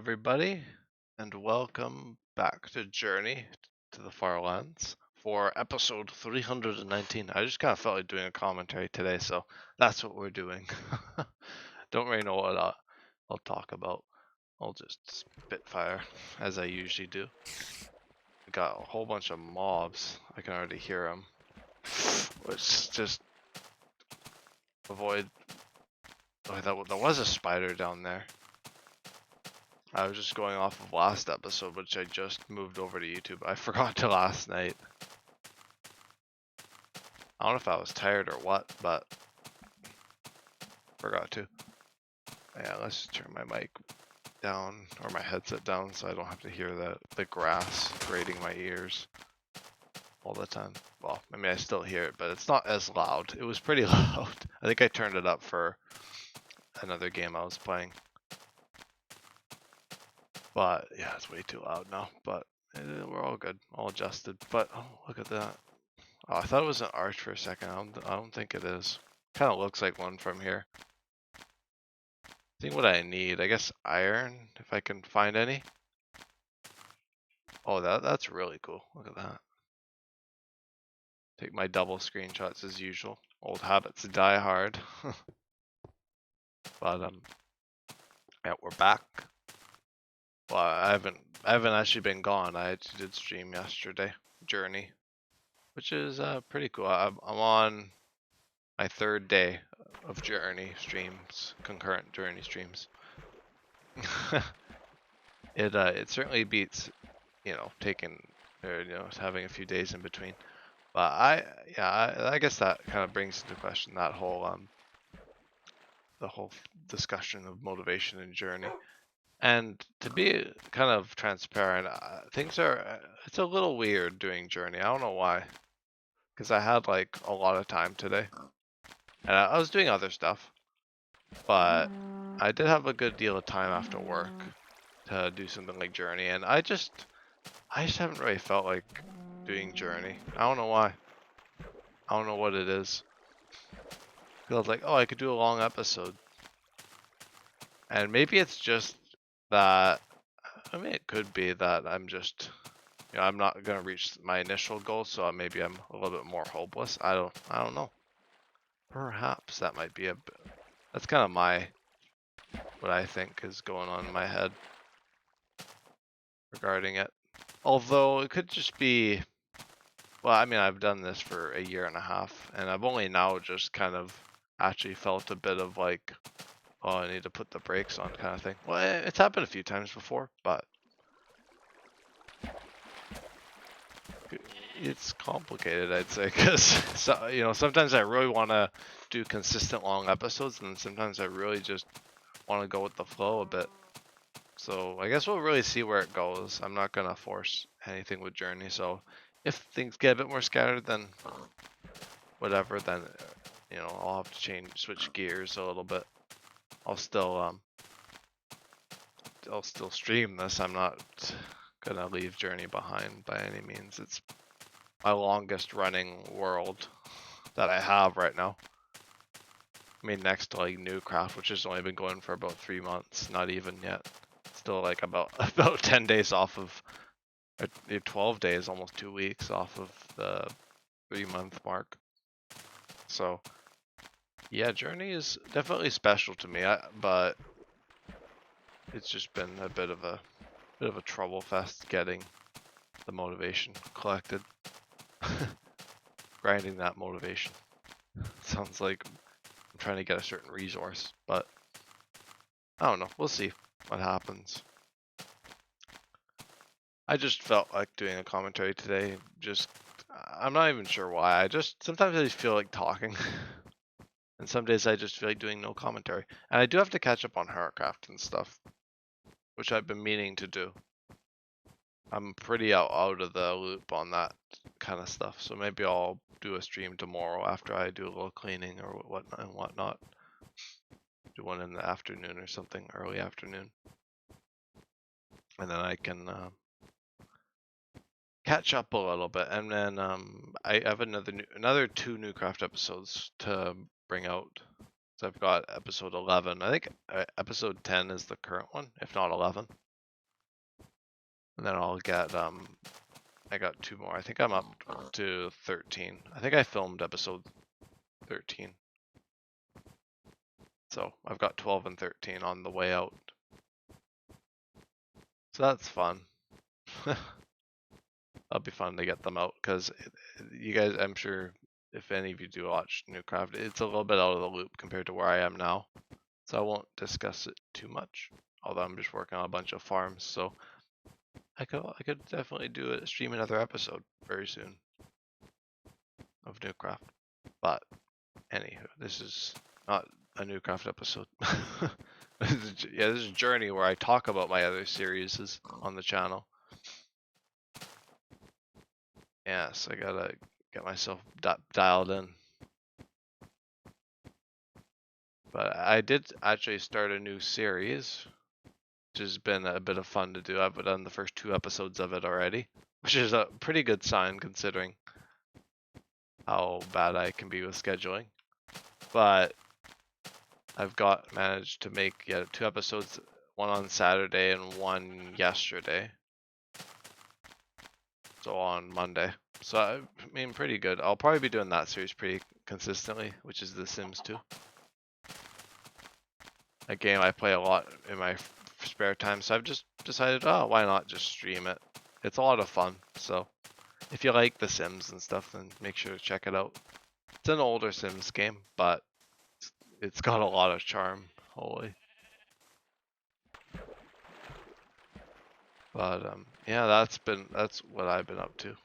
everybody, and welcome back to Journey to the Farlands for episode 319. I just kind of felt like doing a commentary today, so that's what we're doing. Don't really know what I'll talk about. I'll just spitfire, as I usually do. I got a whole bunch of mobs. I can already hear them. Let's just avoid... Oh, there was a spider down there. I was just going off of last episode, which I just moved over to YouTube. I forgot to last night. I don't know if I was tired or what, but forgot to. Yeah, let's just turn my mic down, or my headset down, so I don't have to hear the grass grating my ears all the time. Well, I mean, I still hear it, but it's not as loud. It was pretty loud. I think I turned it up for another game I was playing. But yeah, it's way too loud now, but we're all good, all adjusted. But oh, look at that. Oh, I thought it was an arch for a second. I don't think it is. Kind of looks like one from here. I think what I need, I guess iron, if I can find any. Oh, that's really cool. Look at that. Take my double screenshots as usual. Old habits die hard. But yeah, we're back. Well, I haven't actually been gone. I actually did stream yesterday, Journey, which is pretty cool. I'm on my third day of Journey streams, concurrent Journey streams. It certainly beats, taking or having a few days in between. But I guess that kind of brings into question that whole the whole discussion of motivation and journey. And to be kind of transparent, things are it's a little weird doing journey. I don't know why, because I had like a lot of time today, and I was doing other stuff, but I did have a good deal of time after work to do something like journey, and I just haven't really felt like doing journey. I don't know why. I don't know what it is. I was like, oh, I could do a long episode. And maybe it's just that, I mean, it could be that I'm just, I'm not going to reach my initial goal, so maybe I'm a little bit more hopeless. I don't know. Perhaps that might be that's kind of what I think is going on in my head regarding it. Although it could just be, well, I mean, I've done this for a year and a half, and I've only now just kind of actually felt a bit of like, oh, I need to put the brakes on kind of thing. Well, it's happened a few times before, but it's complicated, I'd say, because sometimes I really want to do consistent long episodes, and sometimes I really just want to go with the flow a bit. So I guess we'll really see where it goes. I'm not gonna force anything with Journey, so if things get a bit more scattered, then whatever, then I'll have to switch gears a little bit. I'll still stream this. I'm not gonna leave Journey behind by any means. It's my longest running world that I have right now. I mean, next to like Newcraft, which has only been going for about 3 months, not even yet. Still like about 10 days off of, 12 days, almost 2 weeks off of the 3-month mark. So yeah, Journey is definitely special to me, but it's just been a bit of a trouble fest getting the motivation collected. Grinding that motivation. Sounds like I'm trying to get a certain resource, but I don't know. We'll see what happens. I just felt like doing a commentary today. I'm not even sure why. Sometimes I just feel like talking. And some days I just feel like doing no commentary. And I do have to catch up on Heracraft and stuff, which I've been meaning to do. I'm pretty out of the loop on that kind of stuff, so maybe I'll do a stream tomorrow after I do a little cleaning or whatnot. Do one in the afternoon or something, early afternoon, and then I can catch up a little bit. And then I have another 2 Newcraft episodes to bring out. So I've got episode 11. I think episode 10 is the current one, if not 11. And then I'll get I got 2 more. I think I'm up to 13. I think I filmed episode 13. So I've got 12 and 13 on the way out. So that's fun. That'll be fun to get them out because you guys, I'm sure if any of you do watch Newcraft, it's a little bit out of the loop compared to where I am now. So I won't discuss it too much, although I'm just working on a bunch of farms. So I could definitely stream another episode very soon of Newcraft. But anywho, this is not a Newcraft episode. This is a journey where I talk about my other series on the channel. Yes, I gotta get myself dialed in. But I did actually start a new series, which has been a bit of fun to do. I've done the first 2 episodes of it already, which is a pretty good sign considering how bad I can be with scheduling. But I've managed to make 2 episodes, one on Saturday and one yesterday. So on Monday. So I mean, pretty good. I'll probably be doing that series pretty consistently, which is The Sims 2. A game I play a lot in my spare time, so I've just decided, oh, why not just stream it? It's a lot of fun. So if you like The Sims and stuff, then make sure to check it out. It's an older Sims game, but it's got a lot of charm. Holy. But yeah, that's what I've been up to.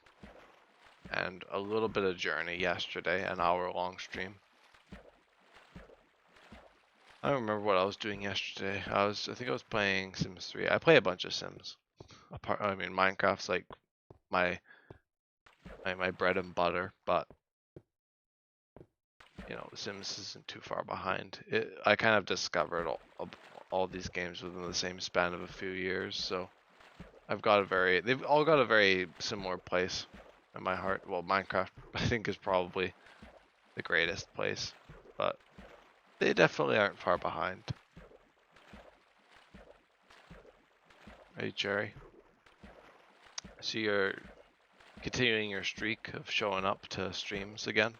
And a little bit of Journey yesterday, an hour-long stream. I don't remember what I was doing yesterday. I think I was playing Sims 3. I play a bunch of Sims. I mean, Minecraft's like my bread and butter, but you know, The Sims isn't too far behind. I kind of discovered all these games within the same span of a few years, so they've all got a very similar place in my heart. Well, Minecraft I think is probably the greatest place, but they definitely aren't far behind. Hey, Cherri. So you're continuing your streak of showing up to streams again?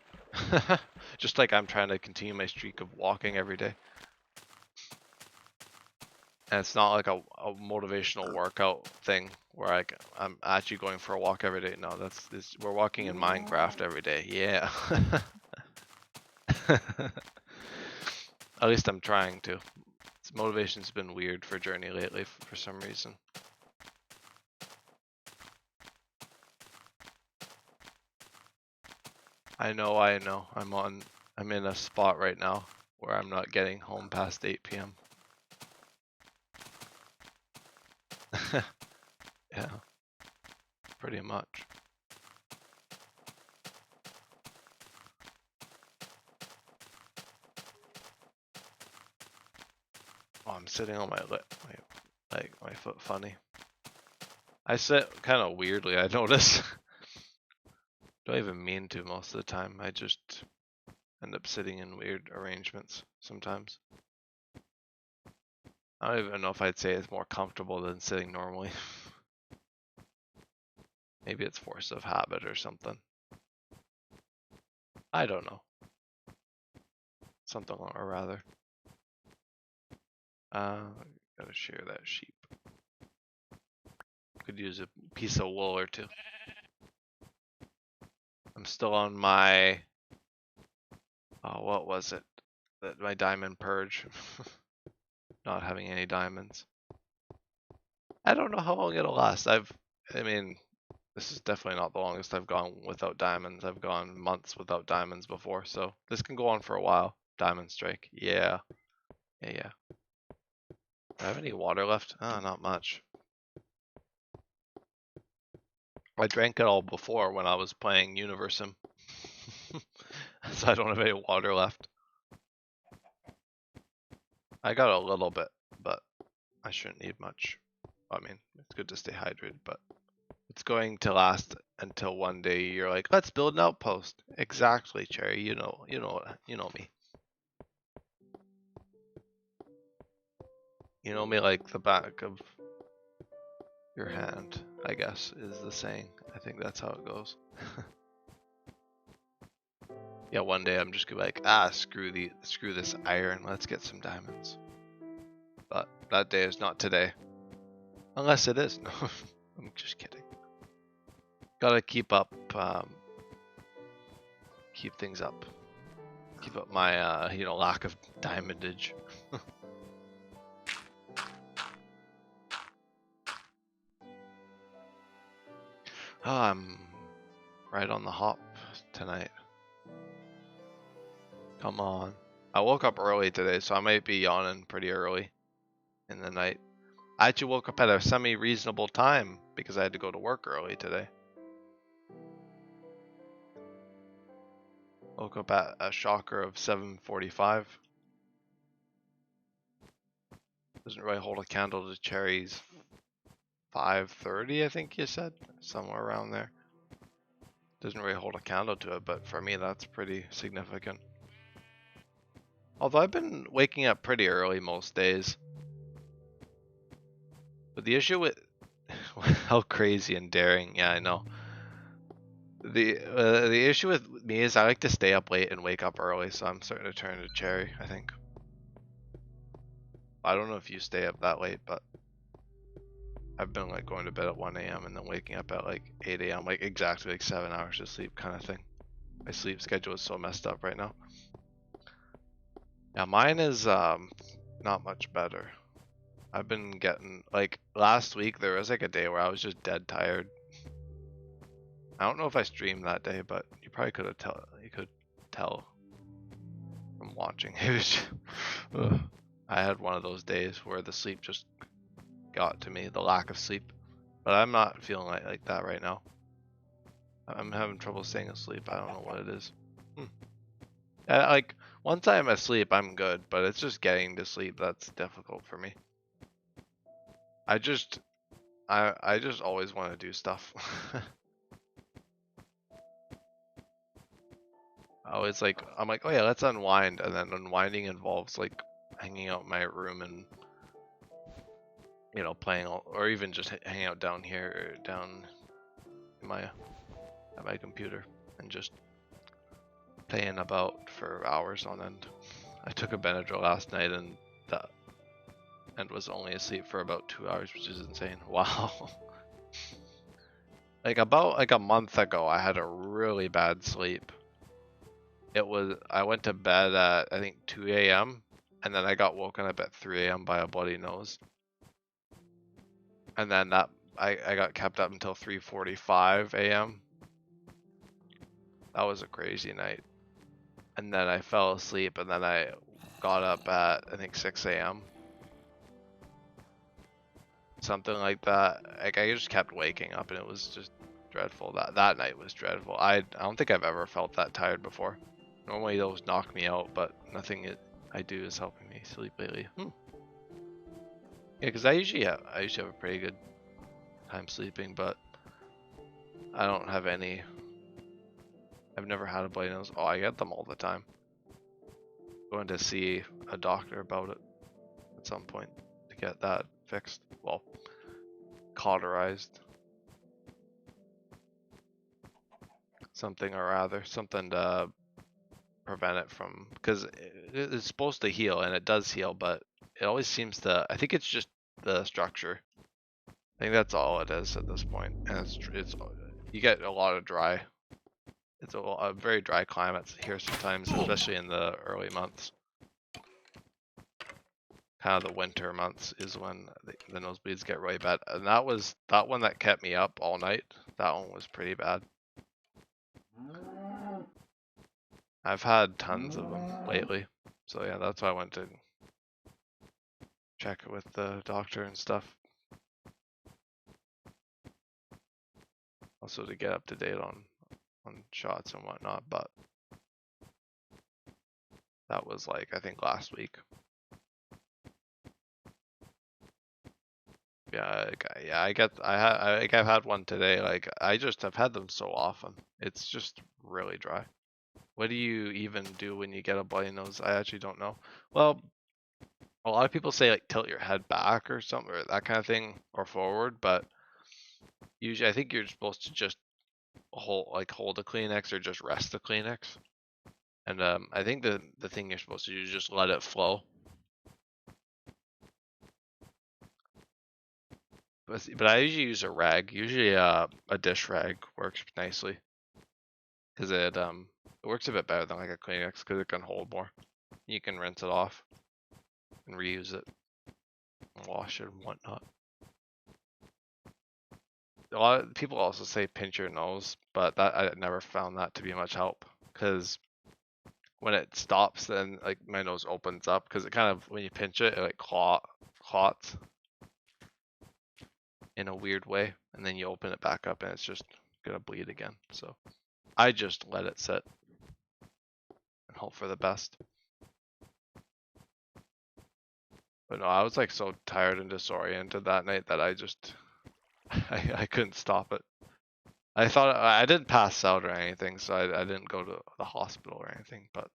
Just like I'm trying to continue my streak of walking every day. And it's not like a motivational workout thing where I'm actually going for a walk every day. No, we're walking in Minecraft every day. Yeah. At least I'm trying to. Motivation's been weird for Journey lately for some reason. I know. I'm in a spot right now where I'm not getting home past 8 p.m. Yeah, pretty much. Oh, I'm sitting on my foot funny. I sit kind of weirdly, I notice. Don't even mean to most of the time. I just end up sitting in weird arrangements sometimes. I don't even know if I'd say it's more comfortable than sitting normally. Maybe it's force of habit or something. I don't know. Something or rather. Gotta shear that sheep. Could use a piece of wool or two. I'm still on my, what was it? My diamond purge. Not having any diamonds. I don't know how long it'll last. I mean, this is definitely not the longest I've gone without diamonds. I've gone months without diamonds before, so this can go on for a while. Diamond strike. Yeah. Yeah. Do I have any water left? Oh, not much. I drank it all before when I was playing Universum. So I don't have any water left. I got a little bit, but I shouldn't need much. I mean, it's good to stay hydrated, but it's going to last until one day you're like, let's build an outpost. Exactly, Cherri. You know me. You know me like the back of your hand, I guess, is the saying. I think that's how it goes. Yeah, one day I'm just gonna be like, screw this iron, let's get some diamonds. But that day is not today. Unless it is. No, I'm just kidding. Gotta keep up, keep things up. Keep up my, lack of diamondage. Oh, I'm right on the hop tonight. Come on. I woke up early today, so I might be yawning pretty early in the night. I actually woke up at a semi-reasonable time because I had to go to work early today. Woke up at a shocker of 7:45. Doesn't really hold a candle to Cherri's 5:30, I think you said, somewhere around there. Doesn't really hold a candle to it, but for me that's pretty significant. Although I've been waking up pretty early most days. But the issue with how crazy and daring, yeah, I know. The issue with me is I like to stay up late and wake up early, so I'm starting to turn to Cherri, I think. I don't know if you stay up that late, but I've been like going to bed at 1 a.m. and then waking up at like 8 a.m. like exactly like 7 hours of sleep kind of thing. My sleep schedule is so messed up right now. Yeah, mine is not much better. I've been getting like last week there was like a day where I was just dead tired. I don't know if I streamed that day, but you probably could have tell from watching. It was just, I had one of those days where the sleep just got to me, the lack of sleep. But I'm not feeling like that right now. I'm having trouble staying asleep. I don't know what it is. Like once I'm asleep, I'm good, but it's just getting to sleep that's difficult for me. I just always want to do stuff. Always like I'm like, oh yeah, let's unwind, and then unwinding involves like hanging out in my room and playing, or even just hanging out down here, down in at my computer, and just playing about for hours on end. I took a Benadryl last night and was only asleep for about 2 hours, which is insane. Wow. Like about like a month ago, I had a really bad sleep. I went to bed at I think 2 a.m. and then I got woken up at 3 a.m. by a bloody nose. And then I got kept up until 3:45 a.m. That was a crazy night. And then I fell asleep and then I got up at I think 6 a.m. Something like that. Like I just kept waking up and it was just dreadful. That night was dreadful. I don't think I've ever felt that tired before. Normally those knock me out, but nothing I do is helping me sleep lately. Yeah, because I usually have a pretty good time sleeping, but I don't have any. I've never had a bloody nose. Oh, I get them all the time. Going to see a doctor about it at some point to get that fixed. Well, cauterized. Something or rather, something to prevent it from, because it's supposed to heal and it does heal, but it always seems to, I think it's just the structure. I think that's all it is at this point. And it's you get a lot of dry. It's a very dry climate here sometimes, especially in the early months. Kind of the winter months is when the nosebleeds get really bad. And that one that kept me up all night. That one was pretty bad. I've had tons of them lately. So yeah, that's why I went to check with the doctor and stuff. Also to get up to date on shots and whatnot, but that was like I think last week. Yeah, I've had one today. Like I just have had them so often. It's just really dry. What do you even do when you get a bloody nose? I actually don't know. Well, a lot of people say like tilt your head back or something or that kind of thing or forward, but Usually, I think you're supposed to just hold a Kleenex or just rest the Kleenex. And I think the thing you're supposed to do is just let it flow. But I usually use a rag. Usually a dish rag works nicely. Because it works a bit better than like a Kleenex because it can hold more. You can rinse it off and reuse it and wash it and whatnot. A lot of people also say pinch your nose, but that I never found that to be much help because when it stops, then like my nose opens up because it kind of when you pinch it, it like clots in a weird way, and then you open it back up and it's just gonna bleed again. So I just let it sit and hope for the best. But no, I was like so tired and disoriented that night that I just I couldn't stop it. I thought I didn't pass out or anything, so I didn't go to the hospital or anything, but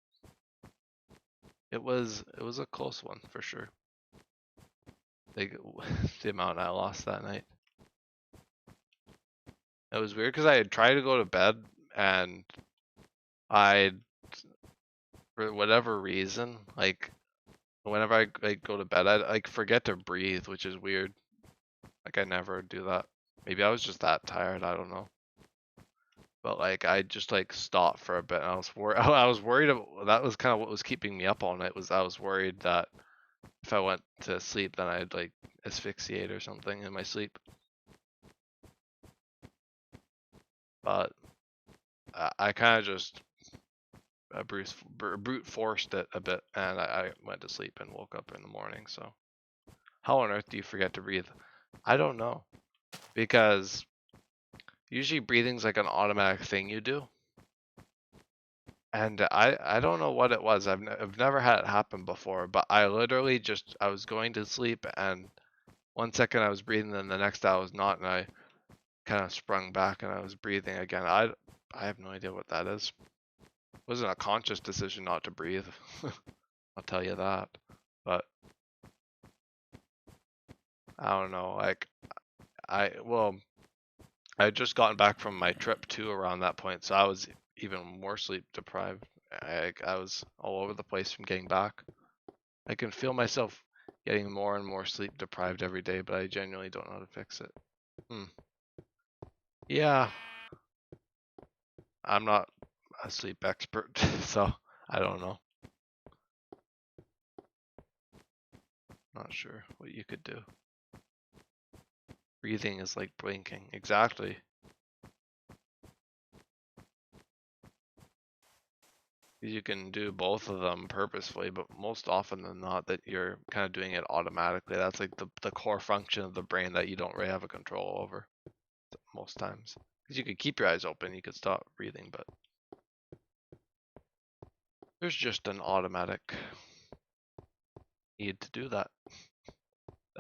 it was a close one for sure. Like the amount I lost that night. It was weird because I had tried to go to bed and I, for whatever reason, like whenever I like go to bed, I like forget to breathe, which is weird. Like I never do that. Maybe I was just that tired. I don't know. But like I just like stopped for a bit. And I was worried. I was worried about, that was kind of what was keeping me up all night. Was I was worried that if I went to sleep, then I'd like asphyxiate or something in my sleep. But I kind of just brute forced it a bit, and I went to sleep and woke up in the morning. So how on earth do you forget to breathe? I don't know, because usually breathing's like an automatic thing you do. And I don't know what it was. I've never had it happen before, but I literally just I was going to sleep and 1 second I was breathing, and the next I was not, and I kind of sprung back and I was breathing again. I have no idea what that is. It wasn't a conscious decision not to breathe. I'll tell you that. But I don't know. Like I had just gotten back from my trip too around that point, so I was even more sleep deprived. I was all over the place from getting back. I can feel myself getting more and more sleep deprived every day, but I genuinely don't know how to fix it. Yeah, I'm not a sleep expert, so I don't know. Not sure what you could do. Breathing is like blinking. Exactly. You can do both of them purposefully, but most often than not that you're kind of doing it automatically. That's like the core function of the brain that you don't really have a control over most times. Because you could keep your eyes open, you could stop breathing, but there's just an automatic need to do that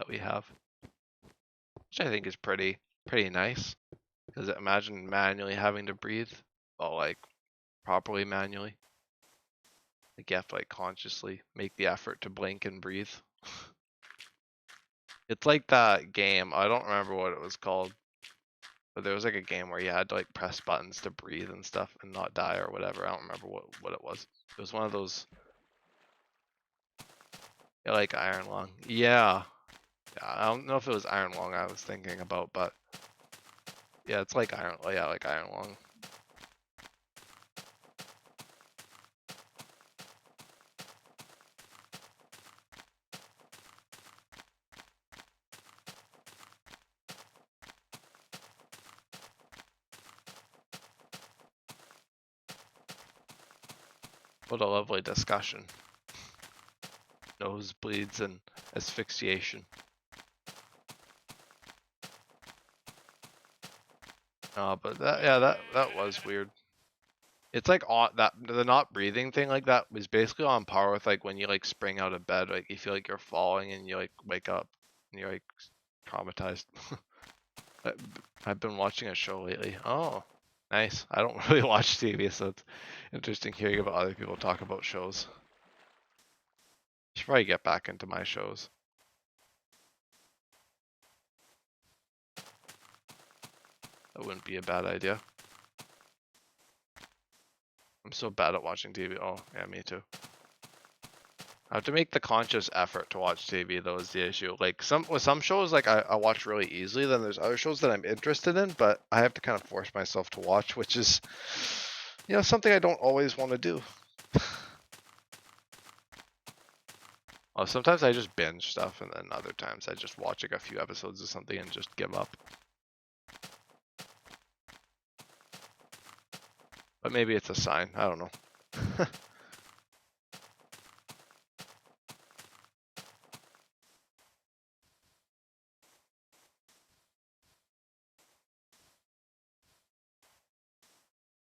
we have, which I think is pretty nice. Because imagine manually having to breathe, well, like properly manually. Like you have to like consciously make the effort to blink and breathe. It's like that game. I don't remember what it was called, but there was like a game where you had to like press buttons to breathe and stuff and not die or whatever. I don't remember what it was. It was one of those. Yeah, like Iron Lung. Yeah. I don't know if it was Iron Lung I was thinking about, but yeah, it's like Iron. Yeah, like Iron Lung. What a lovely discussion. Nosebleeds and asphyxiation. But that was weird. It's like on that the not breathing thing like that was basically on par with like when you like spring out of bed, like you feel like you're falling and you like wake up and you're like traumatized. I've been watching a show lately. Oh, nice. I don't really watch TV, so it's interesting hearing about other people talk about shows. Should probably get back into my shows. That wouldn't be a bad idea. I'm so bad at watching TV. Oh, yeah, me too. I have to make the conscious effort to watch TV, though, is the issue. Like with some shows, like I watch really easily. Then there's other shows that I'm interested in, but I have to kind of force myself to watch, which is, something I don't always want to do. Well, sometimes I just binge stuff, and then other times I just watch like a few episodes of something and just give up. But maybe it's a sign. I don't know.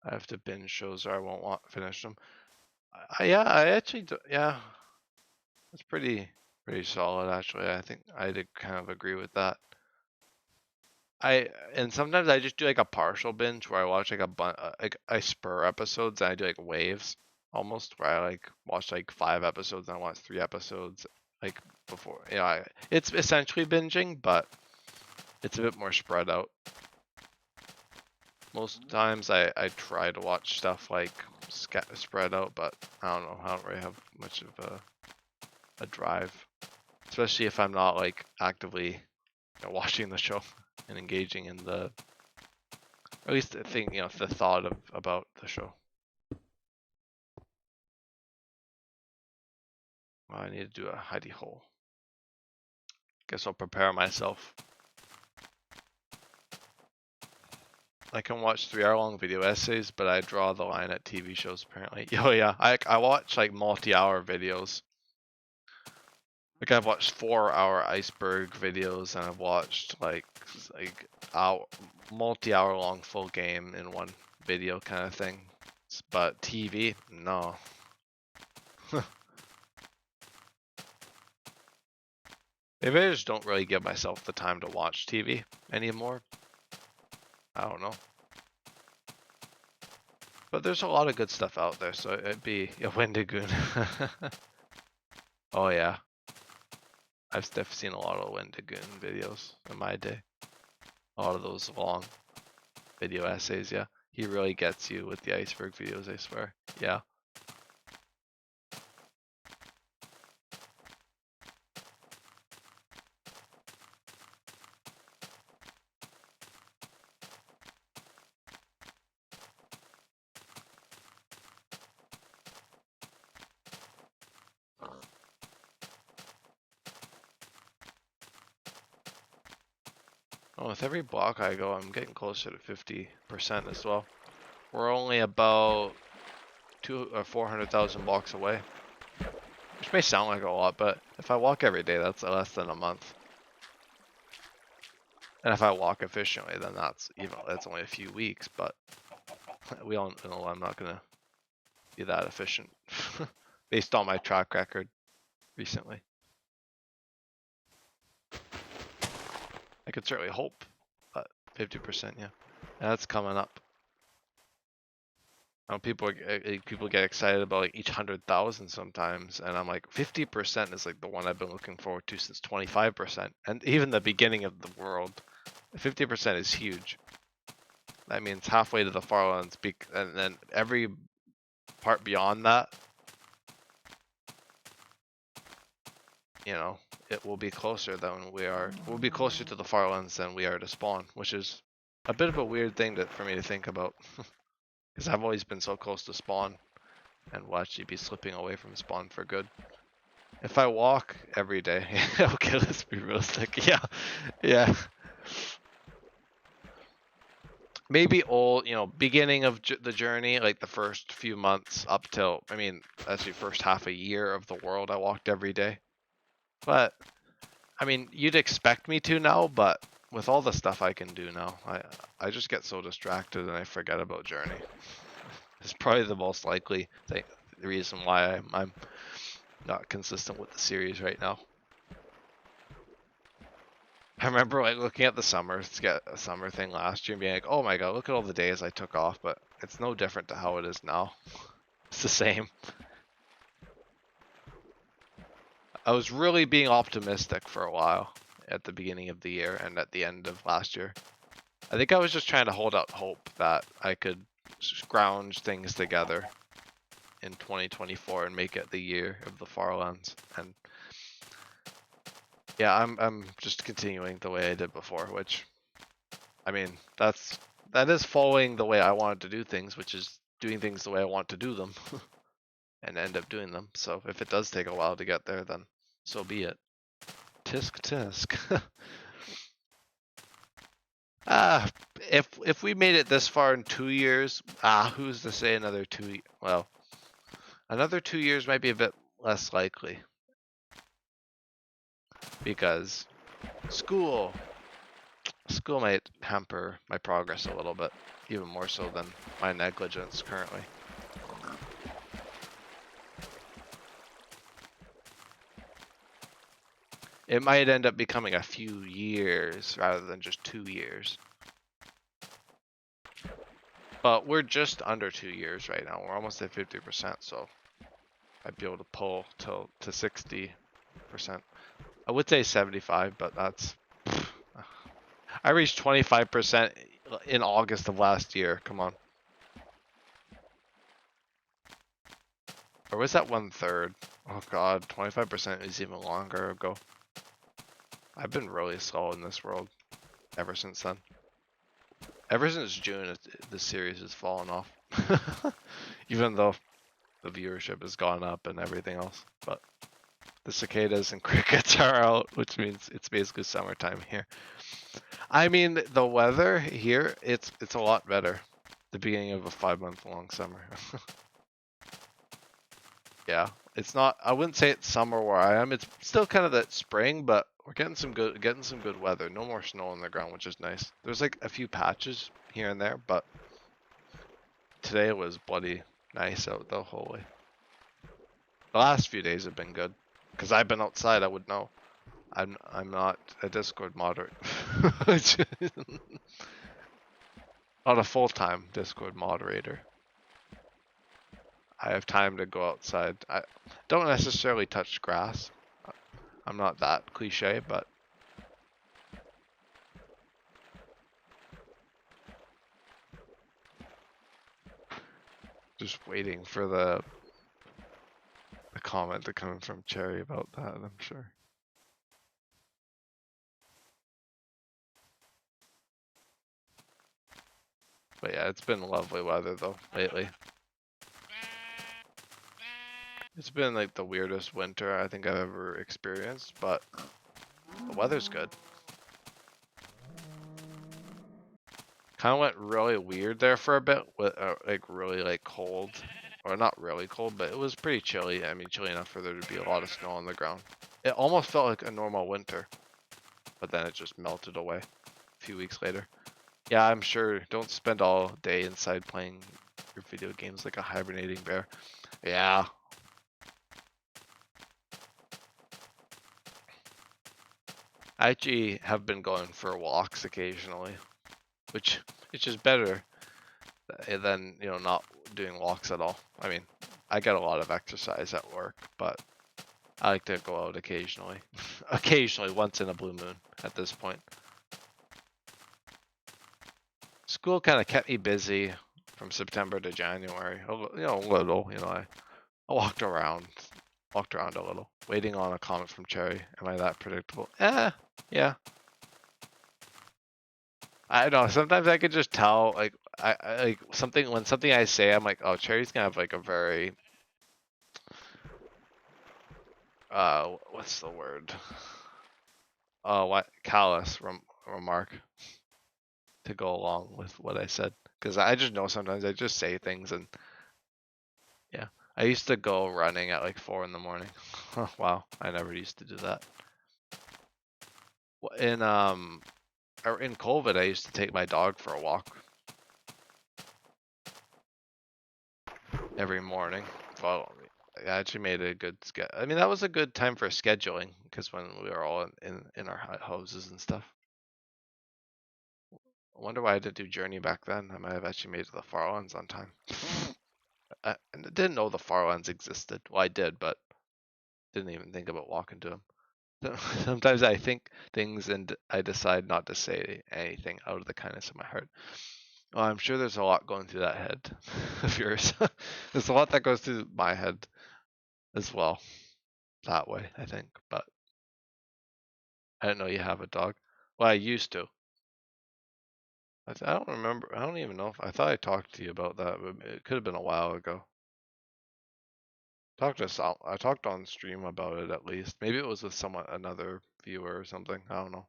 I have to binge shows or I won't finish them. Yeah, I actually do, yeah. It's pretty solid actually. I think I did kind of agree with that. And sometimes I just do like a partial binge where I watch like like I spur episodes and I do like waves almost where I like watch like 5 episodes and I watch 3 episodes like before. It's essentially binging, but it's a bit more spread out. Most times I try to watch stuff like spread out, but I don't know. I don't really have much of a drive, especially if I'm not like actively watching the show and engaging in at least the thing, the thought about the show. Well, I need to do a hidey hole. Guess I'll prepare myself. I can watch 3-hour-long video essays, but I draw the line at TV shows apparently. Oh yeah, I watch like multi-hour videos. Like I've watched 4-hour iceberg videos, and I've watched like multi-hour long full game in one video kind of thing. But TV, no. Maybe I just don't really give myself the time to watch TV anymore. I don't know. But there's a lot of good stuff out there, so it'd be a Wendigoon. Oh yeah. I've definitely seen a lot of Wendigoon videos in my day. A lot of those long video essays, yeah. He really gets you with the iceberg videos, I swear. Yeah. Oh, with every block I go, I'm getting closer to 50% as well. We're only about 200 or 400,000 blocks away. Which may sound like a lot, but if I walk every day, that's less than a month. And if I walk efficiently, then that's only a few weeks, but we all know I'm not gonna be that efficient based on my track record recently. I could certainly hope, but 50%, yeah. And that's coming up. People get excited about like each 100,000 sometimes, and I'm like 50% is like the one I've been looking forward to since 25%, and even the beginning of the world. 50% is huge. That means halfway to the Farlands, and then every part beyond that, it will be closer than we are. We'll be closer to the Farlands than we are to spawn, which is a bit of a weird thing for me to think about, because I've always been so close to spawn, and will actually be slipping away from spawn for good. If I walk every day, okay, let's be realistic. Yeah. Maybe beginning of the journey, like the first few months up till, actually first half a year of the world, I walked every day. But, you'd expect me to now, but with all the stuff I can do now, I just get so distracted and I forget about journey. It's probably the most likely thing, the reason why I'm not consistent with the series right now. I remember like looking at the summer thing last year and being like, oh my god, look at all the days I took off, but it's no different to how it is now. It's the same. I was really being optimistic for a while at the beginning of the year and at the end of last year. I think I was just trying to hold out hope that I could scrounge things together in 2024 and make it the year of the Farlands. And yeah, I'm just continuing the way I did before, which, I mean, that is following the way I wanted to do things, which is doing things the way I want to do them and end up doing them. So if it does take a while to get there, then so be it. Tisk tisk. Ah, if we made it this far in 2 years, who's to say another well, another 2 years might be a bit less likely because school school might hamper my progress a little bit, even more so than my negligence currently. It might end up becoming a few years rather than just 2 years. But we're just under 2 years right now. We're almost at 50%, so I'd be able to pull to 60%. I would say 75, but that's... I reached 25% in August of last year. Come on. Or was that 1/3? Oh god, 25% is even longer ago. I've been really slow in this world ever since then. Ever since June, the series has fallen off. Even though the viewership has gone up and everything else. But the cicadas and crickets are out, which means it's basically summertime here. I mean, the weather here, it's a lot better. The beginning of a 5-month-long summer. Yeah, it's not. I wouldn't say it's summer where I am. It's still kind of that spring, but we're getting some good weather. No more snow on the ground, which is nice. There's like a few patches here and there, but today was bloody nice out the whole way. The last few days have been good because I've been outside. I would know. I'm not a Discord moderator. Not a full-time Discord moderator. I have time to go outside. I don't necessarily touch grass. I'm not that cliche, but just waiting for the comment to come from Cherri about that, I'm sure. But yeah, it's been lovely weather though lately. It's been like the weirdest winter I think I've ever experienced, but the weather's good. Kind of went really weird there for a bit, with like really like cold, or not really cold, but it was pretty chilly. I mean, chilly enough for there to be a lot of snow on the ground. It almost felt like a normal winter, but then it just melted away a few weeks later. Yeah, I'm sure. Don't spend all day inside playing your video games like a hibernating bear. Yeah. I actually have been going for walks occasionally, which is better than, you know, not doing walks at all. I mean, I get a lot of exercise at work, but I like to go out occasionally. Occasionally, once in a blue moon at this point. School kind of kept me busy from September to January. A little, I walked around a little, waiting on a comment from Cherri. Am I that predictable? Yeah. I know. Sometimes I could just tell, like, I like something when something I say, I'm like, oh, Cherri's gonna have like a very, what's the word? What callous remark to go along with what I said, because I just know sometimes I just say things and yeah. I used to go running at like 4 in the morning. Wow, I never used to do that. In in COVID, I used to take my dog for a walk every morning. Well, I actually made a good schedule. I mean, that was a good time for scheduling because when we were all in our houses and stuff. I wonder why I didn't do Journey back then. I might have actually made it to the Farlands on time. I didn't know the Farlands existed. Well, I did, but didn't even think about walking to them. Sometimes I think things and I decide not to say anything out of the kindness of my heart. Well, I'm sure there's a lot going through that head of yours. There's a lot that goes through my head as well, that way, I think. But I didn't know you have a dog. Well, I used to. I don't remember. I don't even know if I thought I talked to you about that, but it could have been a while ago. I talked on stream about it at least. Maybe it was with someone, another viewer or something. I don't know.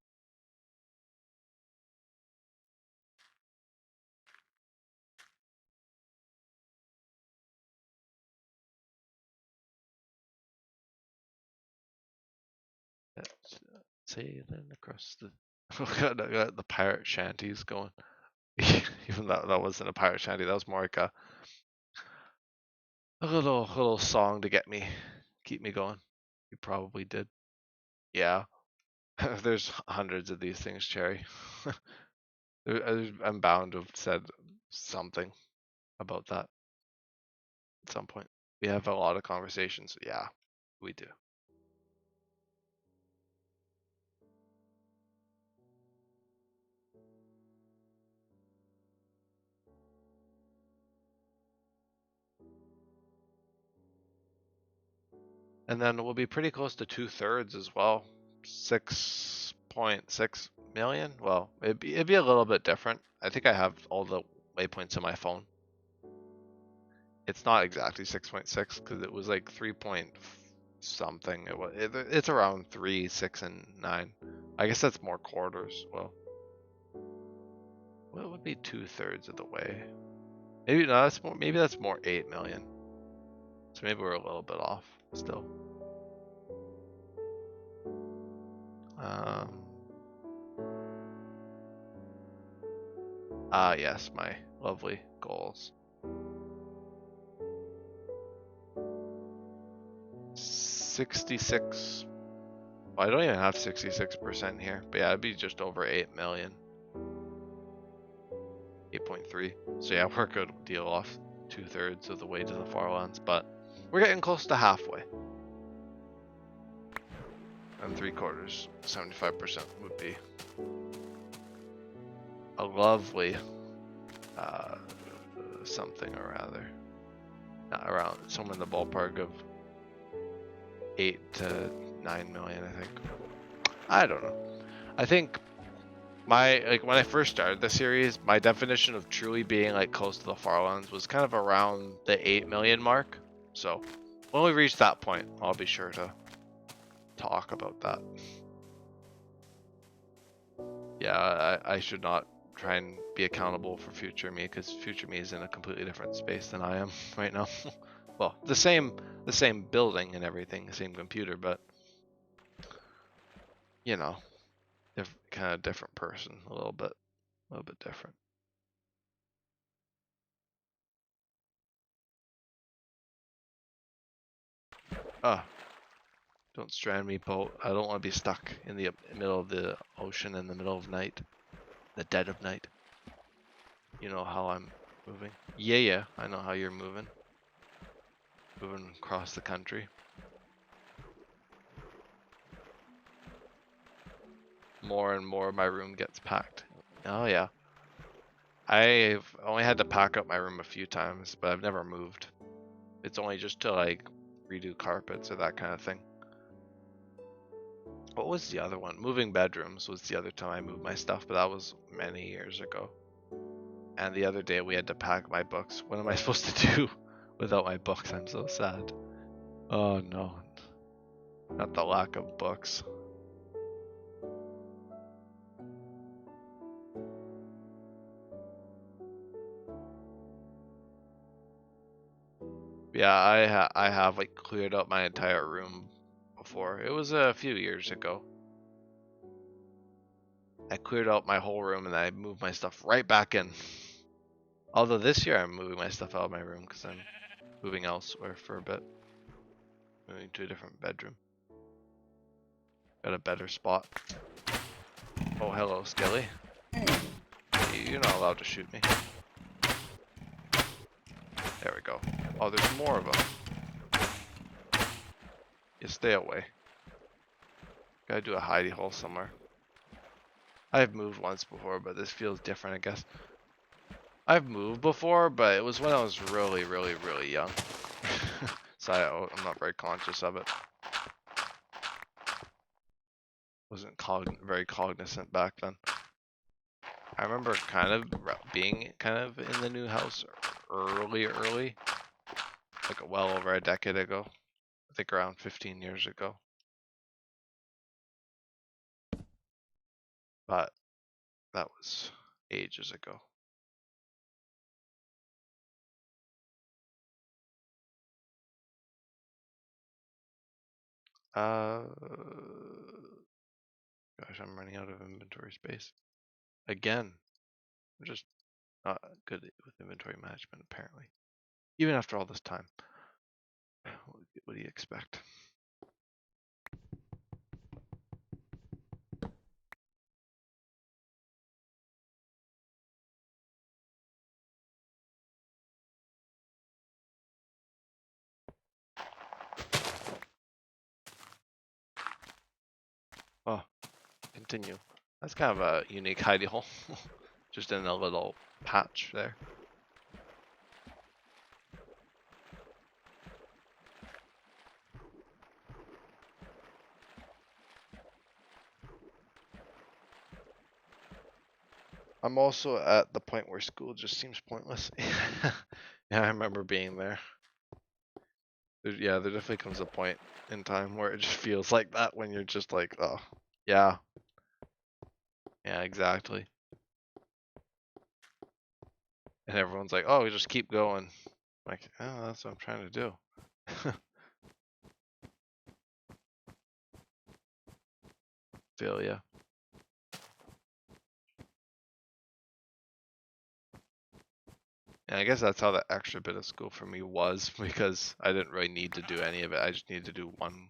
Sailing across the I got the pirate shanties going. Even though that wasn't a pirate shanty, that was more like a little song to keep me going. You probably did. Yeah. There's hundreds of these things, Cherry. I'm bound to have said something about that at some point. We have a lot of conversations. Yeah, we do. And then we'll be pretty close to 2/3 as well. 6.6 million. Well, it'd be a little bit different. I think I have all the waypoints in my phone. It's not exactly 6.6 because it was like 3 point something. It's around 3, 6, and 9. I guess that's more quarters. Well, what would be 2/3 of the way? Maybe no, that's more. Maybe that's more 8 million. So maybe we're a little bit off still. Um, yes, my lovely goals. 66. Well, I don't even have 66% here, but yeah, it'd be just over 8 million. 8.3. So yeah, we're a good deal off 2/3 of the way to the Farlands, but we're getting close to halfway. And 3/4, 75% would be a lovely something or rather. Around somewhere in the ballpark of 8 to 9 million, I think. I don't know. I think when I first started the series, my definition of truly being like close to the Farlands was kind of around the 8 million mark. So when we reach that point, I'll be sure to talk about that. Yeah, I should not try and be accountable for future me because future me is in a completely different space than I am right now. Well, the same building and everything, the same computer, but you know, kind of different person, a little bit different. Ah, don't strand me, boat. I don't want to be stuck in the middle of the ocean in the middle of night, the dead of night. You know how I'm moving? Yeah, I know how you're moving. Moving across the country. More and more my room gets packed. Oh yeah. I've only had to pack up my room a few times, but I've never moved. It's only just to like redo carpets or that kind of thing. What was the other one? Moving bedrooms was the other time I moved my stuff, but that was many years ago. And the other day we had to pack my books. What am I supposed to do without my books? I'm so sad. Oh no. Not the lack of books. Yeah, I have like cleared out my entire room before. It was a few years ago. I cleared out my whole room and I moved my stuff right back in. Although this year I'm moving my stuff out of my room because I'm moving elsewhere for a bit. Moving to a different bedroom. Got a better spot. Oh, hello, Skelly. You're not allowed to shoot me. There we go. Oh, there's more of them. You stay away. Gotta do a hidey hole somewhere. I've moved once before, but this feels different, I guess. I've moved before, but it was when I was really, really, really young. So I'm not very conscious of it. Wasn't very cognizant back then. I remember kind of being kind of in the new house early, like well over a decade ago. I think around 15 years ago. But that was ages ago. Gosh, I'm running out of inventory space. Again, I'm just not good with inventory management, apparently. Even after all this time. What do you expect? Oh, continue. That's kind of a unique hidey hole. Just in a little patch there. I'm also at the point where school just seems pointless. Yeah, I remember being there. Yeah, there definitely comes a point in time where it just feels like that when you're just like, oh, yeah. Yeah, exactly. And everyone's like, oh, we just keep going. Like, oh, that's what I'm trying to do. Feel ya. And I guess that's how the extra bit of school for me was, because I didn't really need to do any of it. I just needed to do one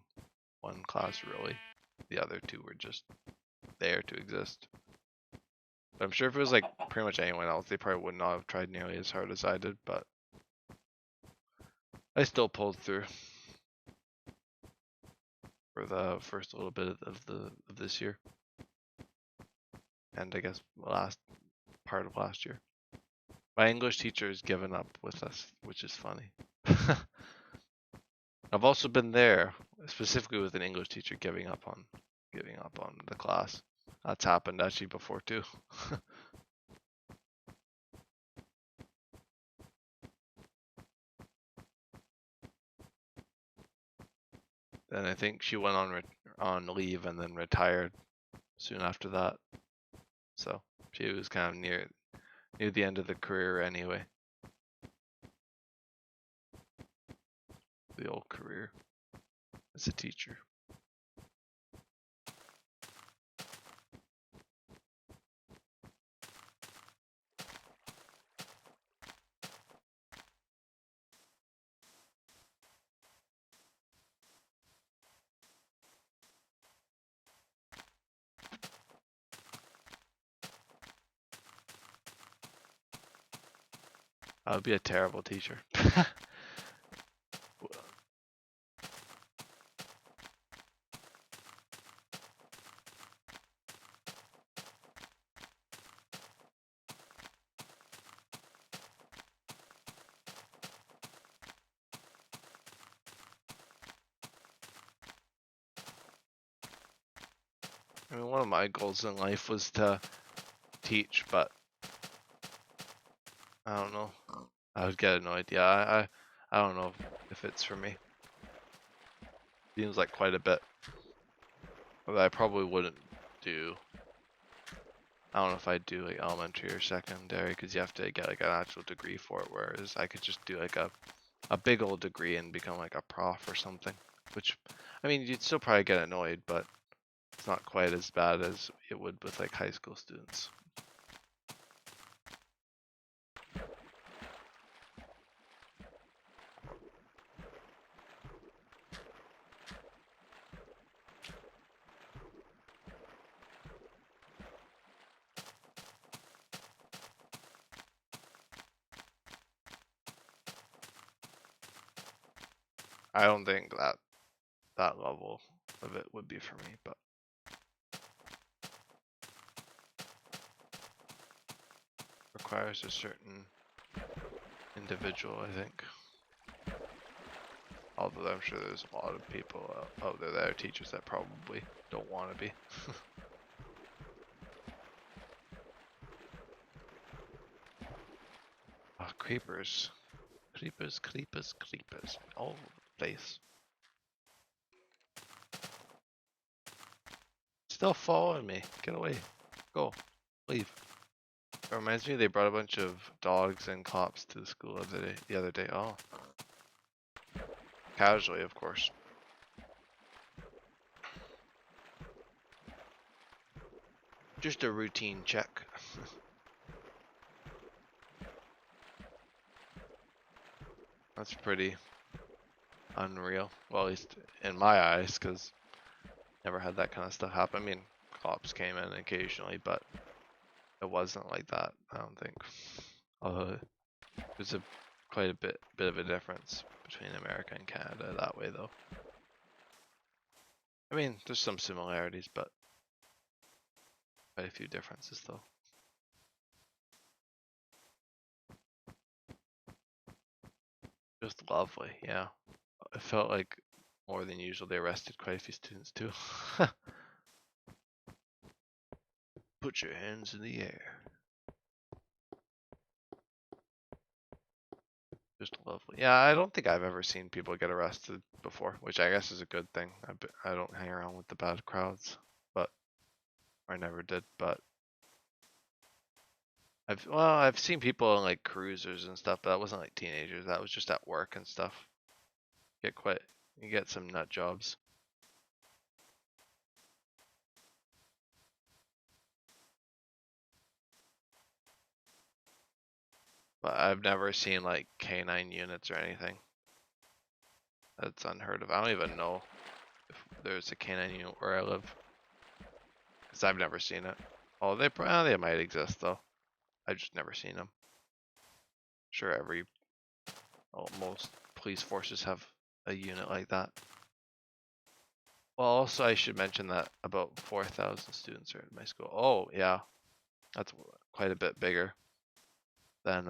class really. The other two were just there to exist. But I'm sure if it was like pretty much anyone else, they probably would not have tried nearly as hard as I did, but I still pulled through for the first little bit of this year. And I guess the last part of last year. My English teacher has given up with us, which is funny. I've also been there, specifically with an English teacher giving up on the class. That's happened actually before too. And I think she went on leave and then retired soon after that. So she was kind of near the end of the career anyway. The old career as a teacher. I would be a terrible teacher. I mean, one of my goals in life was to teach, but I don't know. I would get annoyed. Yeah, I don't know if it's for me. Seems like quite a bit. But I probably wouldn't do. I don't know if I'd do like elementary or secondary, because you have to get like an actual degree for it, whereas I could just do like a big old degree and become like a prof or something. Which, I mean, you'd still probably get annoyed, but it's not quite as bad as it would with like high school students. I don't think that level of it would be for me, but requires a certain individual, I think. Although I'm sure there's a lot of people out there that are teachers that probably don't want to be. Oh, creepers. Creepers, creepers, creepers. All over the place. Still following me. Get away. Go. Leave. It reminds me they brought a bunch of dogs and cops to the school the other day. Oh. Casually, of course. Just a routine check. That's pretty unreal. Well, at least in my eyes, because never had that kind of stuff happen. I mean, cops came in occasionally, but it wasn't like that, I don't think. There's quite a bit of a difference between America and Canada that way, though. I mean, there's some similarities, but quite a few differences, though. Just lovely, yeah. It felt like more than usual they arrested quite a few students, too. Put your hands in the air. Just lovely. Yeah, I don't think I've ever seen people get arrested before, which I guess is a good thing. I don't hang around with the bad crowds, but I never did. But I've seen people in like cruisers and stuff, but that wasn't like teenagers. That was just at work and stuff. You get some nut jobs. But I've never seen like canine units or anything. That's unheard of. I don't even know if there's a canine unit where I live, because I've never seen it. Oh, they might exist though. I've just never seen them. Sure, most police forces have a unit like that. Well, also I should mention that about 4,000 students are in my school. Oh, yeah, that's quite a bit bigger than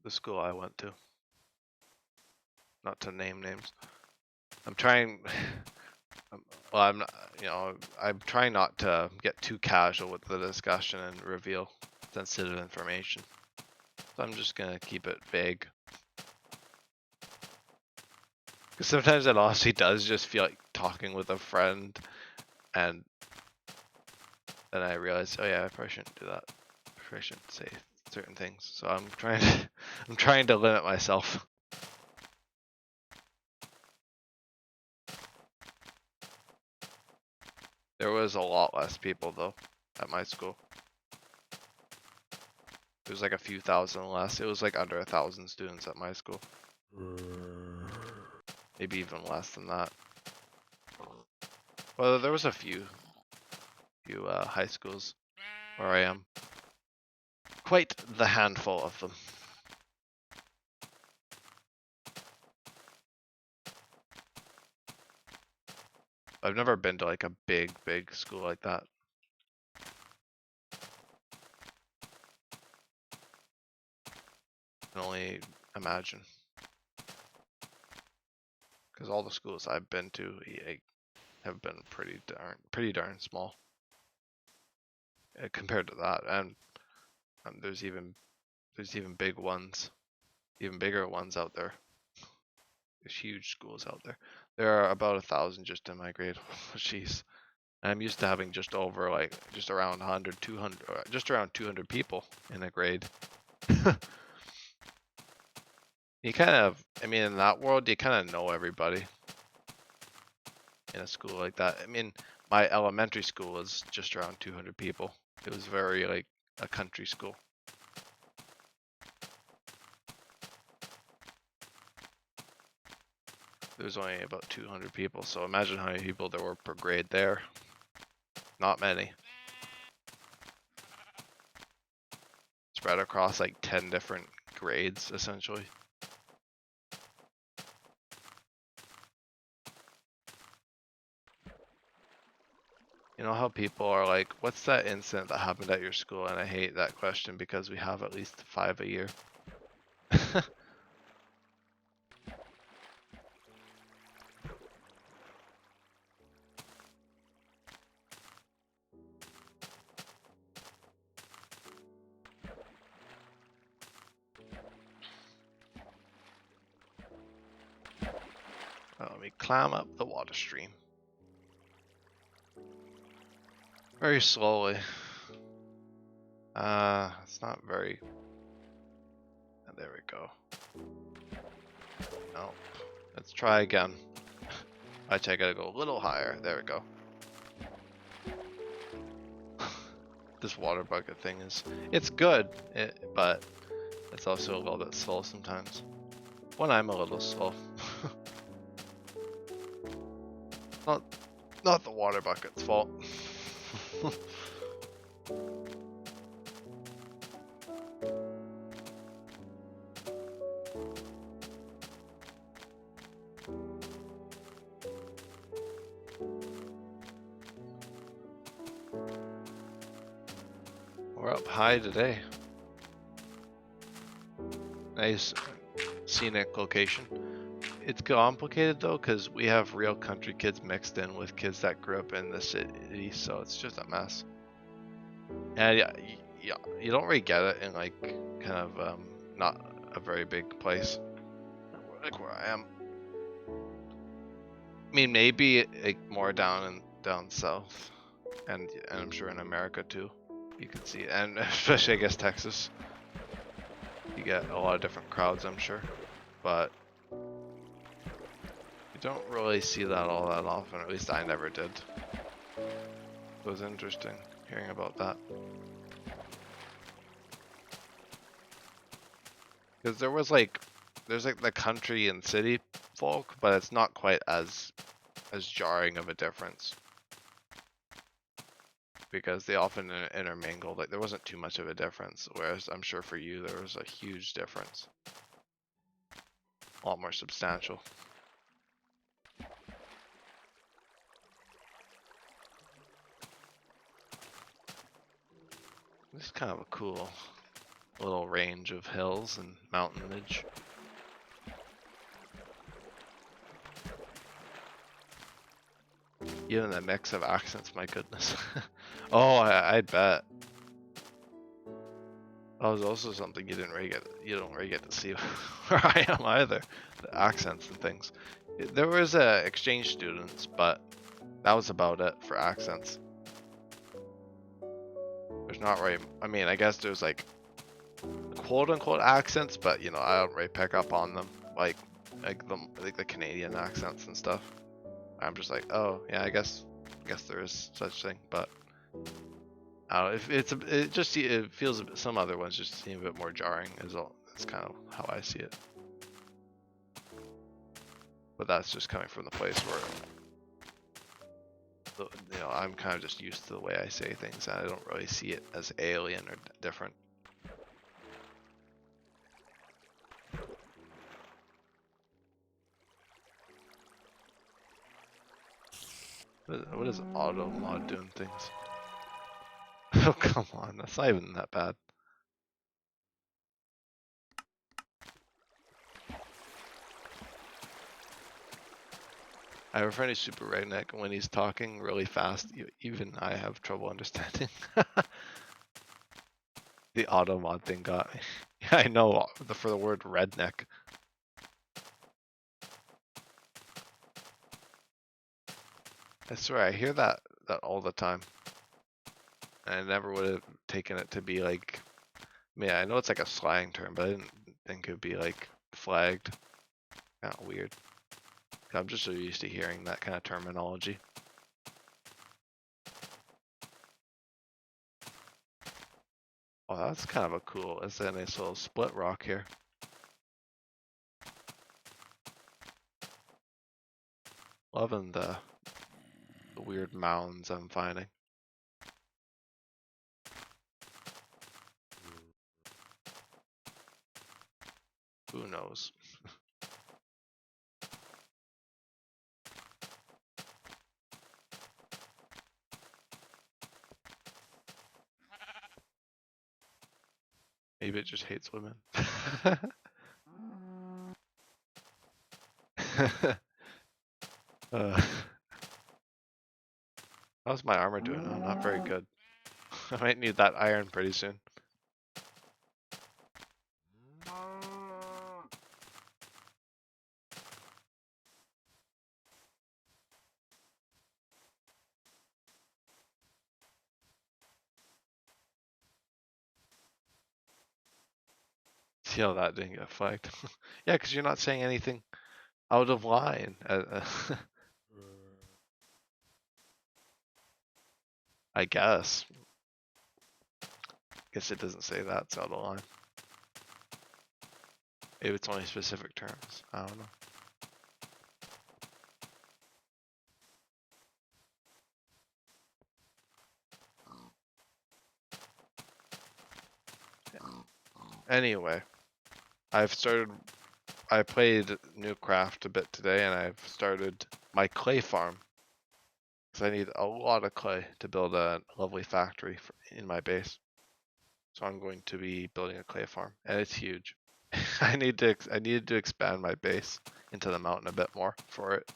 the school I went to. Not to name names. I'm trying. Well, I'm not. I'm trying not to get too casual with the discussion and reveal sensitive information. So I'm just gonna keep it vague. Because sometimes it honestly does just feel like talking with a friend, and then I realize, oh yeah, I probably shouldn't do that. I probably shouldn't say certain things. So I'm trying to limit myself. There was a lot less people though at my school. There was like a few thousand less. It was like under 1,000 students at my school. Maybe even less than that. Well, there was a few high schools where I am. Quite the handful of them. I've never been to like a big school like that. I can only imagine. Because all the schools I've been to have been pretty darn small compared to that, and there's even big ones, even bigger ones out there. There's huge schools out there. There are about 1,000 just in my grade. Jeez. I'm used to having just around 100, 200, just around 200 people in a grade. You kind of, I mean, in that world, you kind of know everybody in a school like that. I mean, my elementary school was just around 200 people. It was very like a country school. There was only about 200 people, so imagine how many people there were per grade there. Not many. Spread across like 10 different grades, essentially. You know how people are like, what's that incident that happened at your school? And I hate that question because we have at least 5 a year. Let me climb up the water stream. Very slowly. It's not very... There we go. No. Let's try again. Actually, I gotta go a little higher. There we go. This water bucket thing is... It's good, but it's also a little bit slow sometimes. When I'm a little slow. Not the water bucket's fault. We're up high today. Nice scenic location. It's complicated though, because we have real country kids mixed in with kids that grew up in the city, so it's just a mess. And yeah, you don't really get it in like kind of not a very big place like where I am. I mean, maybe like more down south, and I'm sure in America too, you can see it. And especially I guess Texas, you get a lot of different crowds, I'm sure, but you don't really see that all that often. At least I never did. It was interesting hearing about that. Because there's like the country and city folk, but it's not quite as jarring of a difference. Because they often intermingle. Like there wasn't too much of a difference, whereas I'm sure for you there was a huge difference. A lot more substantial. This is kind of a cool little range of hills and mountainage. Even the mix of accents, my goodness. Oh, I'd bet. That was also something you don't really get to see where I am either. The accents and things. There was exchange students, but that was about it for accents. There's not really, I mean, I guess there's like quote unquote accents, but you know, I don't really pick up on them like the Canadian accents and stuff. I'm just like, oh yeah, I guess there is such thing, but if it feels a bit, some other ones just seem a bit more jarring. That's kind of how I see it. But that's just coming from the place where you know, I'm kind of just used to the way I say things, and I don't really see it as alien or different. What is auto mod doing things? Oh, come on, that's not even that bad. I have a friend who's super redneck, and when he's talking really fast, even I have trouble understanding. The auto mod thing got me. Yeah, I know, for the word redneck. I swear, I hear that all the time. And I never would have taken it to be like, I mean, I know it's like a slang term, but I didn't think it would be like flagged. Kind of weird. I'm just so used to hearing that kind of terminology. Oh, that's kind of a cool, it's a nice little split rock here. Loving the weird mounds I'm finding. Who knows? Maybe it just hates women. How's my armor doing? Oh, not very good. I might need that iron pretty soon. See how that didn't get flagged. Yeah, because you're not saying anything out of line. I guess. Guess it doesn't say that's out of line. Maybe it's only specific terms. I don't know. Anyway, I played Newcraft a bit today, and I've started my clay farm. Because I need a lot of clay to build a lovely factory in my base. So I'm going to be building a clay farm, and it's huge. I needed to expand my base into the mountain a bit more for it.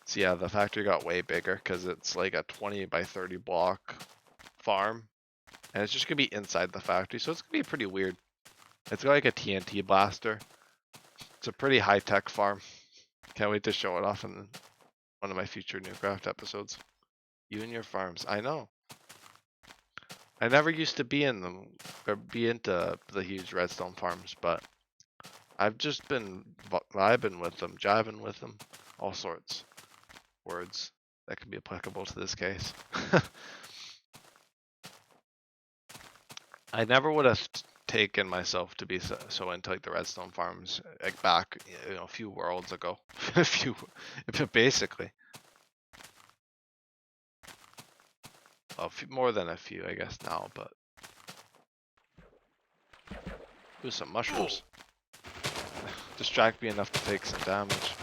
So yeah, the factory got way bigger because it's like a 20 by 30 block farm, and it's just gonna be inside the factory, so it's gonna be pretty weird. It's got like a TNT blaster. It's a pretty high tech farm. Can't wait to show it off in one of my future Newcraft episodes. You and your farms. I know. I never used to be in them or be into the huge redstone farms, but I've just been vibing with them, jiving with them, all sorts words that can be applicable to this case. I never would have taken myself to be so into like the redstone farms like back, a few worlds ago. Basically. Well, more than a few, I guess now, but ooh, some mushrooms. Distract me enough to take some damage.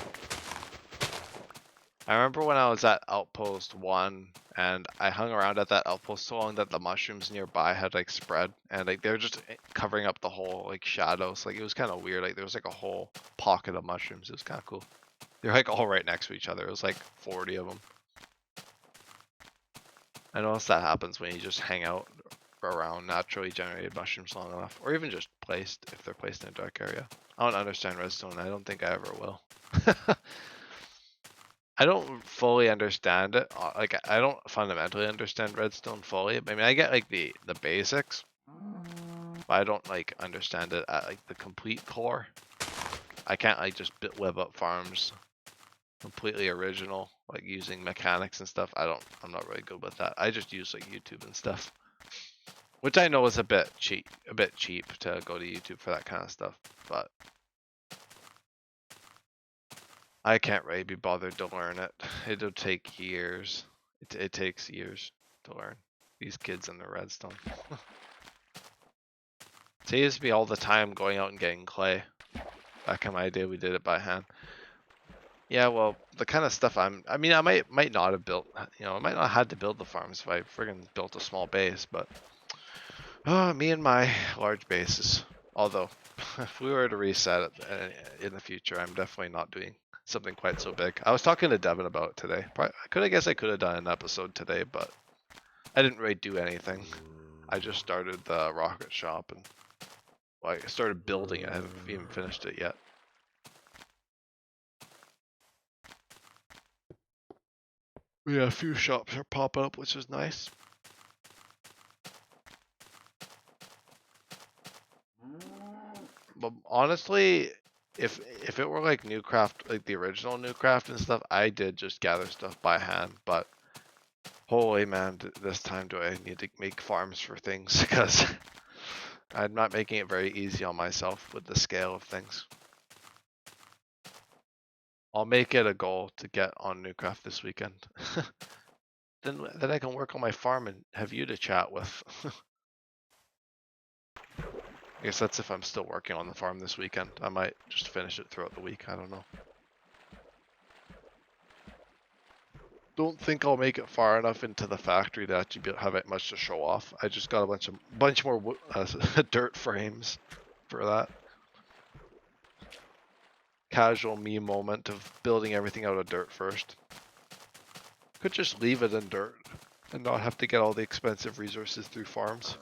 I remember when I was at Outpost 1 and I hung around at that outpost so long that the mushrooms nearby had like spread and like they were just covering up the whole like shadows. Like it was kind of weird. Like there was like a whole pocket of mushrooms. It was kind of cool. They're like all right next to each other. It was like 40 of them. I noticed that happens when you just hang out around naturally generated mushrooms long enough, or even just placed if they're placed in a dark area. I don't understand redstone. I don't think I ever will. I don't fully understand it. Like I don't fundamentally understand redstone fully. I mean, I get like the basics, but I don't like understand it at like the complete core. I can't like just whip up farms completely original, like using mechanics and stuff. I'm not really good with that. I just use like YouTube and stuff, which I know is a bit cheap to go to YouTube for that kind of stuff, but I can't really be bothered to learn it. It'll take years. It takes years to learn. These kids in the redstone. Saves me all the time going out and getting clay. Back in my day, we did it by hand. Yeah, well, the kind of stuff I mean, I might not have built, I might not have had to build the farms if I friggin' built a small base, but me and my large bases. Although, if we were to reset it in the future, I'm definitely not doing something quite so big. I was talking to Devin about it today. I guess I could have done an episode today, but I didn't really do anything. I just started the rocket shop and I started building it. I haven't even finished it yet. Yeah, a few shops are popping up, which is nice. But honestly, if it were like Newcraft, like the original Newcraft and stuff, I did just gather stuff by hand. But holy man, this time do I need to make farms for things because I'm not making it very easy on myself with the scale of things. I'll make it a goal to get on Newcraft this weekend. Then I can work on my farm and have you to chat with. I guess that's if I'm still working on the farm this weekend. I might just finish it throughout the week. I don't know. don't think I'll make it far enough into the factory to actually have it much to show off. I just got a bunch more dirt frames for that. Casual me moment of building everything out of dirt first. Could just leave it in dirt and not have to get all the expensive resources through farms.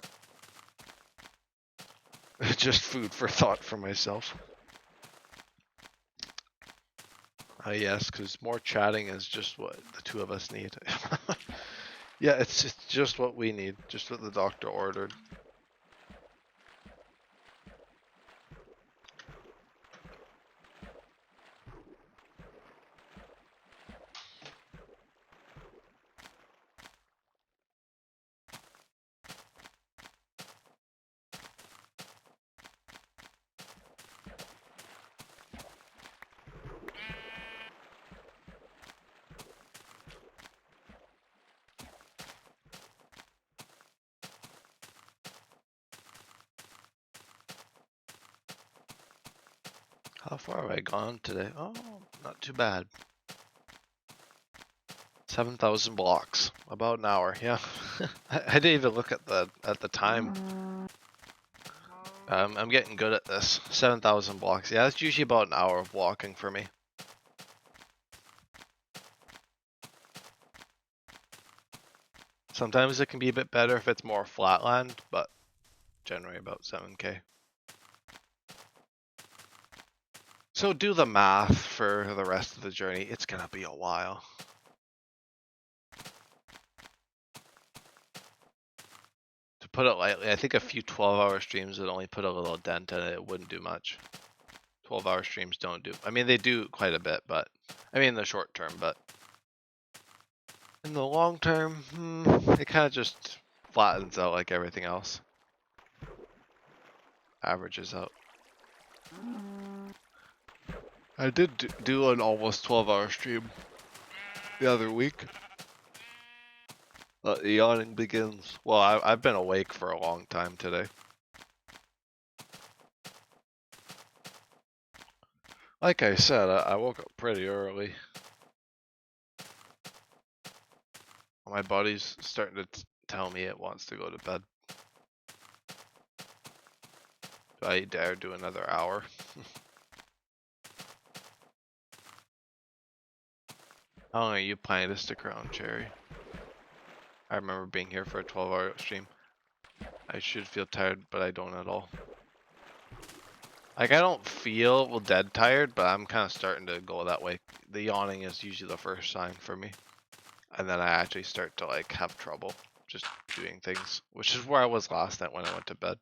Just food for thought for myself. Yes, because more chatting is just what the two of us need. Yeah, it's just what we need, just what the doctor ordered. How far have I gone today? Oh, not too bad. 7,000 blocks, about an hour. Yeah, I didn't even look at the time. I'm getting good at this. 7,000 blocks. Yeah, that's usually about an hour of walking for me. Sometimes it can be a bit better if it's more flatland, but generally about 7K. So do the math for the rest of the journey. It's gonna be a while. To put it lightly, I think a few 12-hour streams would only put a little dent in it. It wouldn't do much. 12-hour streams don't do. I mean, they do quite a bit, but I mean, in the short term, but in the long term, it kind of just flattens out like everything else. Averages out. I did do an almost 12-hour stream the other week. The yawning begins. Well, I've been awake for a long time today. Like I said, I woke up pretty early. My body's starting to tell me it wants to go to bed. Do I dare do another hour? How long are you planning to stick around, Cherri? I remember being here for a 12-hour stream. I should feel tired, but I don't at all. Like, I don't feel dead tired, but I'm kind of starting to go that way. The yawning is usually the first sign for me. And then I actually start to, like, have trouble just doing things, which is where I was last night when I went to bed.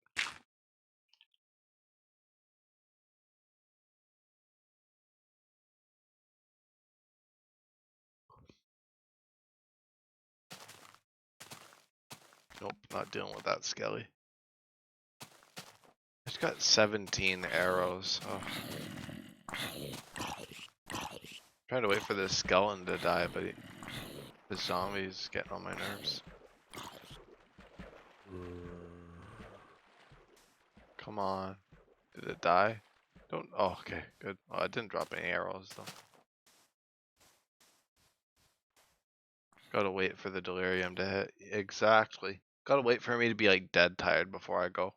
Nope, not dealing with that skelly. It's got 17 arrows. Oh. Trying to wait for this skeleton to die, but the zombie's getting on my nerves. Come on. Did it die? Don't. Oh, okay, good. Oh, I didn't drop any arrows though. Gotta wait for the delirium to hit. Exactly. Gotta wait for me to be like dead tired before I go.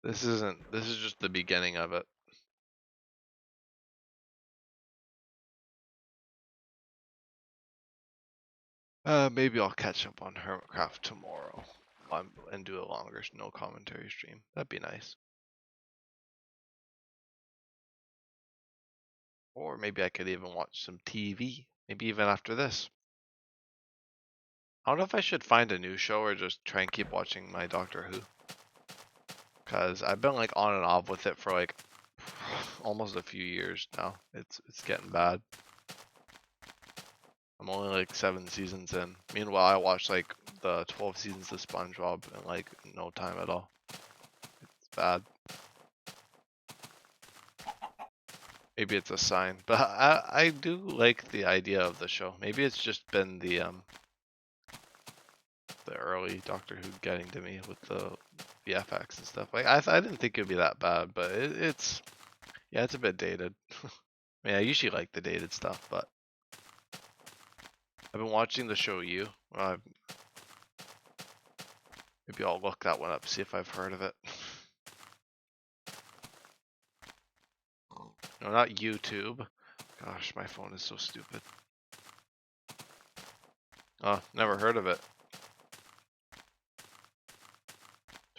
This is just the beginning of it. Maybe I'll catch up on Hermitcraft tomorrow and do a longer no commentary stream. That'd be nice. Or maybe I could even watch some TV. Maybe even after this. I don't know if I should find a new show or just try and keep watching my Doctor Who. Cause I've been like on and off with it for like almost a few years now. It's getting bad. I'm only like 7 seasons in. Meanwhile, I watched like the 12 seasons of SpongeBob in like no time at all. It's bad. Maybe it's a sign, but I do like the idea of the show. Maybe it's just been the early Doctor Who getting to me with the VFX and stuff. Like I didn't think it'd be that bad, but it's yeah, it's a bit dated. I mean, I usually like the dated stuff, but I've been watching the show You. Maybe I'll look that one up, see if I've heard of it. No, not YouTube. Gosh, my phone is so stupid. Oh, never heard of it.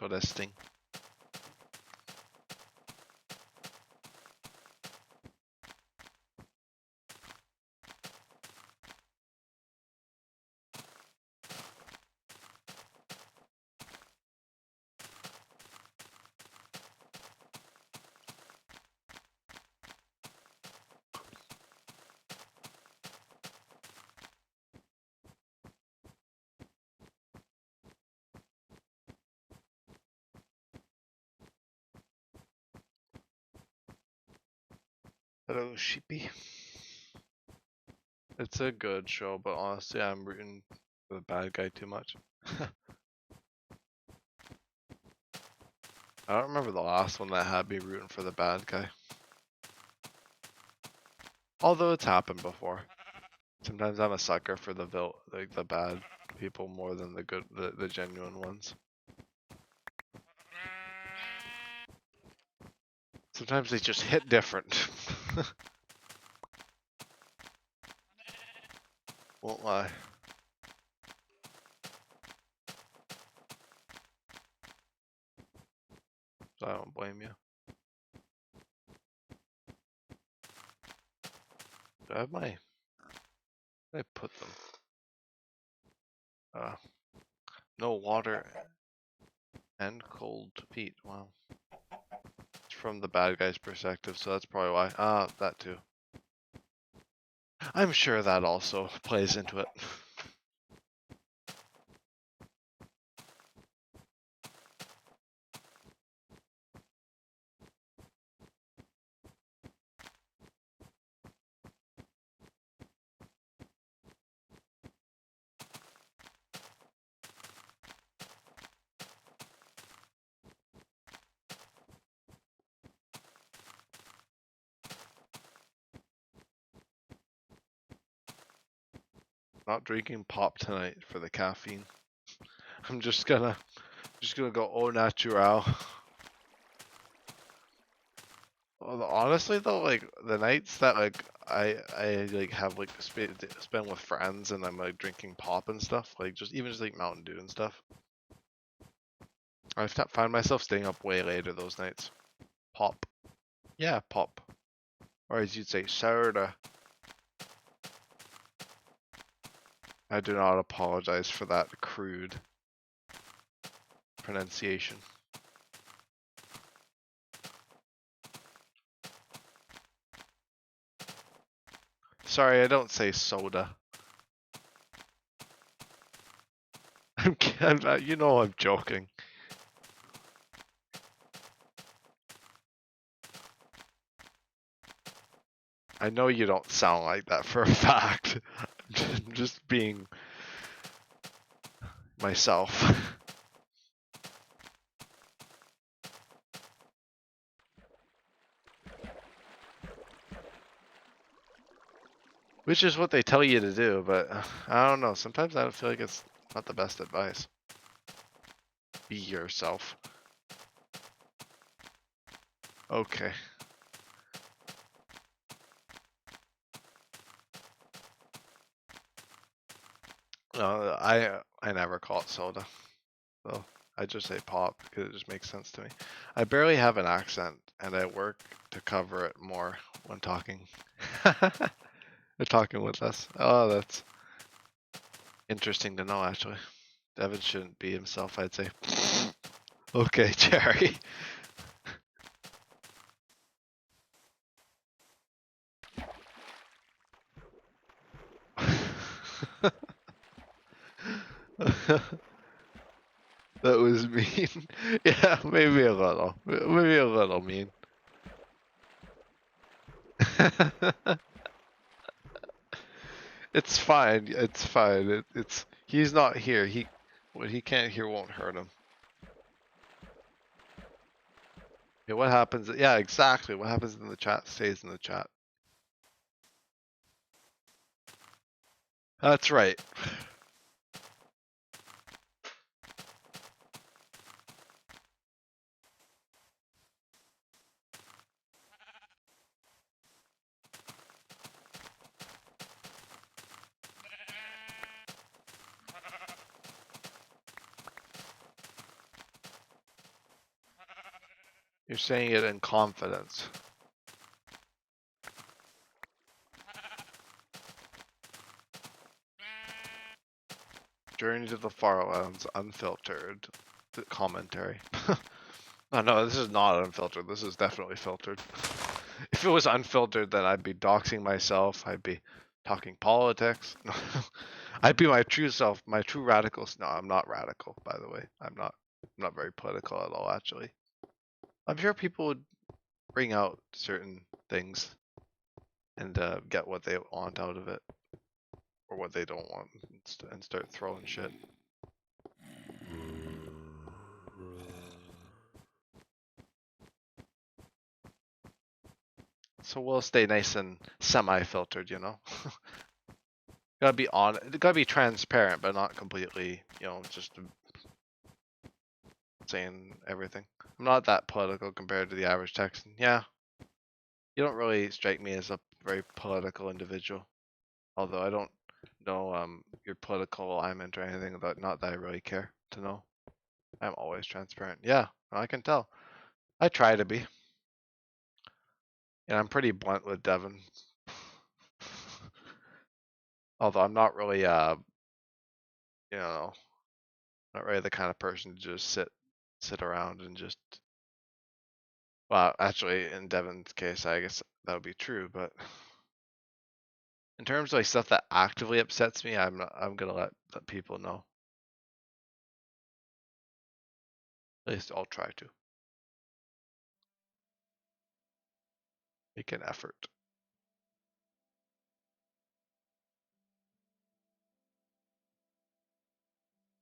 Interesting. Hello, sheepy. It's a good show, but honestly, I'm rooting for the bad guy too much. I don't remember the last one that had me rooting for the bad guy. Although it's happened before. Sometimes I'm a sucker for the bad people more than the good, the genuine ones. Sometimes they just hit different. Won't lie. So I don't blame you. Do I have my... Where did I put them? No water and cold feet. Wow. It's from the bad guy's perspective, so that's probably why. That too. I'm sure that also plays into it. Not drinking pop tonight for the caffeine. I'm just gonna go au natural. Well, honestly though, like the nights that like I like have like spend with friends and I'm like drinking pop and stuff, like even just like Mountain Dew and stuff. I find myself staying up way later those nights. Pop. Yeah, pop. Or as you'd say, soda. I do not apologize for that crude pronunciation. Sorry, I don't say soda. You know I'm joking. I know you don't sound like that for a fact. I'm just being myself. Which is what they tell you to do, but I don't know. Sometimes I feel like it's not the best advice. Be yourself. Okay. No, I never call it soda. So I just say pop because it just makes sense to me. I barely have an accent, and I work to cover it more when talking. They're talking with us. Oh, that's interesting to know, actually. Devin shouldn't be himself, I'd say. Okay, Cherri. That was mean. Yeah, maybe a little. Maybe a little mean. It's fine. It's fine. He's not here. What he can't hear won't hurt him. Yeah, what happens? Yeah, exactly. What happens in the chat stays in the chat. That's right. You're saying it in confidence. Journey to the Farlands, unfiltered commentary. Oh no, this is not unfiltered. This is definitely filtered. If it was unfiltered, then I'd be doxing myself. I'd be talking politics. I'd be my true self, my true radical. No, I'm not radical, by the way. I'm not. I'm not very political at all, actually. I'm sure people would bring out certain things and get what they want out of it, or what they don't want, and start throwing shit. So we'll stay nice and semi-filtered, you know. Gotta be on. Gotta be transparent, but not completely, you know, just saying everything. I'm not that political compared to the average Texan. Yeah, you don't really strike me as a very political individual. Although I don't know your political alignment or anything, but not that I really care to know. I'm always transparent. Yeah, I can tell. I try to be. And I'm pretty blunt with Devin. Although I'm not really you know, not really the kind of person to just sit around and just, well, actually in Devin's case I guess that would be true, but in terms of like stuff that actively upsets me, I'm gonna let people know. At least I'll try to make an effort.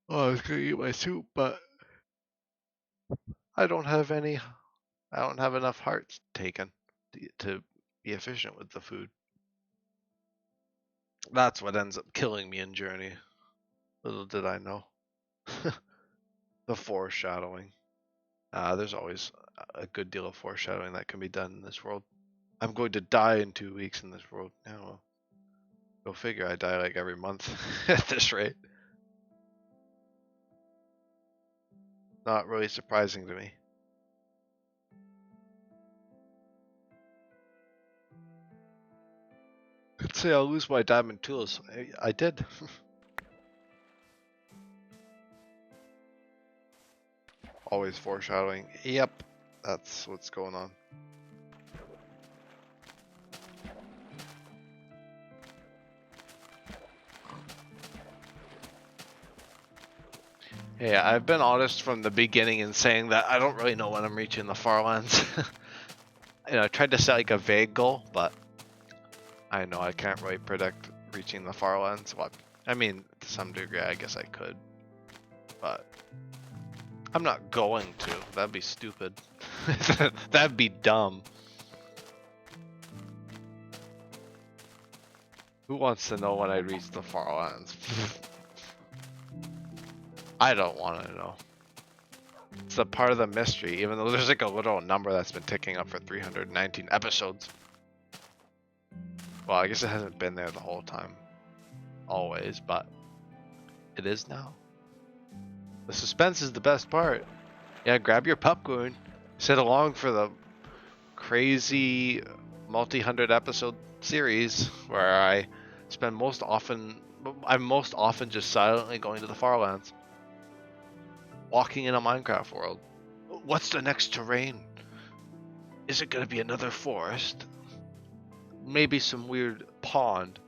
Oh, I was gonna eat my soup, but I don't have any. I don't have enough hearts taken to be efficient with the food. That's what ends up killing me in Journey. Little did I know. The foreshadowing. There's always a good deal of foreshadowing that can be done in this world. I'm going to die in 2 weeks in this world. Yeah, well, go figure. I die like every month at this rate. Not really surprising to me. Could say I'll lose my diamond tools. I did. Always foreshadowing. Yep, that's what's going on. Hey, I've been honest from the beginning in saying that I don't really know when I'm reaching the Farlands. I tried to set like a vague goal, but I know I can't really predict reaching the Farlands. Well, I mean, to some degree, I guess I could, but I'm not going to. That'd be stupid. That'd be dumb. Who wants to know when I reach the Farlands? I don't want to know. It's a part of the mystery, even though there's like a little number that's been ticking up for 319 episodes. Well, I guess it hasn't been there the whole time. Always, but it is now. The suspense is the best part. Yeah, grab your popcorn. Sit along for the crazy multi-hundred episode series where I'm most often just silently going to the Farlands. Walking in a Minecraft world. What's the next terrain? Is it gonna be another forest? Maybe some weird pond.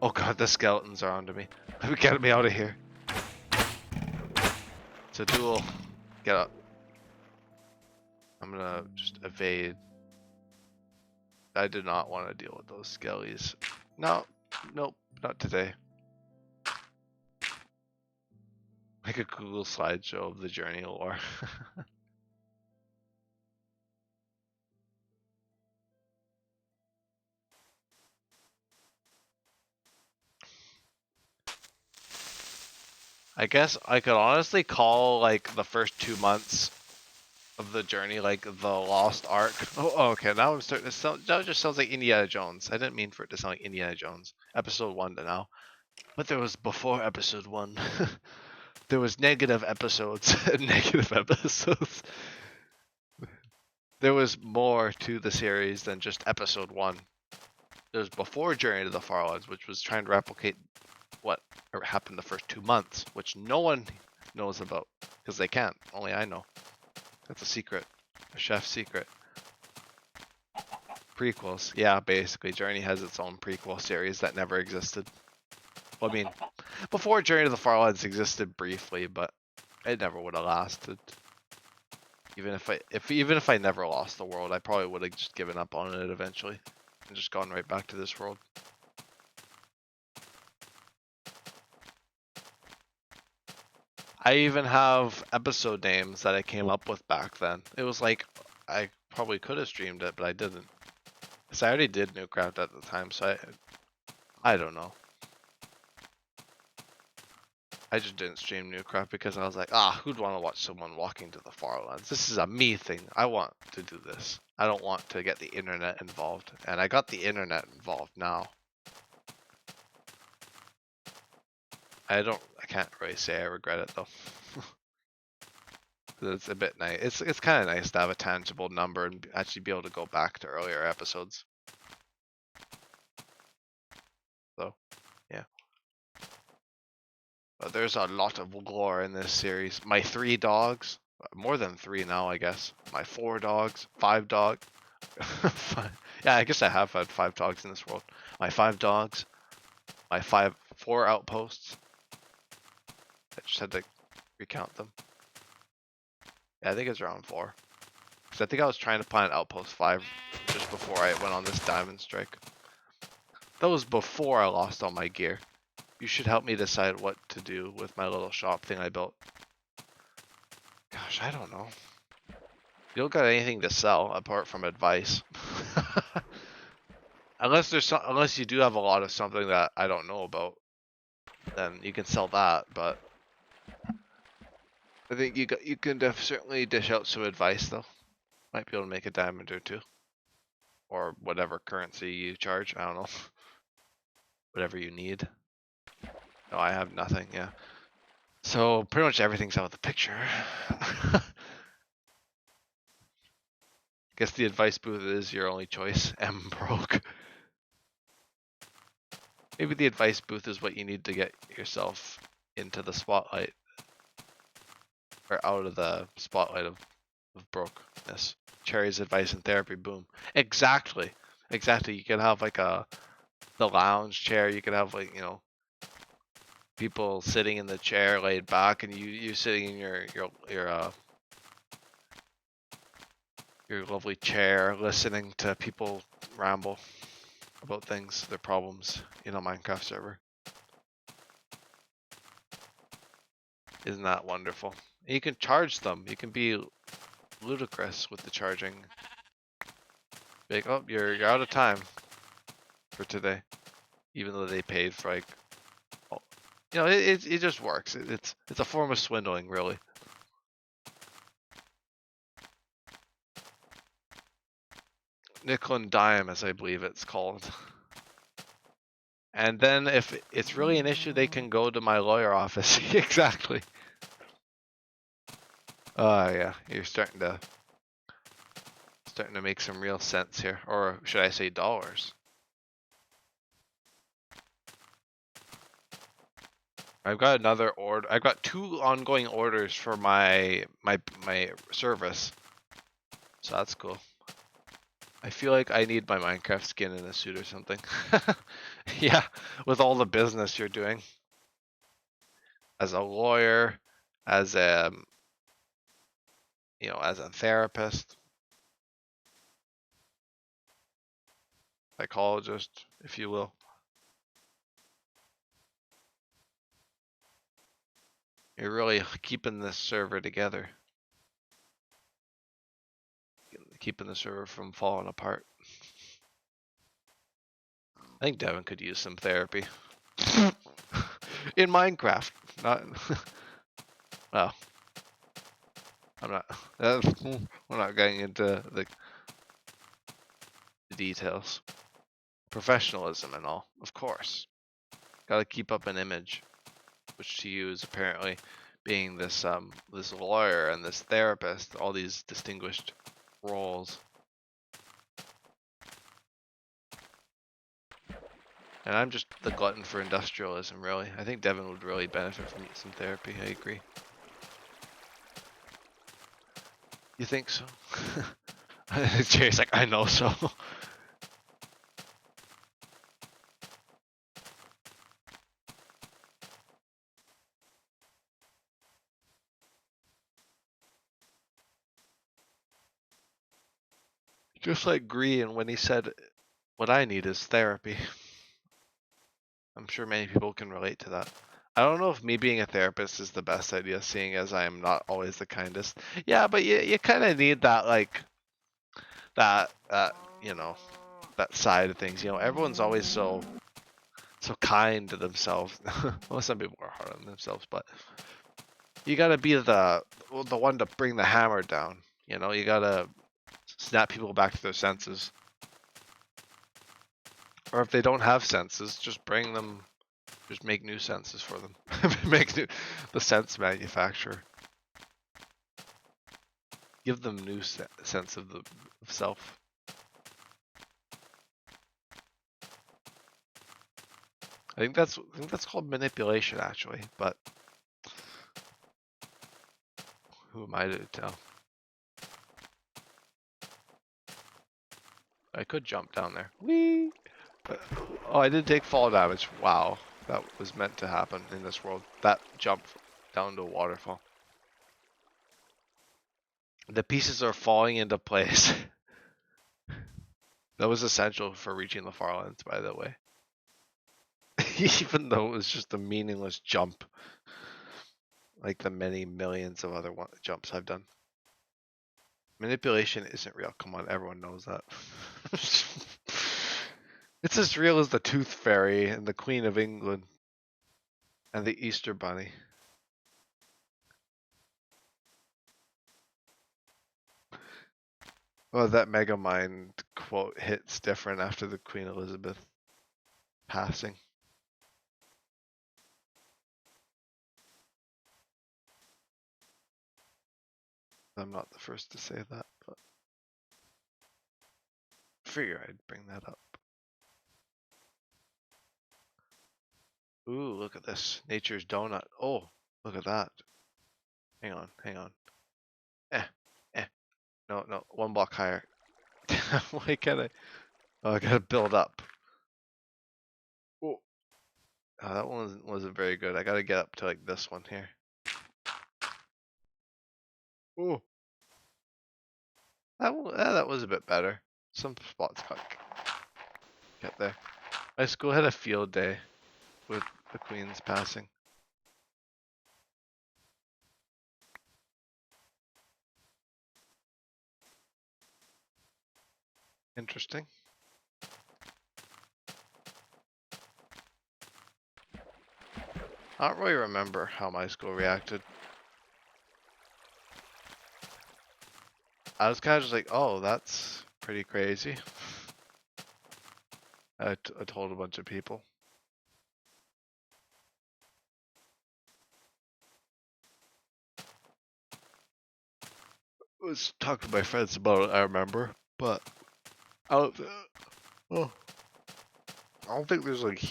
Oh god, the skeletons are onto me. Get me out of here. It's a duel. Get up. I'm gonna just evade. I did not want to deal with those skellies. No, nope, not today. Make a Google slideshow of the journey lore. I guess I could honestly call like the first 2 months of the journey like the Lost Ark. Oh, okay. Now I'm starting to sound. That just sounds like Indiana Jones. I didn't mean for it to sound like Indiana Jones. Episode 1 to now. But there was before episode 1. There was negative episodes. Negative episodes. There was more to the series than just episode 1. There was before Journey to the Farlands, which was trying to replicate what happened the first 2 months, which no one knows about because they can't. Only I know. That's a secret, a chef's secret. Prequels, yeah, basically. Journey has its own prequel series that never existed. Well, I mean, before Journey to the Farlands existed briefly, but it never would have lasted. Even if I never lost the world, I probably would have just given up on it eventually and just gone right back to this world. I even have episode names that I came up with back then. It was like, I probably could have streamed it, but I didn't. Because I already did Newcraft at the time, so I don't know. I just didn't stream Newcraft because I was like, who'd want to watch someone walking to the Farlands? This is a me thing. I want to do this. I don't want to get the internet involved. And I got the internet involved now. I can't really say I regret it though. It's a bit nice. It's kind of nice to have a tangible number and actually be able to go back to earlier episodes. So, yeah. But there's a lot of lore in this series. My 3 dogs, more than 3 now, I guess. My 4 dogs, 5 dogs. Yeah, I guess I have had 5 dogs in this world. My 5 dogs, my 4 outposts. I just had to recount them. Yeah, I think it's around 4. Because I think I was trying to plan outpost 5 just before I went on this diamond strike. That was before I lost all my gear. You should help me decide what to do with my little shop thing I built. Gosh, I don't know. You don't got anything to sell apart from advice. Unless you do have a lot of something that I don't know about, then you can sell that. But I think you can certainly dish out some advice though. Might be able to make a diamond or 2, or whatever currency you charge. I don't know. Whatever you need. No, I have nothing. Yeah. So pretty much everything's out of the picture. Guess the advice booth is your only choice. I'm broke. Maybe the advice booth is what you need to get yourself into the spotlight. Or out of the spotlight of brokenness. Cherri's advice and therapy, boom. Exactly. Exactly. You could have like the lounge chair, you could have like, people sitting in the chair laid back and you sitting in your lovely chair listening to people ramble about things, their problems in a Minecraft server. Isn't that wonderful? And you can charge them. You can be ludicrous with the charging. Like, oh, you're out of time for today, even though they paid for like, it just works. It's a form of swindling, really. Nickel and dime, as I believe it's called. And then if it's really an issue, they can go to my lawyer office. Exactly. Yeah, you're starting to make some real sense here, or should I say dollars? I've got another order. I've got 2 ongoing orders for my service, so that's cool. I feel like I need my Minecraft skin in a suit or something. Yeah, with all the business you're doing as a lawyer, as a as a therapist, psychologist, if you will. You're really keeping this server together. Keeping the server from falling apart. I think Devin could use some therapy. In Minecraft. not. Well, I'm not. We're not getting into the details. Professionalism and all, of course. Got to keep up an image, which to you is apparently being this this lawyer and this therapist, all these distinguished roles. And I'm just the glutton for industrialism, really. I think Devin would really benefit from some therapy. I agree. You think so? Cherri's like, I know so. Just like Green when he said, what I need is therapy. I'm sure many people can relate to that. I don't know if me being a therapist is the best idea, seeing as I am not always the kindest. Yeah, but you kind of need that, like, that, you know, that side of things. You know, everyone's always so kind to themselves. Well, some people are hard on themselves, but you gotta be the one to bring the hammer down. You know, you gotta snap people back to their senses. Or if they don't have senses, just bring them. Just make new senses for them. Make the sense manufacturer. Give them new sense of self. I think that's called manipulation, actually. But who am I to tell? I could jump down there. Whee! Oh, I did take fall damage. Wow, that was meant to happen in this world. That jump down to a waterfall. The pieces are falling into place. That was essential for reaching the Farlands, by the way. Even though it was just a meaningless jump. Like the many millions of other jumps I've done. Manipulation isn't real. Come on, everyone knows that. It's as real as the Tooth Fairy and the Queen of England and the Easter Bunny. Oh, that Megamind quote hits different after the Queen Elizabeth passing. I'm not the first to say that, but I figure I'd bring that up. Ooh, look at this. Nature's donut. Oh, look at that. Hang on, hang on. No, one block higher. Why can't I? Oh, I gotta build up. Oh, that one wasn't very good. I gotta get up to like this one here. Oh, that was a bit better. Some spots got get there. My school had a field day with the Queen's passing. Interesting. I don't really remember how my school reacted. I was kind of just like, oh, that's pretty crazy. I told a bunch of people. I was talking to my friends about it, I remember, but I don't think there's like a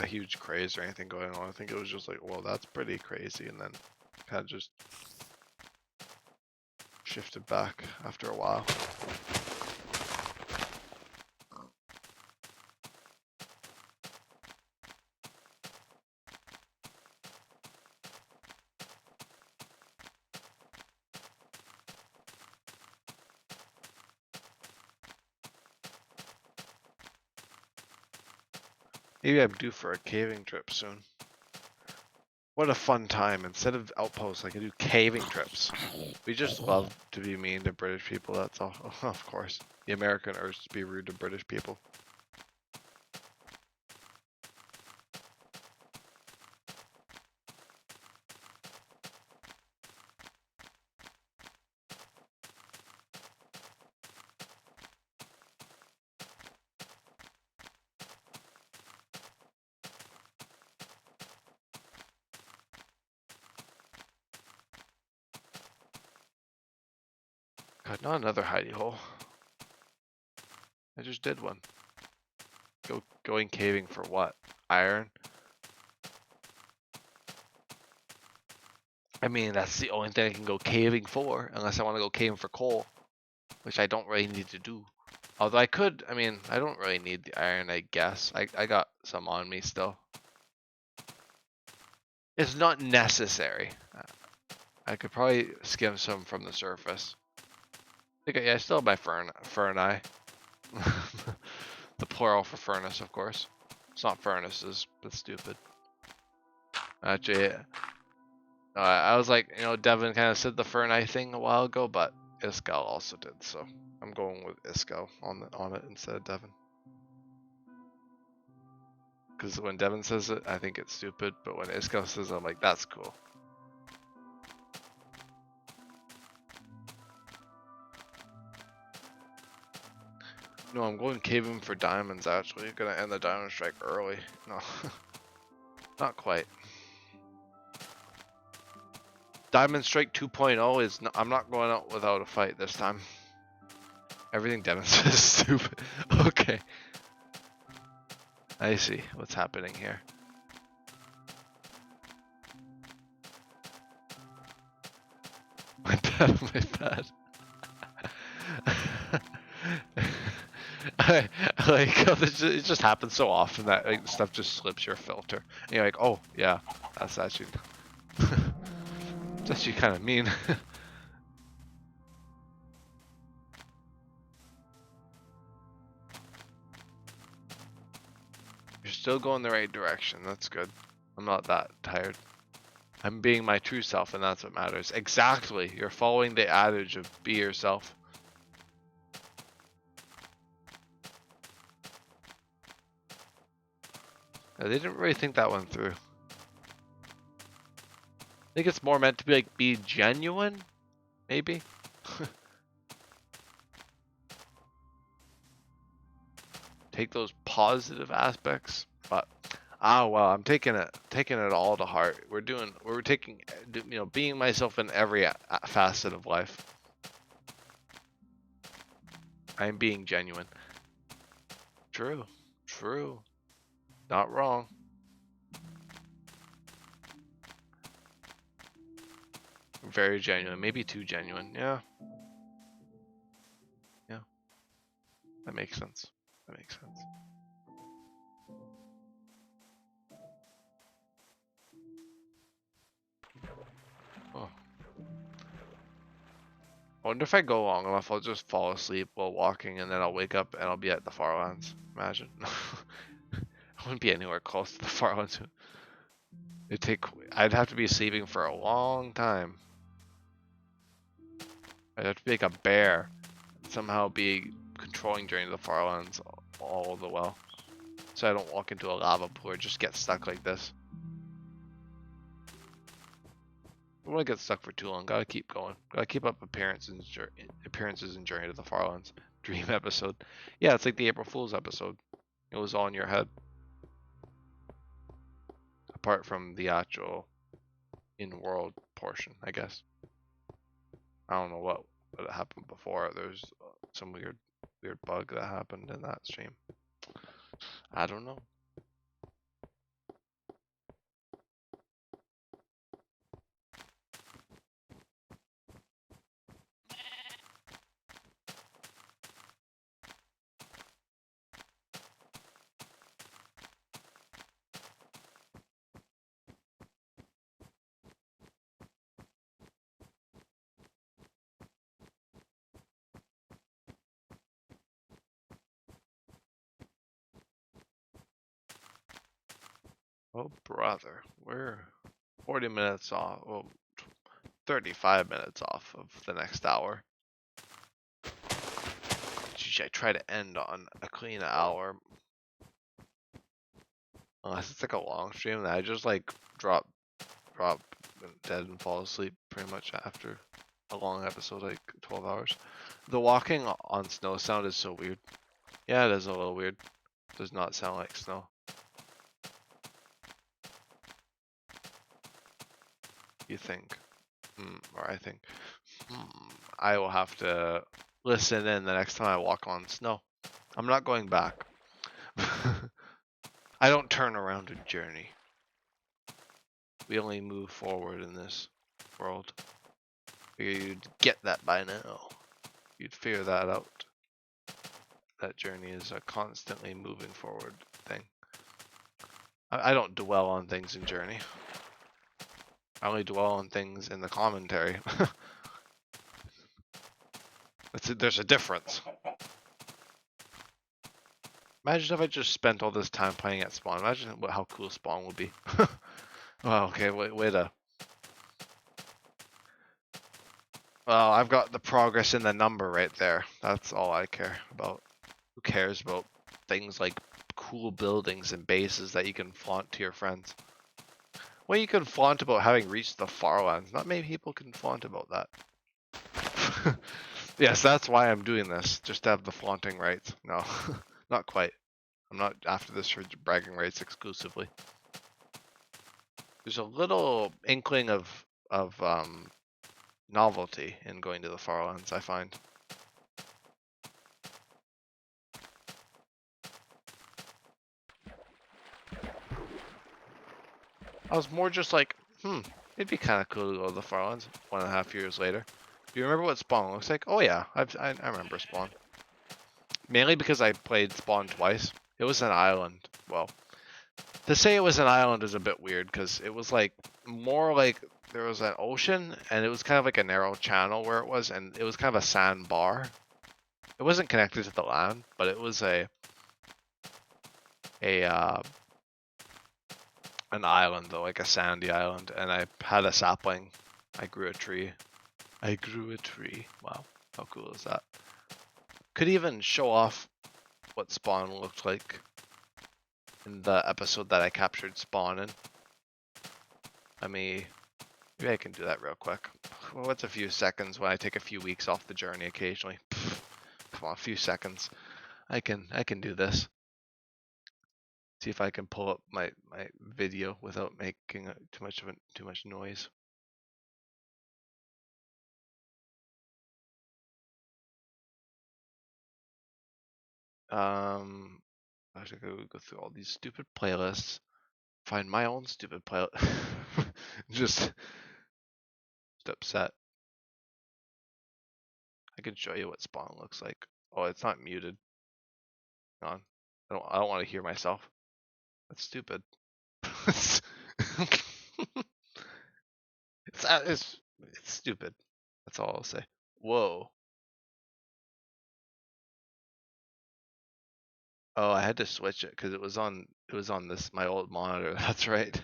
huge craze or anything going on. I think it was just like, well, that's pretty crazy, and then kind of just shifted back after a while. Maybe I'm due for a caving trip soon. What a fun time. Instead of outposts, I can do caving trips. We just love to be mean to British people, that's all. Of course. The American urge to be rude to British people. God, not another hidey hole. I just did one. Going caving for what? Iron? I mean, that's the only thing I can go caving for, unless I want to go caving for coal, which I don't really need to do. Although I could, I mean, I don't really need the iron, I guess. I got some on me still. It's not necessary. I could probably skim some from the surface. Yeah, I still have my fern eye. The plural for furnace, of course. It's not furnaces, but stupid. Actually, I was like, you know, Devin kind of said the fern eye thing a while ago, but Iskal also did, so I'm going with Iskal on it instead of Devin. Because when Devin says it, I think it's stupid, but when Iskal says it, I'm like, that's cool. No, I'm going caving for diamonds, actually. Gonna end the diamond strike early. No, not quite. Diamond strike 2.0 is, I'm not going out without a fight this time. Everything Devin says is stupid. Okay. I see what's happening here. My bad, my bad. I like how it just happens so often that like, stuff just slips your filter. And you're like, oh yeah, that's actually it's actually kind of mean. You're still going the right direction. That's good. I'm not that tired. I'm being my true self, and that's what matters. Exactly. You're following the adage of be yourself. They didn't really think that one through. I think it's more meant to be like be genuine, maybe. Take those positive aspects, but well, I'm taking it all to heart. We're taking, you know, being myself in every facet of life. I'm being genuine. True, true, not wrong. Very genuine, maybe too genuine. Yeah, yeah, that makes sense. That makes sense. Oh. I wonder if I go long enough, I'll just fall asleep while walking, and then I'll wake up and I'll be at the Farlands. Imagine. I wouldn't be anywhere close to the Farlands. I'd have to be sleeping for a long time. I'd have to be like a bear, somehow be controlling during the Farlands all the while, so I don't walk into a lava pool or just get stuck like this. I don't want to get stuck for too long. Gotta keep going. Gotta keep up appearances in Journey to the Farlands. Dream episode. Yeah, it's like the April Fool's episode. It was all in your head. Apart from the actual in-world portion, I guess. I don't know what happened before. There's some weird bug that happened in that stream. I don't know. Oh, brother. We're 40 minutes off. Well, 35 minutes off of the next hour. Geez, I try to end on a clean hour. Unless it's like a long stream, then I just like drop dead and fall asleep pretty much after a long episode, like 12 hours. The walking on snow sound is so weird. Yeah, it is a little weird. It does not sound like snow. You think. Or I think. I will have to listen in the next time I walk on snow. I'm not going back. I don't turn around a journey. We only move forward in this world. Figure you'd get that by now. You'd figure that out. That journey is a constantly moving forward thing. I don't dwell on things in Journey. I only dwell on things in the commentary. There's a difference. Imagine if I just spent all this time playing at spawn. Imagine how cool spawn would be. Oh, okay, wait a... Well, I've got the progress in the number right there. That's all I care about. Who cares about things like cool buildings and bases that you can flaunt to your friends? Well, you can flaunt about having reached the Farlands. Not many people can flaunt about that. Yes, that's why I'm doing this. Just to have the flaunting rights. No, not quite. I'm not after this for bragging rights exclusively. There's a little inkling of novelty in going to the Farlands, I find. I was more just like, it'd be kind of cool to go to the Farlands 1.5 years later. Do you remember what Spawn looks like? Oh yeah, I remember Spawn. Mainly because I played Spawn twice. It was an island. Well, to say it was an island is a bit weird because it was like more like there was an ocean and it was kind of like a narrow channel where it was, and it was kind of a sandbar. It wasn't connected to the land, but it was an island though, like a sandy island, and I had a sapling. I grew a tree. I grew a tree. Wow, how cool is that? Could even show off what Spawn looked like in the episode that I captured Spawn in. Maybe I can do that real quick. Well, what's a few seconds when I take a few weeks off the journey occasionally? Come on, a few seconds. I can do this. See if I can pull up my video without making too much noise. I should go through all these stupid playlists. Find my own stupid playlist. just upset. I can show you what Spawn looks like. Oh, it's not muted. Hang on. I don't want to hear myself. That's stupid. it's, it's stupid. That's all I'll say. Whoa. Oh, I had to switch it because it was on this my old monitor. That's right.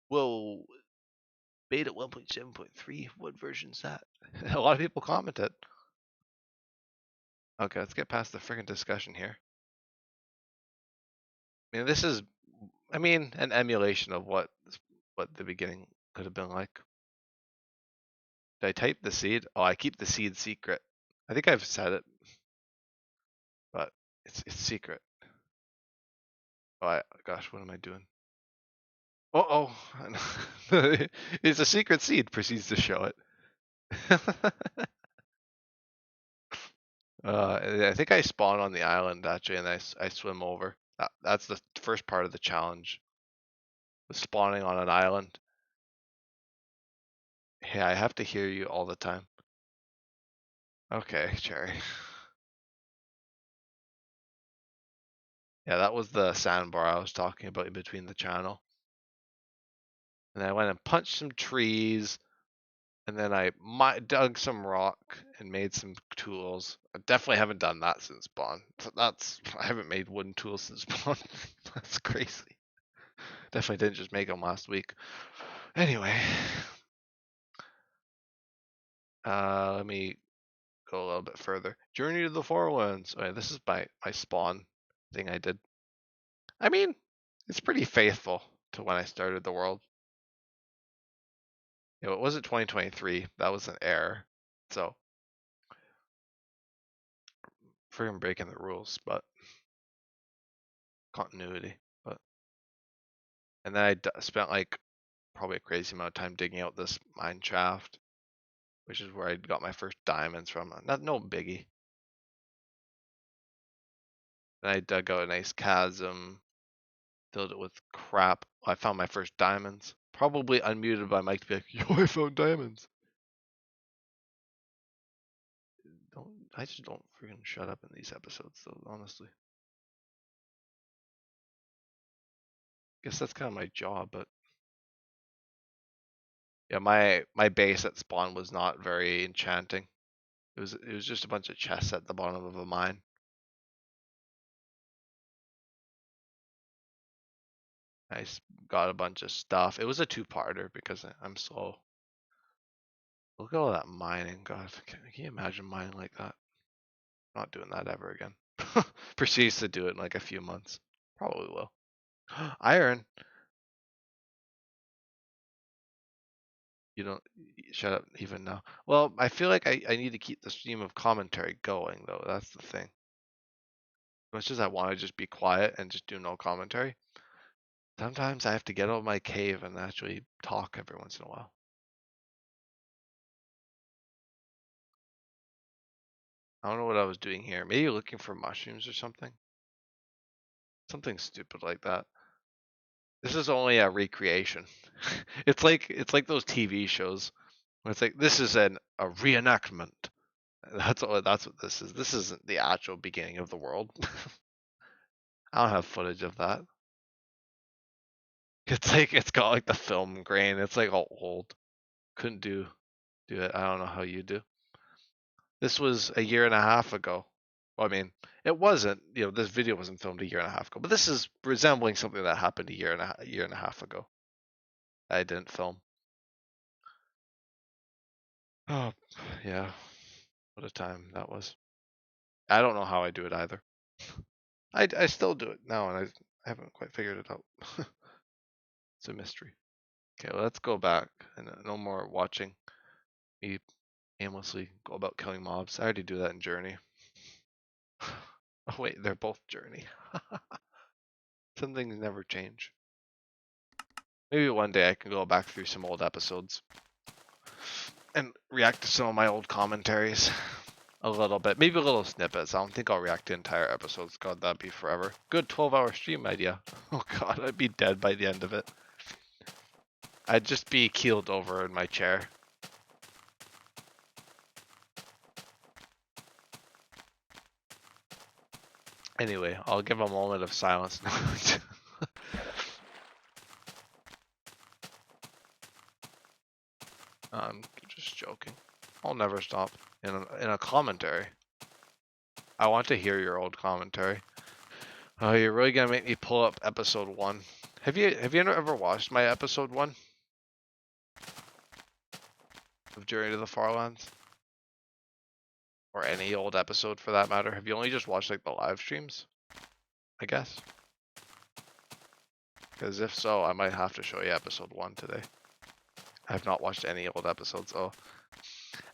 Whoa. Beta 1.7.3. What version's that? A lot of people commented. Okay, let's get past the freaking discussion here. I mean, this is, an emulation of what the beginning could have been like. Did I type the seed? Oh, I keep the seed secret. I think I've said it, but it's secret. Oh, gosh, what am I doing? Oh, it's a secret seed. Proceeds to show it. I think I spawn on the island actually, and I swim over. That's the first part of the challenge. Was spawning on an island. Hey, I have to hear you all the time. Okay, Cherri. Yeah, that was the sandbar I was talking about in between the channel. And I went and punched some trees, and then I dug some rock and made some tools. I definitely haven't done that since spawn. I haven't made wooden tools since spawn. That's crazy. Definitely didn't just make them last week. Anyway, let me go a little bit further. Journey to the Farlands. Okay, this is my spawn thing I did. It's pretty faithful to when I started the world. It wasn't 2023. That was an error. So, freaking breaking the rules, but continuity. But and then I spent like probably a crazy amount of time digging out this mine shaft. which is where I got my first diamonds from. No biggie. Then I dug out a nice chasm, filled it with crap. I found my first diamonds. Probably unmuted by Mike to be like, "Yo, I found diamonds." I just don't freaking shut up in these episodes, though. Honestly, guess that's kind of my job, but yeah, my base at spawn was not very enchanting. It was just a bunch of chests at the bottom of a mine. I got a bunch of stuff. It was a two-parter because I'm slow. Look at all that mining. God, can you imagine mining like that? Not doing that ever again. Proceeds to do it in like a few months. Probably will. Iron. You don't shut up even now. Well, I feel like I need to keep the stream of commentary going though. That's the thing. As much as I want to just be quiet and just do no commentary, sometimes I have to get out of my cave and actually talk every once in a while. I don't know what I was doing here. Maybe looking for mushrooms or something. Something stupid like that. This is only a recreation. It's like those TV shows where it's like this is a reenactment. That's what this is. This isn't the actual beginning of the world. I don't have footage of that. It's got like the film grain. It's like all old. Couldn't do it. I don't know how you do. This was a year and a half ago. Well, I mean, it wasn't. This video wasn't filmed a year and a half ago, but this is resembling something that happened a year and a half ago. I didn't film. Oh, yeah. What a time that was. I don't know how I do it either. I still do it now, and I haven't quite figured it out. It's a mystery. Okay, let's go back. And no more watching me aimlessly go about killing mobs. I already do that in Journey. Oh wait, they're both Journey. Some things never change. Maybe one day I can go back through some old episodes and react to some of my old commentaries a little bit. Maybe little snippets. I don't think I'll react to entire episodes. God, that'd be forever. Good 12-hour stream idea. Oh god, I'd be dead by the end of it. I'd just be keeled over in my chair. Anyway, I'll give a moment of silence now. I'm just joking. I'll never stop in a commentary. I want to hear your old commentary. Oh, you're really gonna make me pull up episode 1. Have you ever watched my episode 1 of Journey to the Farlands? Or any old episode for that matter? Have you only just watched like the live streams? I guess. Because if so, I might have to show you episode 1 today. I have not watched any old episodes. Oh,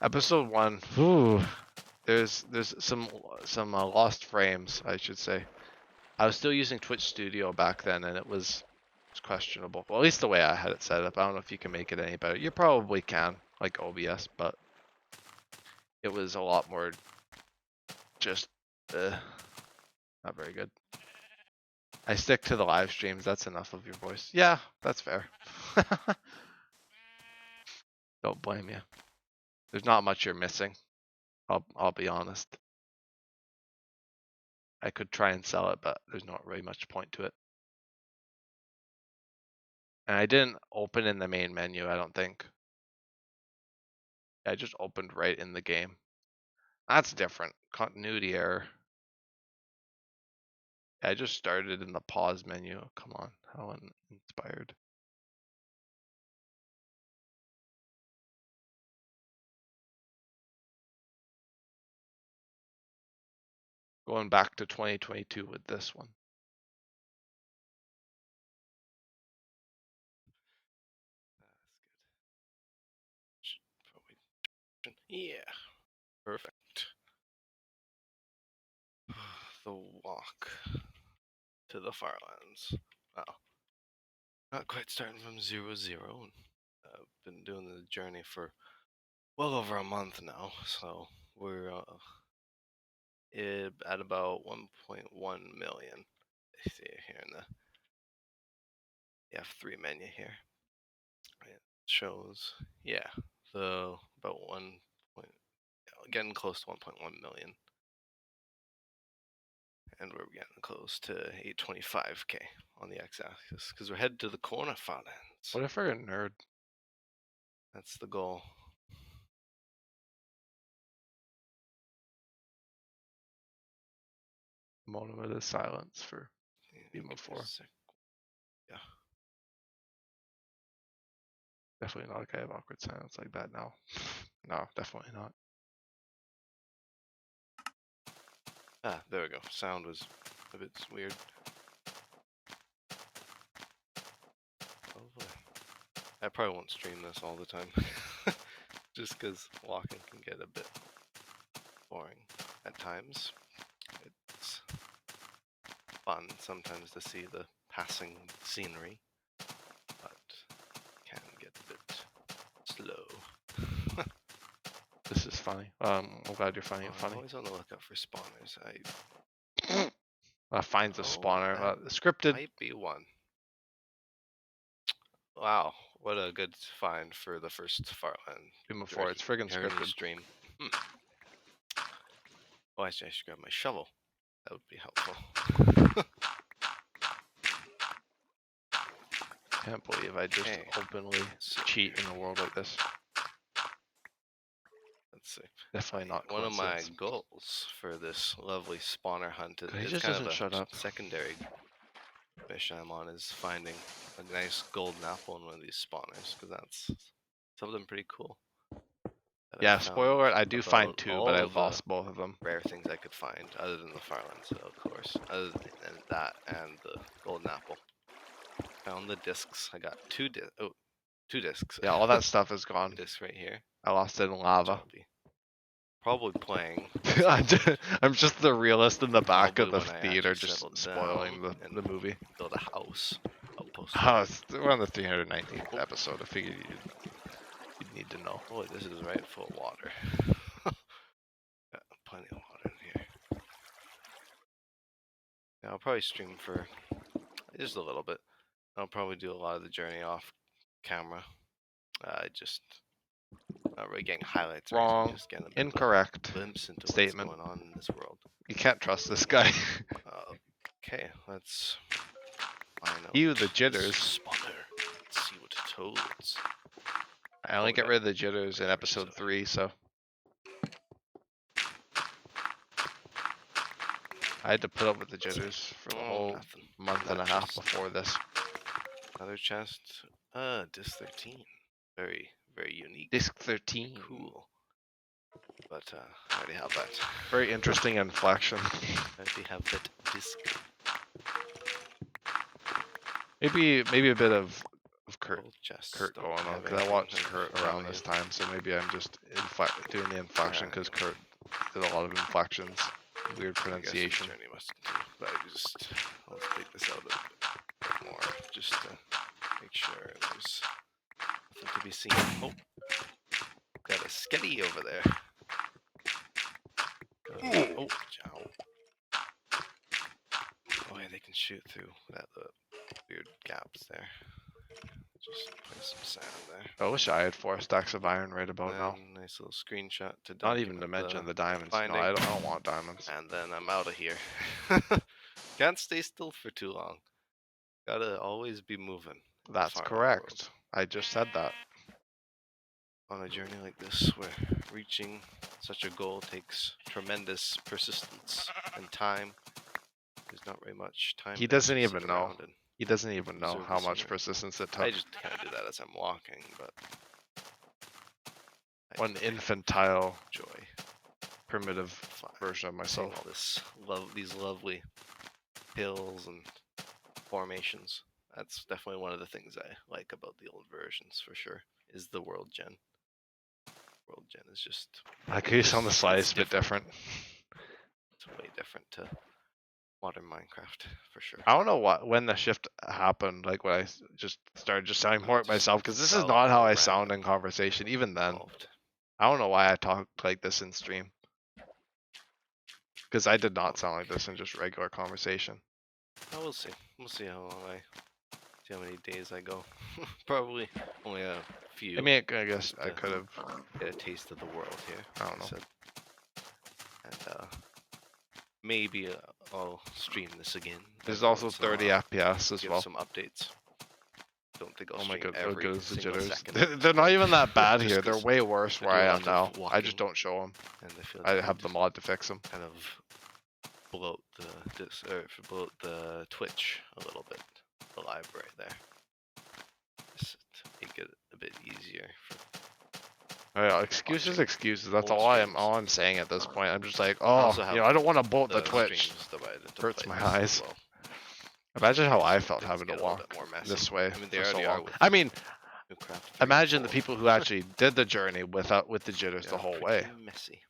episode 1. Ooh, there's some lost frames, I should say. I was still using Twitch Studio back then, and it was questionable. Well, at least the way I had it set up. I don't know if you can make it any better. You probably can, like OBS, but it was a lot more just not very good. I stick to the live streams. That's enough of your voice. Yeah, that's fair. Don't blame you. There's not much you're missing. I'll be honest. I could try and sell it, but there's not really much point to it. And I didn't open in the main menu, I don't think. I just opened right in the game. That's different. Continuity error. I just started in the pause menu. Come on, how uninspired. Going back to 2022 with this one. Yeah, perfect. The walk to the Farlands. Wow. Not quite starting from 0-0. I've been doing the journey for well over a month now, so we're at about 1.1 million. I see it here in the F3 menu here. It shows, yeah, the about getting close to 1.1 million, and we're getting close to 825K on the x-axis because we're headed to the corner, Farlands. What if we're a nerd? That's the goal. Moment of silence for Yeah, Emo 4. yeah. Definitely not a guy of awkward silence like that now. No, definitely not. Ah, there we go. Sound was a bit weird. Oh boy. I probably won't stream this all the time. Just because walking can get a bit boring at times. It's fun sometimes to see the passing scenery, but can get a bit slow. This is funny. I'm glad you're finding it I'm funny. always on the lookout for spawners. Finds a spawner. Scripted. Might be one. Wow, what a good find for the first Farland. Emo 4. It's friggin' Journey scripted. stream. Oh, I should grab my shovel. That would be helpful. Can't believe I just openly cheat in a world like this. Let's see. Definitely not One of my coincidence. goals for this lovely spawner hunt is He just kind of doesn't shut up. secondary mission I'm on is finding a nice golden apple in one of these spawners because that's something pretty cool. Yeah, spoiler alert, I do find 2, but I lost both of them. Rare things I could find other than the Farlands, of course. Other than that and the golden apple. Found the discs. I got 2 discs. Yeah, all that stuff is gone. Discs right here. I lost it in lava. Probably playing. I'm just the realist in the back of the theater, just spoiling the movie. Build a house. We're on the 319th episode. I figured you'd need to know. Boy, this is right full of water. Got plenty of water in here. Yeah, I'll probably stream for just a little bit. I'll probably do a lot of the journey off camera. Just not really getting highlights. Wrong. Just getting a Incorrect glimpse into statement. what's going on in this world. You can't trust this guy. Okay, let's find out. Ew, the jitters. Spawner. Let's see what it holds. I only get rid of the jitters in episode 3, so. I had to put up with the jitters for the whole month and a half before this. Another chest. Disc 13. Very, very unique. Disc 13. Cool. But I already have that. Very interesting inflection. I already have that disc. Maybe a bit of Kurt going on, have because I watched Kurt around this time, so maybe I'm just doing the inflection because Kurt did a lot of inflections, weird pronunciation. I guess the journey must continue, but let's take this out a bit more, just to make sure there's nothing to be seen. Oh, got a sketty over there. Oh, jow. Oh yeah, they can shoot through that weird gaps there. Just place some sand there. I wish I had 4 stacks of iron right about now. Nice little screenshot to not even to mention the diamonds. Finding. No, I don't want diamonds. And then I'm out of here. Can't stay still for too long. Gotta always be moving. That's correct. I just said that. On a journey like this, where reaching such a goal takes tremendous persistence and time. There's not very much time. He doesn't even know. He doesn't even know how much persistence it took. I just kind of do that as I'm walking, but one infantile, joy, primitive version of myself. All these lovely hills and formations. That's definitely one of the things I like about the old versions, for sure. Is the world gen. World gen is just. I guess on the slide is a bit different. It's way different to modern Minecraft, for sure. I don't know when the shift happened, like when I just started sounding more like myself, because this is not how I sound in conversation, even then. I don't know why I talked like this in stream. Because I did not sound like this in just regular conversation. Oh, we'll see. We'll see how long see how many days I go. Probably only a few. I mean, I guess just I to could have. get a taste of the world here. I don't know. said. And maybe I'll stream this again. There's every also once in a 30 while, FPS as give well. some updates. Don't think I'll Oh my stream god, oh every goes the single jitters. second. They're not even that bad Just here. They're 'cause way worse I where do a I am lot now. of I just walking, don't show them. and I feel I like have the mod to fix them. kind of bloat the Twitch a little bit, the library there, just to make it a bit easier for Oh, yeah, excuses, watching excuses. That's old all streams. I'm saying at this point. I'm just like, I oh, also have I don't want to bloat the Twitch. streams divided into Hurts my playlists eyes. as well. Imagine how I So felt things having to get a little walk bit more messy. this way I mean, they for so already are long. with I mean, Newcraft 3 imagine the and people 4. who actually did the journey with the jitters They the are whole pretty way. messy.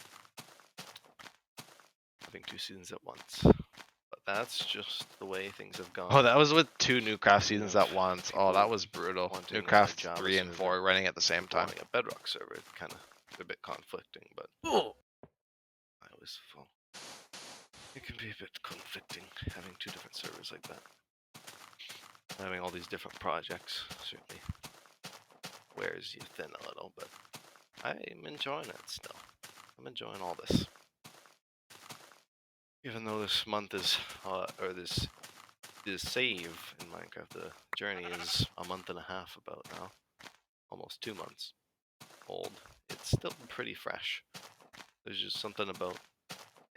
Having 2 seasons at once. But that's just the way things have gone. Oh, that was with 2 Newcraft seasons of at once. Oh, people that was brutal. wanting a Newcraft Java 3 and server, 4 running at the same time. wanting a Bedrock server, it's kind of a bit conflicting, but I always fall. It can be a bit conflicting having 2 different servers like that. Having all these different projects certainly wears you thin a little, but I'm enjoying it still. I'm enjoying all this. Even though this month is, or this save in Minecraft, the journey is a month and a half about now, almost 2 months old, it's still pretty fresh. There's just something about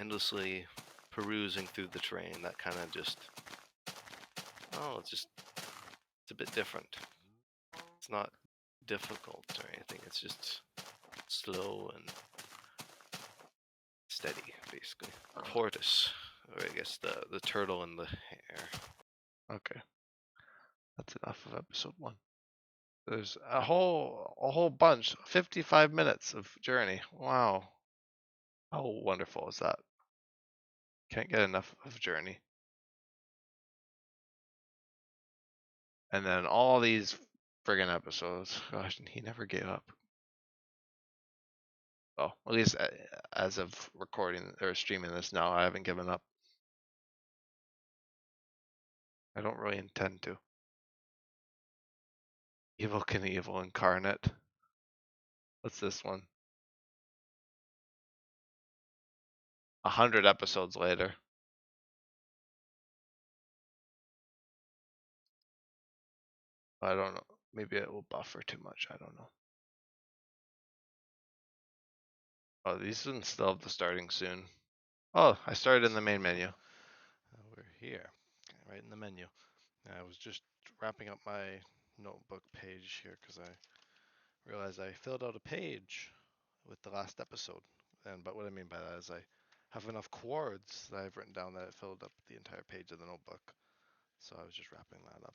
endlessly perusing through the terrain that kind of just, it's a bit different. It's not difficult or anything, it's just slow and steady, basically. Tortoise, or I guess the turtle and the hare. Okay. That's enough of episode 1. There's a whole bunch, 55 minutes of journey. Wow. How wonderful is that? Can't get enough of journey. And then all these friggin' episodes. Gosh, he never gave up. Oh, at least as of recording or streaming this now, I haven't given up. I don't really intend to. Evil Knievel Incarnate. What's this one? 100 episodes later. I don't know. Maybe it will buffer too much. I don't know. Oh, these ones still have the starting soon. Oh, I started in the main menu. We're here, right in the menu. I was just wrapping up my notebook page here because I realized I filled out a page with the last episode. But what I mean by that is I have enough chords that I've written down that it filled up the entire page of the notebook. So I was just wrapping that up.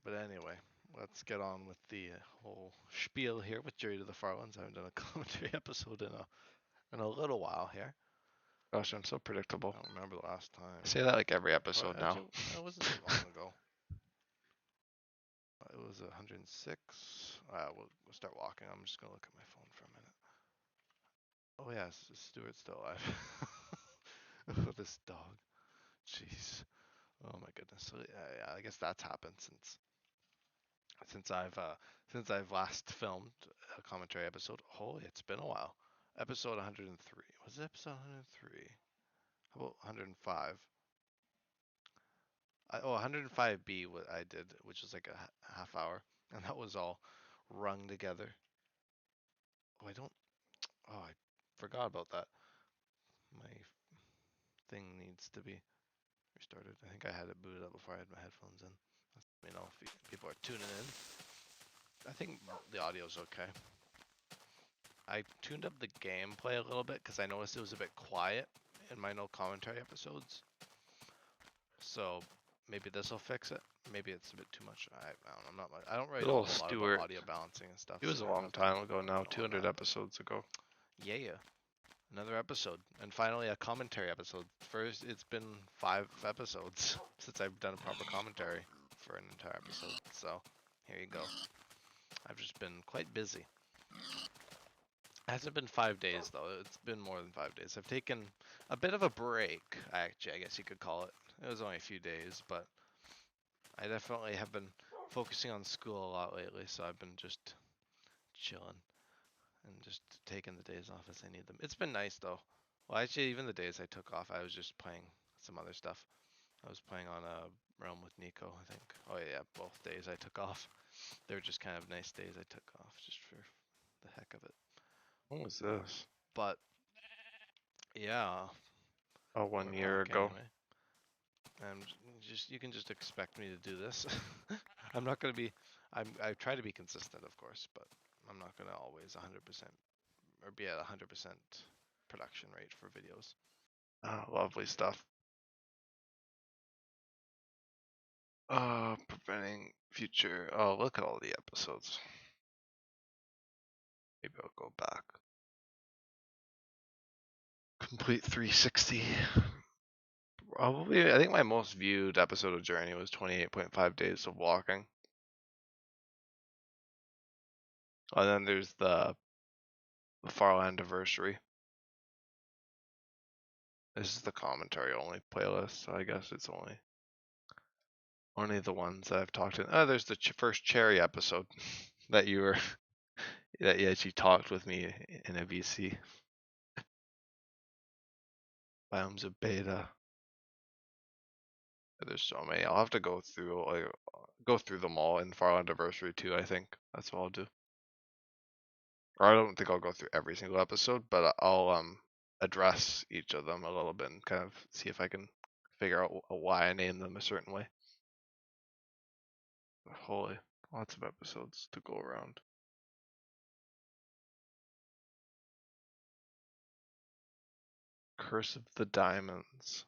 But anyway, let's get on with the whole spiel here with Cherri to the Farlands. I haven't done a commentary episode in a little while here. Gosh, I'm so predictable. I don't remember the last time. I say that like every episode now. Actually, it wasn't too long ago. It was 106. We'll start walking. I'm just gonna look at my phone for a minute. Oh yes, Stuart's still alive. Oh, this dog. Jeez. Oh my goodness. So, yeah, I guess that's happened since I've last filmed a commentary episode. Holy, it's been a while. Episode 103. Was it episode 103? How about 105? 105B what I did, which was like a half hour, and that was all rung together. I forgot about that. My thing needs to be restarted. I think I had it booted up before I had my headphones in. Let me know if people are tuning in. I think the audio's okay. I tuned up the gameplay a little bit because I noticed it was a bit quiet in my no commentary episodes. So maybe this will fix it. Maybe it's a bit too much. I don't know. I don't really know a lot Stuart. about audio balancing and stuff. It was so a I long have time to ago now, 200 episodes ago. Yeah. Another episode. And finally a commentary episode. First, it's been 5 episodes since I've done a proper commentary for an entire episode. So, here you go. I've just been quite busy. Hasn't been 5 days though. It's been more than 5 days. I've taken a bit of a break, actually, I guess you could call it. It was only a few days, but I definitely have been focusing on school a lot lately, so I've been just chilling and just taking the days off as I need them. It's been nice though. Well, actually, even the days I took off, I was just playing some other stuff. I was playing on a realm with Nico, I think. Oh yeah, both days I took off. They were just kind of nice days I took off just for the heck of it. What was this? But yeah, Oh, we're 1 year back ago. anyway. And just you can just expect me to do this. I'm not gonna be. I try to be consistent, of course, but I'm not gonna always 100% or be at 100% production rate for videos. Lovely stuff. Preventing future. Oh, look at all the episodes. Maybe I'll go back. Complete 360. Probably, I think my most viewed episode of Journey was 28.5 days of walking. And then there's the Farland anniversary. This is the commentary only playlist, so I guess it's only the ones that I've talked in. Oh, there's the first Cherri episode that you were that you actually talked with me in a VC. Biomes of Beta. There's so many. I'll have to go through them all in Farland anniversary too. I think that's what I'll do. Or I don't think I'll go through every single episode, but I'll address each of them a little bit and kind of see if I can figure out why I named them a certain way. Holy, lots of episodes to go around. Curse of the Diamonds.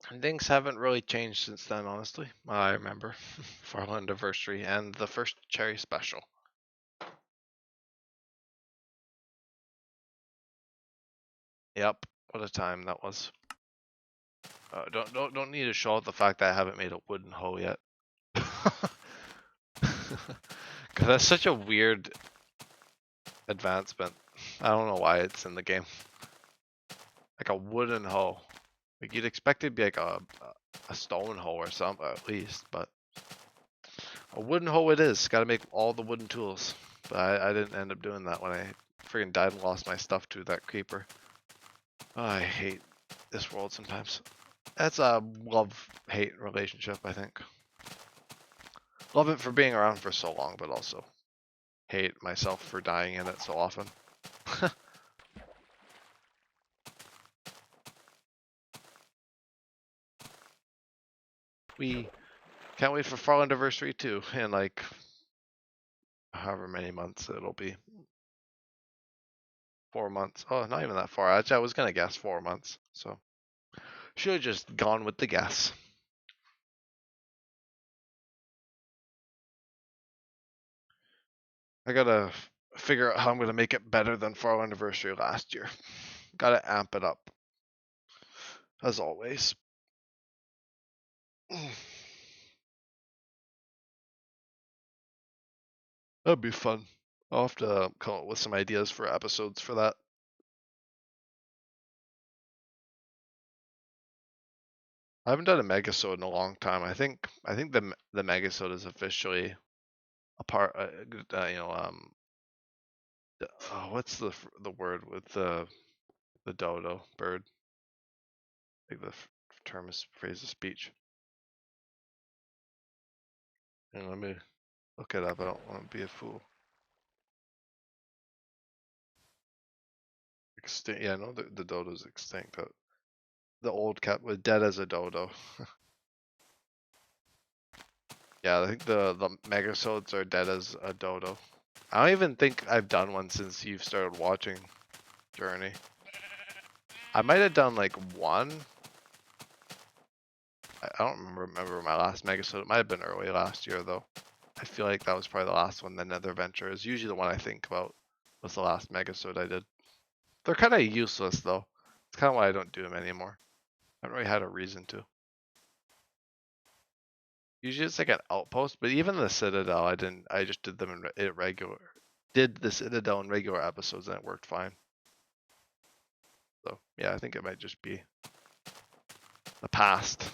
And things haven't really changed since then, honestly. I remember Farland anniversary and the first Cherri special. Yep, what a time that was. Don't need to show out the fact that I haven't made a wooden hoe yet. Cause that's such a weird advancement. I don't know why it's in the game. Like a wooden hoe. Like you'd expect it to be like a stone hoe or something at least, but a wooden hoe it is. Got to make all the wooden tools. But I didn't end up doing that when I freaking died and lost my stuff to that creeper. Oh, I hate this world sometimes. That's a love-hate relationship, I think. Love it for being around for so long, but also hate myself for dying in it so often. We can't wait for Fall Anniversary too, in like however many months it'll be. 4 months. Oh, not even that far. Actually, I was gonna guess 4 months, so should have just gone with the guess. I gotta figure out how I'm gonna make it better than Fall Anniversary last year. Gotta amp it up, as always. That'd be fun. I'll have to come up with some ideas for episodes for that. I haven't done a megasode in a long time. I think the megasode is officially a part. What's the word with the dodo bird? Like the term is phrase of speech. And let me look it up. I don't want to be a fool. Extinct. Yeah, no, the dodo's extinct. The old cat was dead as a dodo. Yeah, I think the megasodes are dead as a dodo. I don't even think I've done one since you've started watching Journey. I might have done like one. I don't remember my last megasode. It might have been early last year though. I feel like that was probably the last one. The Nether Venture is usually the one I think about. Was the last megasode I did. They're kind of useless though. It's kind of why I don't do them anymore. I haven't really had a reason to. Usually it's like an outpost, but even the Citadel, I just did them in irregular. Did the Citadel in regular episodes and it worked fine. So yeah, I think it might just be the past.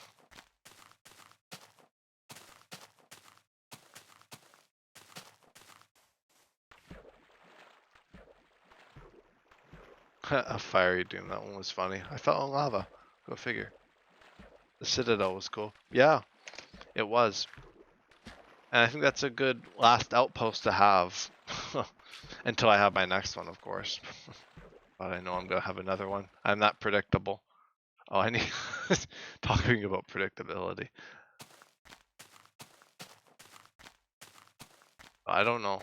A fiery doom, that one was funny. I fell in lava. Go figure. The Citadel was cool. Yeah, it was. And I think that's a good last outpost to have. Until I have my next one, of course. But I know I'm gonna have another one. I'm not predictable. Oh, I need talking about predictability. I don't know.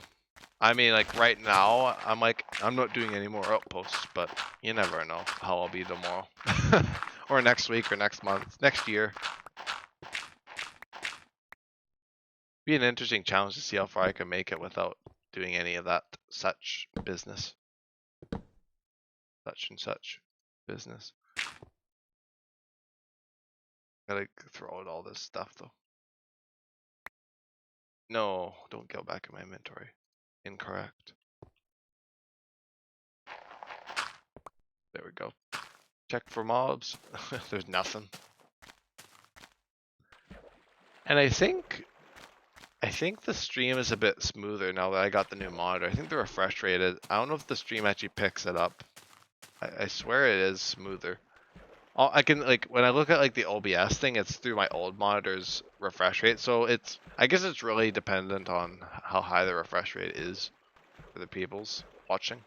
I mean, like right now, I'm not doing any more outposts, but you never know how I'll be tomorrow, or next week, or next month, next year. Be an interesting challenge to see how far I can make it without doing any of that such business, such and such business. Gotta throw out all this stuff though. No, don't go back in my inventory. Incorrect. There we go. Check for mobs. There's nothing. And I think the stream is a bit smoother now that I got the new monitor. I think the refresh rate is, I don't know if the stream actually picks it up. I swear it is smoother. I can, like, when I look at like the OBS thing, it's through my old monitor's refresh rate. So I guess it's really dependent on how high the refresh rate is for the people's watching.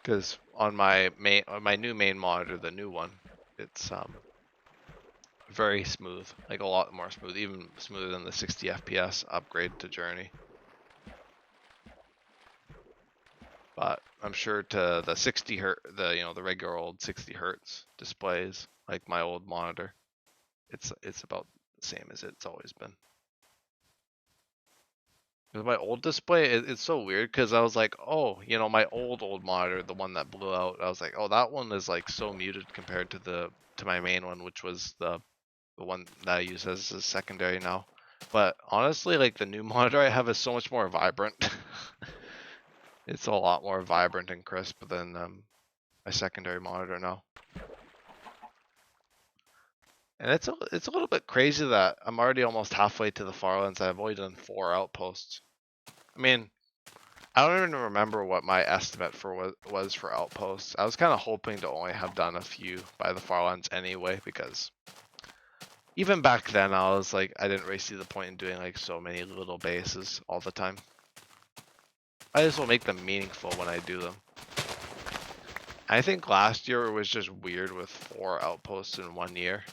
Because on my new main monitor, the new one, it's very smooth, like a lot more smooth, even smoother than the 60 FPS upgrade to Journey. But I'm sure to the 60 hertz, the regular old 60 hertz displays, like my old monitor, it's about the same as it's always been. With my old display, it's so weird because I was like, oh, my old monitor, the one that blew out, I was like, oh, that one is like so muted compared to my main one, which was the one that I use as a secondary now. But honestly, like the new monitor I have is so much more vibrant. It's a lot more vibrant and crisp than my secondary monitor now. And it's a little bit crazy that I'm already almost halfway to the Farlands. I've only done 4 outposts. I mean, I don't even remember what my estimate was for outposts. I was kind of hoping to only have done a few by the Farlands anyway, because even back then I was like, I didn't really see the point in doing like so many little bases all the time. I just will make them meaningful when I do them. I think last year it was just weird with 4 outposts in 1 year.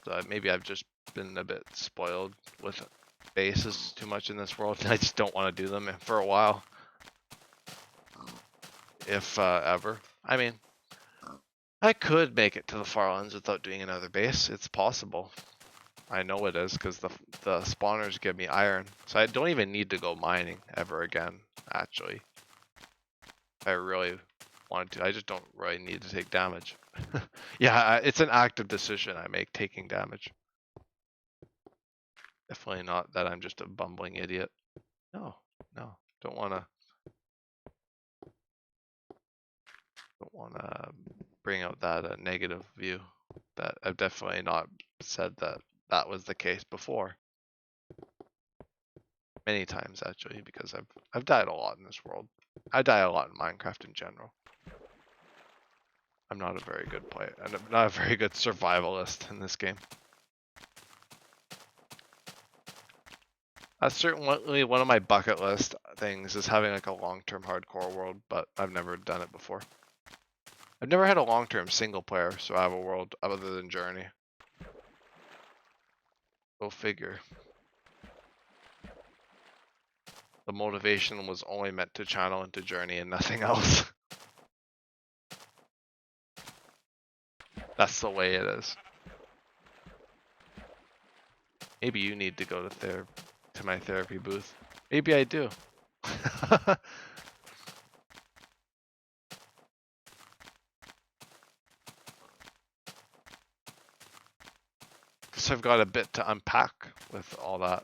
So maybe I've just been a bit spoiled with bases too much in this world, and I just don't want to do them for a while. If ever. I mean, I could make it to the Farlands without doing another base. It's possible. I know it is because the spawners give me iron. So I don't even need to go mining ever again, actually. I really wanted to. I just don't really need to take damage. Yeah, it's an active decision I make, taking damage. Definitely not that I'm just a bumbling idiot. No, don't wanna bring out that negative view. That I've definitely not said that was the case before. Many times actually, because I've died a lot in this world. I die a lot in Minecraft in general. I'm not a very good player, and I'm not a very good survivalist in this game. That's certainly one of my bucket list things, is having like a long-term hardcore world, but I've never done it before. I've never had a long-term single-player survival world other than Journey. Go figure. The motivation was only meant to channel into Journey and nothing else. That's the way it is. Maybe you need to go to my therapy booth. Maybe I do. guess I've got a bit to unpack with all that.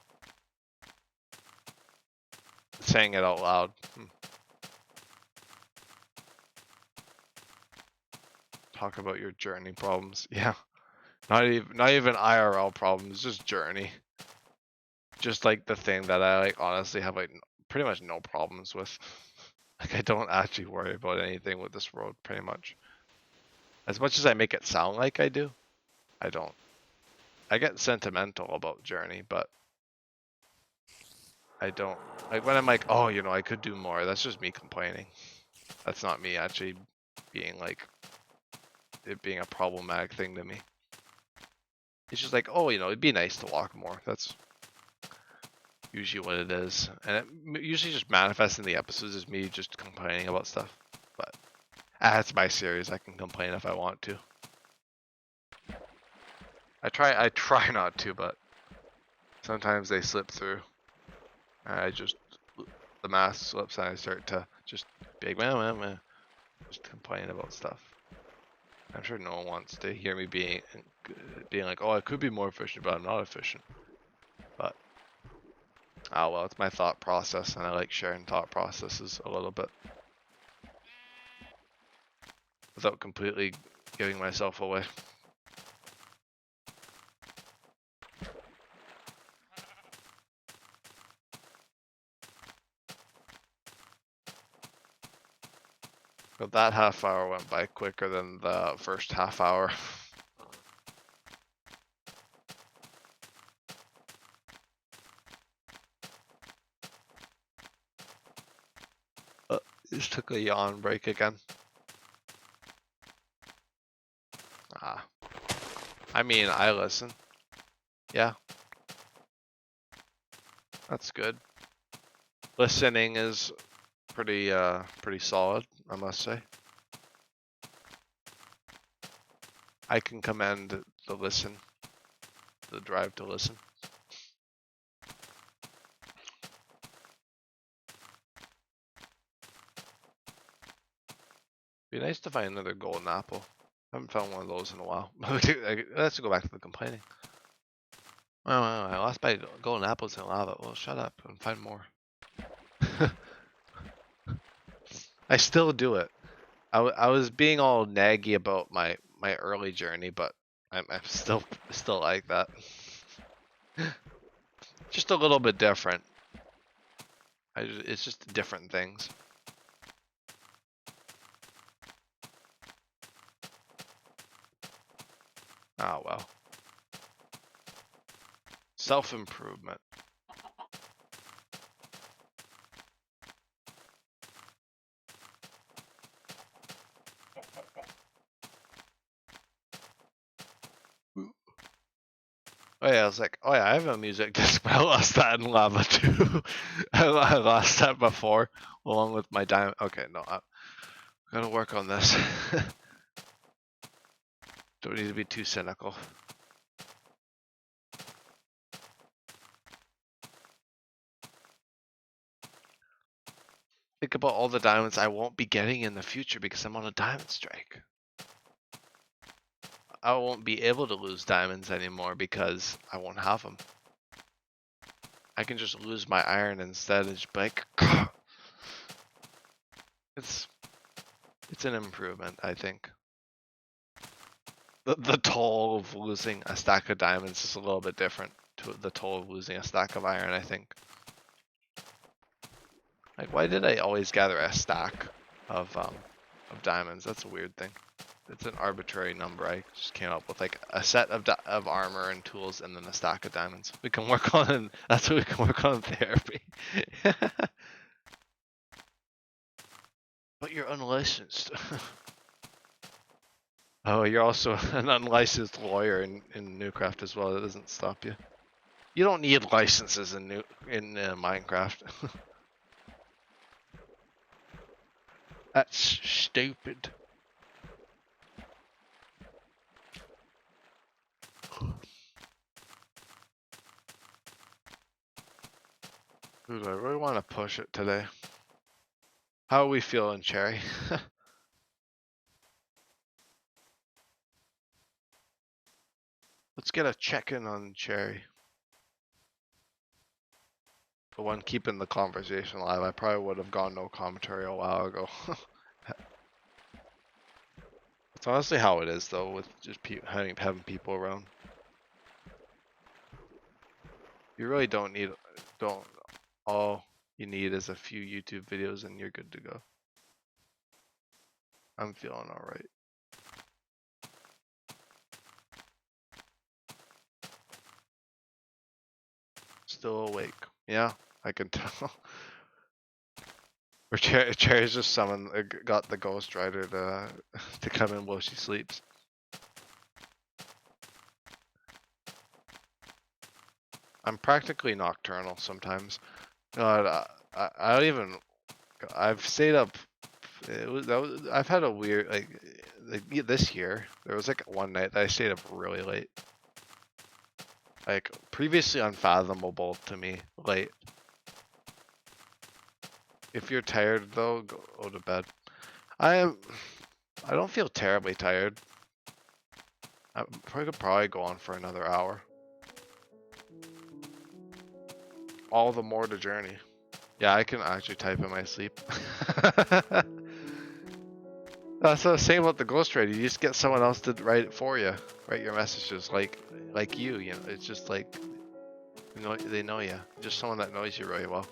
Saying it out loud. Talk about your journey problems. Yeah. Not even IRL problems, just journey. Just like the thing that I like honestly have like pretty much no problems with. Like I don't actually worry about anything with this road pretty much. As much as I make it sound like I do, I don't. I get sentimental about journey, but I don't. Like when I'm like, oh, you know, I could do more. That's just me complaining. That's not me actually being like it being a problematic thing to me. It's just like, oh, you know, it'd be nice to walk more. That's usually what it is, and it usually just manifests in the episodes as me just complaining about stuff. But that's my series. I can complain if I want to. I try not to, but sometimes they slip through. The mask slips and I start to just be like, meh, just complain about stuff. I'm sure no one wants to hear me being like, oh, I could be more efficient, but I'm not efficient. But oh well, it's my thought process, and I like sharing thought processes a little bit without completely giving myself away. But that half hour went by quicker than the first half hour. Just took a yawn break again. I mean, I listen. Yeah. That's good. Listening is pretty solid, I must say. I can commend the drive to listen. Be nice to find another golden apple. I haven't found one of those in a while. Let's go back to the complaining. Well, I lost my golden apples in lava. Well, shut up and find more. I still do it. I was being all naggy about my early journey, but I'm still like that. Just a little bit different. It's just different things. Oh well. Self-improvement. Oh yeah, I was like, oh yeah, I have a music disc, but I lost that in lava too. I lost that before, along with my diamond. Okay, no, I'm gonna work on this. Don't need to be too cynical. Think about all the diamonds I won't be getting in the future because I'm on a diamond strike. I won't be able to lose diamonds anymore because I won't have them. I can just lose my iron instead and just be like, it's an improvement, I think. The toll of losing a stack of diamonds is a little bit different to the toll of losing a stack of iron, I think. Like, why did I always gather a stack of diamonds? That's a weird thing. It's an arbitrary number. I just came up with like a set of armor and tools and then a stack of diamonds. We can work on that's what we can work on in therapy. But you're unlicensed. Oh, you're also an unlicensed lawyer in Newcraft as well. That doesn't stop you. You don't need licenses in Minecraft. That's stupid. Ooh, I really want to push it today. How are we feeling, Cherri? Let's get a check-in on Cherri. The one keeping the conversation alive. I probably would have gone no commentary a while ago. It's honestly how it is though, with just having people around. You really don't need all you need is a few YouTube videos and you're good to go. I'm feeling alright. Still awake. Yeah, I can tell. Or Cherri's just got the Ghost Rider to to come in while she sleeps. I'm practically nocturnal sometimes. God, I don't even. I've stayed up. I've had a weird like this year. There was like one night that I stayed up really late. Like previously unfathomable to me late. If you're tired though, go to bed. I don't feel terribly tired. I could probably go on for another hour. All the more to journey. Yeah, I can actually type in my sleep. That's what I was saying about the Ghost Rider. You just get someone else to write it for you. Write your messages like you know. It's just like they know you. Just someone that knows you really well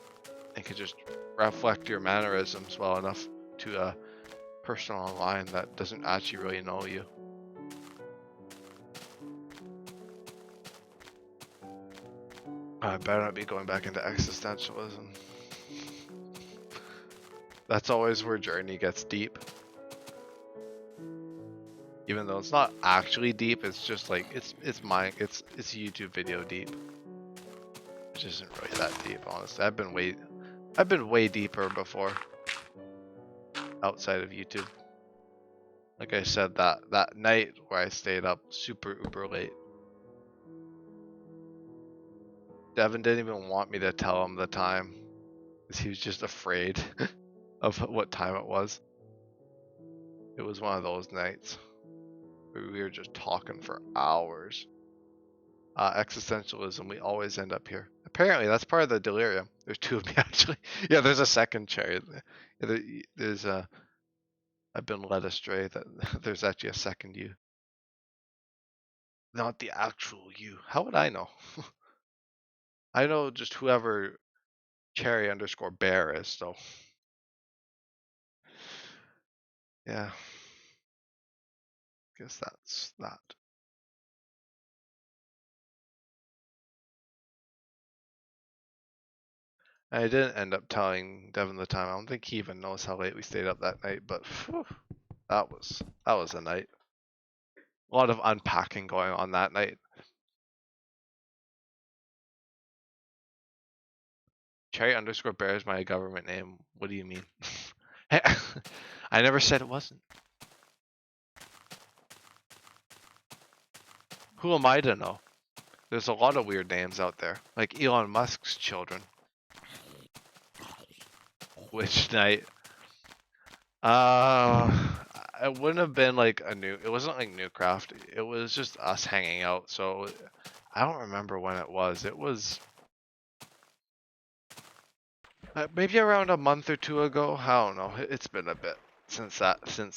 and can just reflect your mannerisms well enough to a person online that doesn't actually really know you. I better not be going back into existentialism. That's always where Journey gets deep. Even though it's not actually deep, it's just like it's YouTube video deep. Which isn't really that deep, honestly. I've been way deeper before. Outside of YouTube. Like I said, that night where I stayed up super uber late. Devin didn't even want me to tell him the time. Because he was just afraid of what time it was. It was one of those nights. Where we were just talking for hours. Existentialism, we always end up here. Apparently, that's part of the delirium. There's two of me, actually. Yeah, there's a second Cherri. There's a... I've been led astray that there's actually a second you. Not the actual you. How would I know? I know just whoever Cherri_bear is, so. Yeah. Guess that's that. I didn't end up telling Devin the time. I don't think he even knows how late we stayed up that night, but whew, that was a night. A lot of unpacking going on that night. Cherri_bear is my government name. What do you mean? I never said it wasn't. Who am I to know? There's a lot of weird names out there, like Elon Musk's children. Which night? It wouldn't have been like it wasn't like Newcraft. It was just us hanging out. So I don't remember when it was. It was maybe around a month or two ago. I don't know. It's been a bit since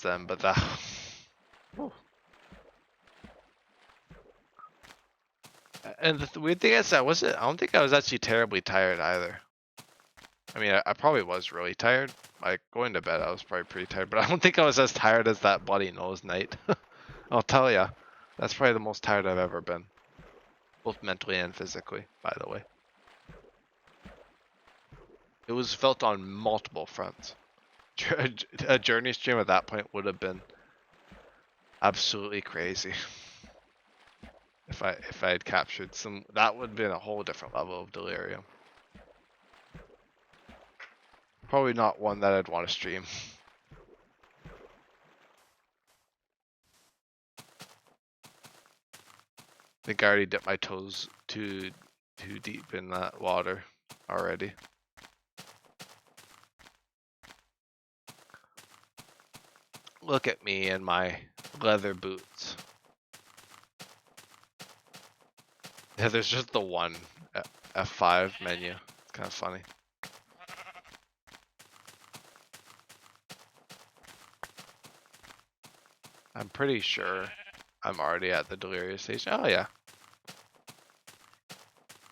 then, but that. And the weird thing is, I don't think I was actually terribly tired either. I mean, I probably was really tired. Like going to bed, I was probably pretty tired, but I don't think I was as tired as that bloody nose night. I'll tell ya, that's probably the most tired I've ever been, both mentally and physically. By the way, it was felt on multiple fronts. A journey stream at that point would have been absolutely crazy. If I had captured some, that would have been a whole different level of delirium. Probably not one that I'd want to stream. I think I already dipped my toes too deep in that water already. Look at me in my leather boots. Yeah, there's just the one F5 menu. It's kind of funny. I'm pretty sure I'm already at the delirious station. Oh yeah.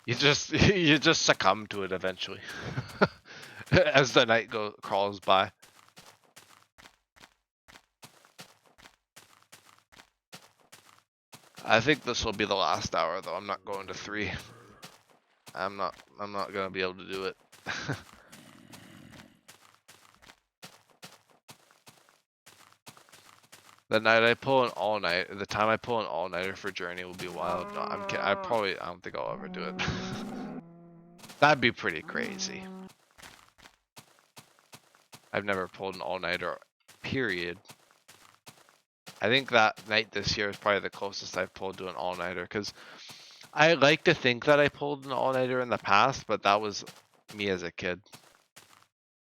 You just you just succumb to it eventually as the night crawls by. I think this will be the last hour though. I'm not going to 3. I'm not gonna be able to do it. The night I pull an the time I pull an all-nighter for Journey will be wild. No, I'm kidding. I don't think I'll ever do it. That'd be pretty crazy. I've never pulled an all-nighter, period. I think that night this year is probably the closest I've pulled to an all-nighter, because I like to think that I pulled an all-nighter in the past, but that was me as a kid.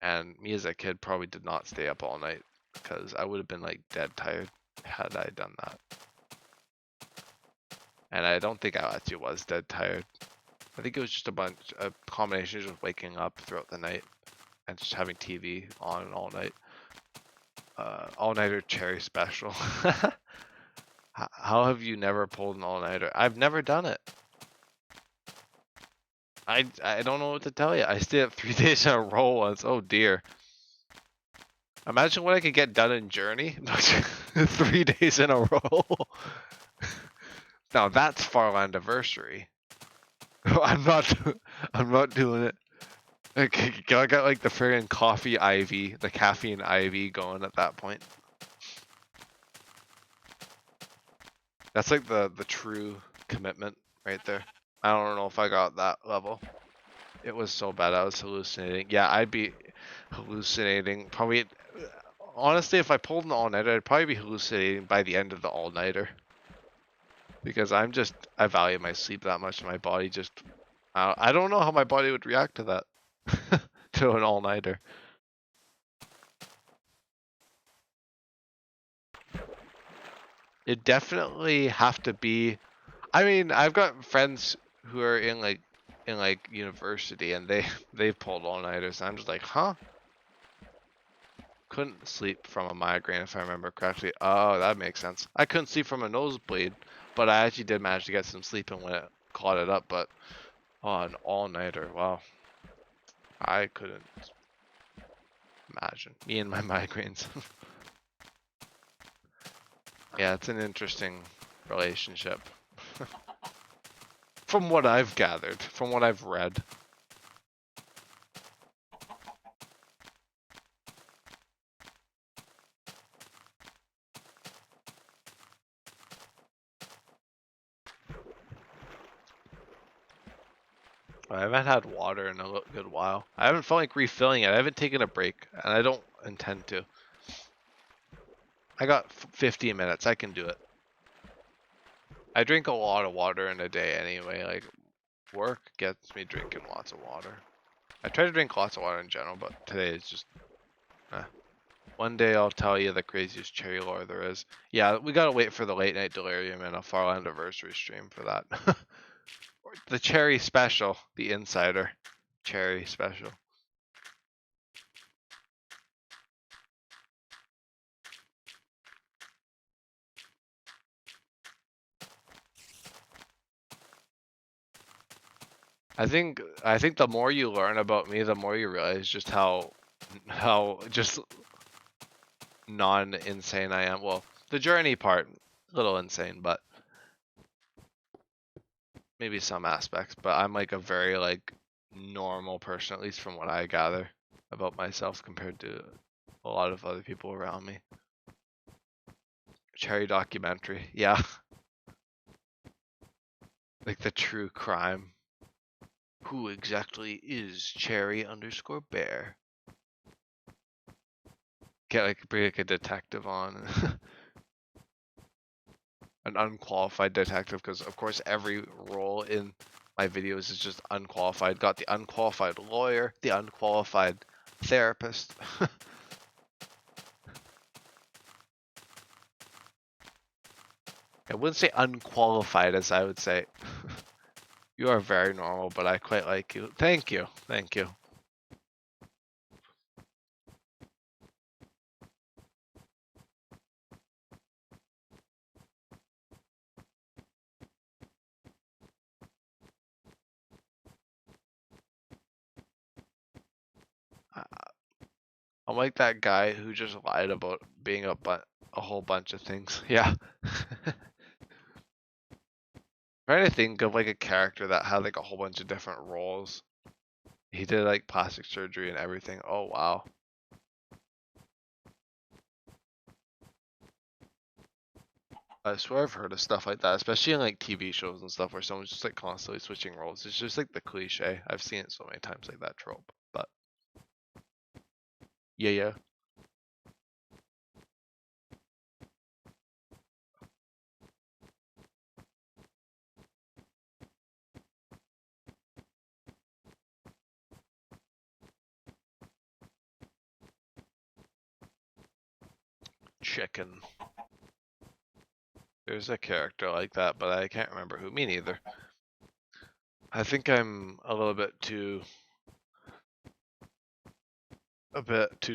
And me as a kid probably did not stay up all night, because I would have been like dead tired had I done that. And I don't think I actually was dead tired. I think it was just a combination of just waking up throughout the night and just having TV on all night. All-nighter Cherri special. How have you never pulled an all-nighter? I've never done it. I don't know what to tell you. I stayed up 3 days in a row once. Oh dear. Imagine what I could get done in Journey. 3 days in a row. Now that's Farland anniversary. I'm not doing it. I got like the friggin' coffee IV, the caffeine IV going at that point. That's like the true commitment right there. I don't know if I got that level. It was so bad I was hallucinating. Yeah, I'd be hallucinating. Probably, honestly, if I pulled an all-nighter, I'd probably be hallucinating by the end of the all-nighter. Because I value my sleep that much, and my body just, I don't know how my body would react to that. To an all-nighter. It definitely have to be. I mean, I've got friends who are in like university, and they've pulled all-nighters, and I'm just like, huh? Couldn't sleep from a migraine if I remember correctly. Oh, that makes sense. I couldn't sleep from a nosebleed, but I actually did manage to get some sleep in when it clotted up. But oh, an all-nighter, wow. I couldn't imagine. Me and my migraines. Yeah, it's an interesting relationship. From what I've gathered, from what I've read. I haven't had water in a good while. I haven't felt like refilling it. I haven't taken a break, and I don't intend to. I got 15 minutes. I can do it. I drink a lot of water in a day anyway. Like, work gets me drinking lots of water. I try to drink lots of water in general, but today is just... One day I'll tell you the craziest Cherri lore there is. Yeah, we gotta wait for the late night delirium and a Farland anniversary stream for that. The Cherri special, the insider Cherri special. I think the more you learn about me, the more you realize just how just non-insane I am. Well, the journey part, a little insane, but maybe some aspects. But I'm like a very like normal person, at least from what I gather about myself compared to a lot of other people around me. Cherri documentary, yeah. Like the true crime. Who exactly is Cherri_bear? Get like bring like a detective on. An unqualified detective, because of course every role in my videos is just unqualified. Got the unqualified lawyer, the unqualified therapist. I wouldn't say unqualified, as I would say. You are very normal, but I quite like you. Thank you. Thank you. I'm like that guy who just lied about being a whole bunch of things. Yeah. Trying to think of like a character that had like a whole bunch of different roles. He did like plastic surgery and everything. Oh wow. I swear I've heard of stuff like that, especially in like TV shows and stuff where someone's just like constantly switching roles. It's just like the cliche. I've seen it so many times, like that trope. But yeah, yeah. Chicken. There's a character like that, but I can't remember who. Me neither. I think I'm a bit too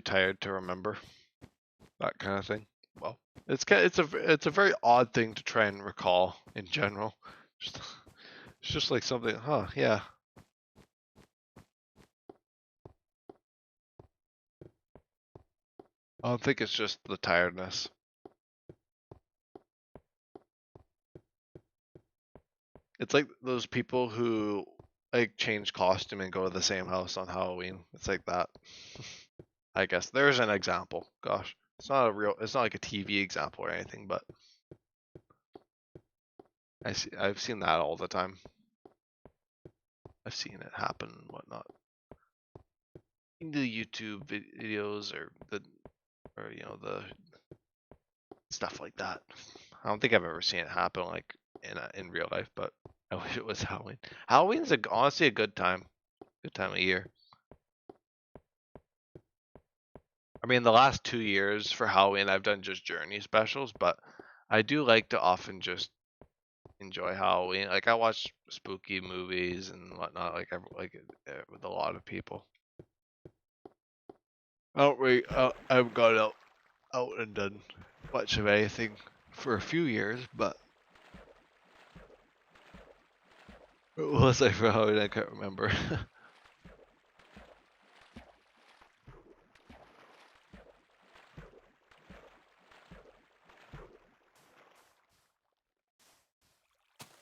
tired to remember that kind of thing. Well, it's a very odd thing to try and recall in general. Just, it's just like something, huh? Yeah. I don't think it's just the tiredness. It's like those people who like change costume and go to the same house on Halloween. It's like that. I guess there's an example. Gosh, it's not like a TV example or anything, but I've seen that all the time. I've seen it happen and whatnot. In the YouTube videos or the stuff like that. I don't think I've ever seen it happen like in real life, but I wish it was Halloween. Halloween's honestly a good time. Good time of year. I mean, the last 2 years for Halloween, I've done just Journey specials, but I do like to often just enjoy Halloween. Like I watch spooky movies and whatnot, with a lot of people. I haven't gone out and done much of anything for a few years, but what was I for Halloween? I can't remember.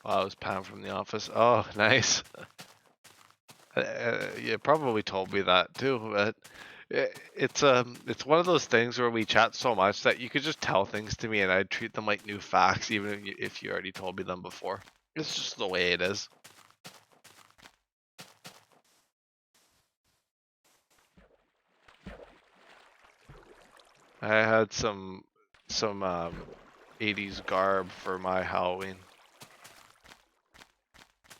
Oh, it was Pam from the office. Oh, nice. You probably told me that too, but it's one of those things where we chat so much that you could just tell things to me and I'd treat them like new facts, even if you already told me them before. It's just the way it is. I had some 80s garb for my Halloween,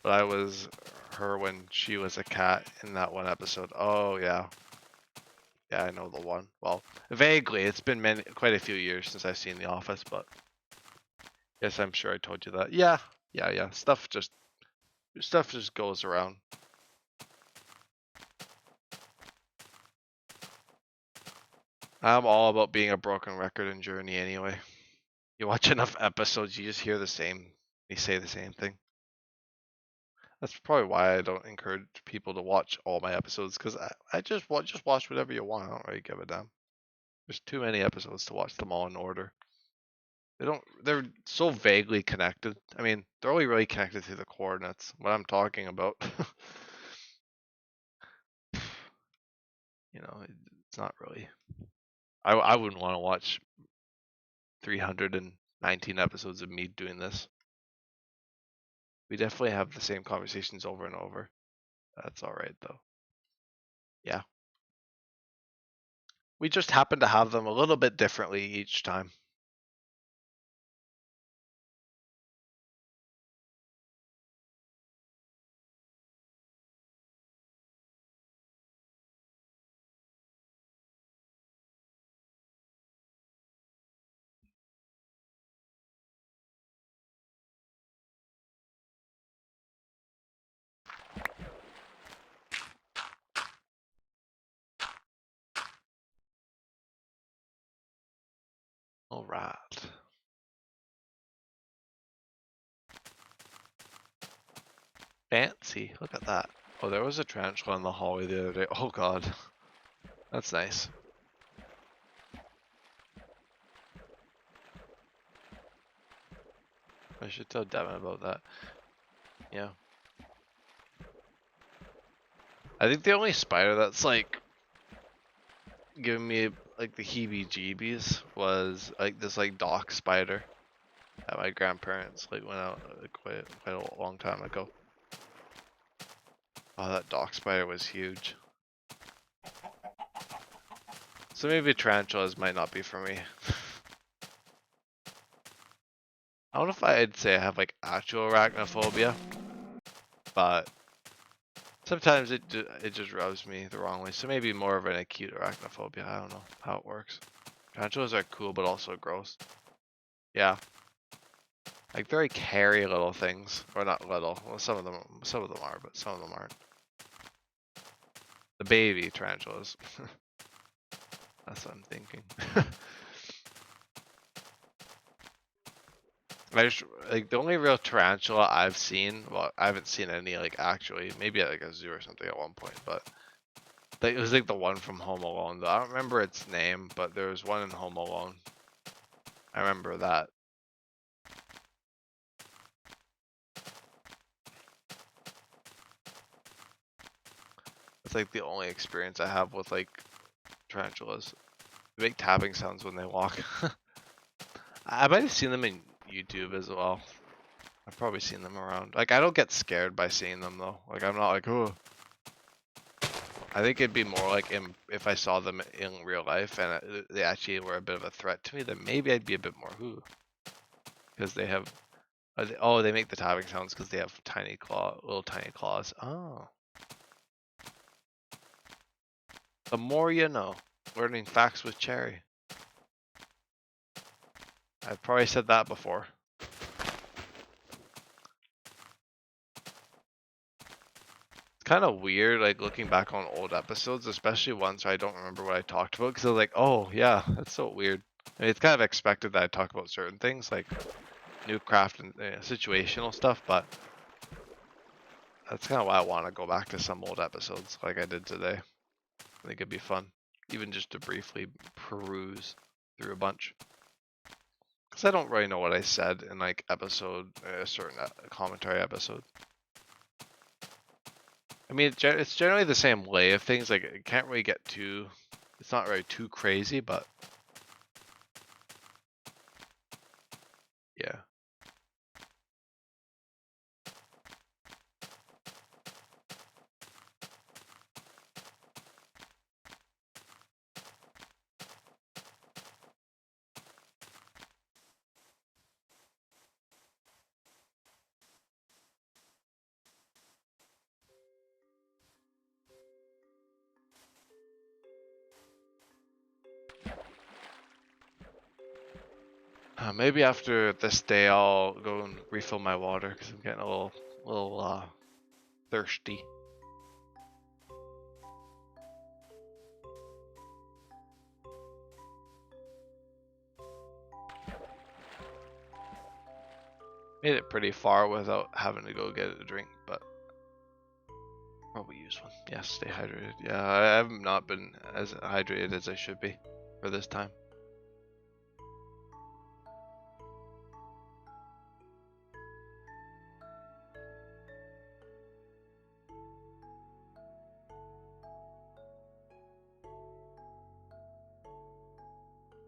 but I was her when she was a cat in that one episode. Oh yeah. Yeah, I know the one. Well, vaguely. It's been quite a few years since I've seen The Office, but yes, I'm sure I told you that. Yeah, yeah. Stuff just goes around. I'm all about being a broken record in Journey anyway. You watch enough episodes, you just hear the same. You say the same thing. That's probably why I don't encourage people to watch all my episodes, because I just watch whatever you want. I don't really give a damn. There's too many episodes to watch them all in order. They're so vaguely connected. I mean, they're only really connected through the coordinates. What I'm talking about. It's not really. I wouldn't want to watch 319 episodes of me doing this. We definitely have the same conversations over and over. That's all right though. Yeah. We just happen to have them a little bit differently each time. Little rat. Fancy. Look at that. Oh, there was a tarantula in the hallway the other day. Oh god. That's nice. I should tell Devin about that. Yeah. I think the only spider that's like giving me like the heebie-jeebies was like this like dock spider that my grandparents like went out quite a long time ago. Oh, that dock spider was huge. So maybe tarantulas might not be for me. I don't know if I'd say I have like actual arachnophobia, but sometimes it just rubs me the wrong way. So maybe more of an acute arachnophobia. I don't know how it works. Tarantulas are cool, but also gross. Yeah, like very hairy little things, or not little. Well, some of them are, but some of them aren't. The baby tarantulas. That's what I'm thinking. I just like the only real tarantula I've seen. Well, I haven't seen any like actually. Maybe at like a zoo or something at one point, but it was like the one from Home Alone. Though I don't remember its name, but there was one in Home Alone. I remember that. It's like the only experience I have with like tarantulas. They make tapping sounds when they walk. I might have seen them in YouTube as well. I've probably seen them around. Like I don't get scared by seeing them though. Like I'm not like, oh. I think it'd be more like if I saw them in real life and they actually were a bit of a threat to me, then maybe I'd be a bit more who. Because they have, oh, they make the tapping sounds because they have little tiny claws. Oh. The more you know. Learning facts with Cherri. I've probably said that before. It's kind of weird, like looking back on old episodes, especially ones where I don't remember what I talked about, because I was like, oh yeah, that's so weird. I mean, it's kind of expected that I talk about certain things, like new craft and situational stuff, but that's kind of why I want to go back to some old episodes, like I did today. I think it'd be fun, even just to briefly peruse through a bunch. Because I don't really know what I said in like a certain commentary episode. I mean, it's generally the same lay of things. Like, it can't really get too. It's not really too crazy, but yeah. Maybe after this day, I'll go and refill my water because I'm getting a little thirsty. Made it pretty far without having to go get a drink, but probably use one. Yeah, stay hydrated. Yeah, I have not been as hydrated as I should be for this time.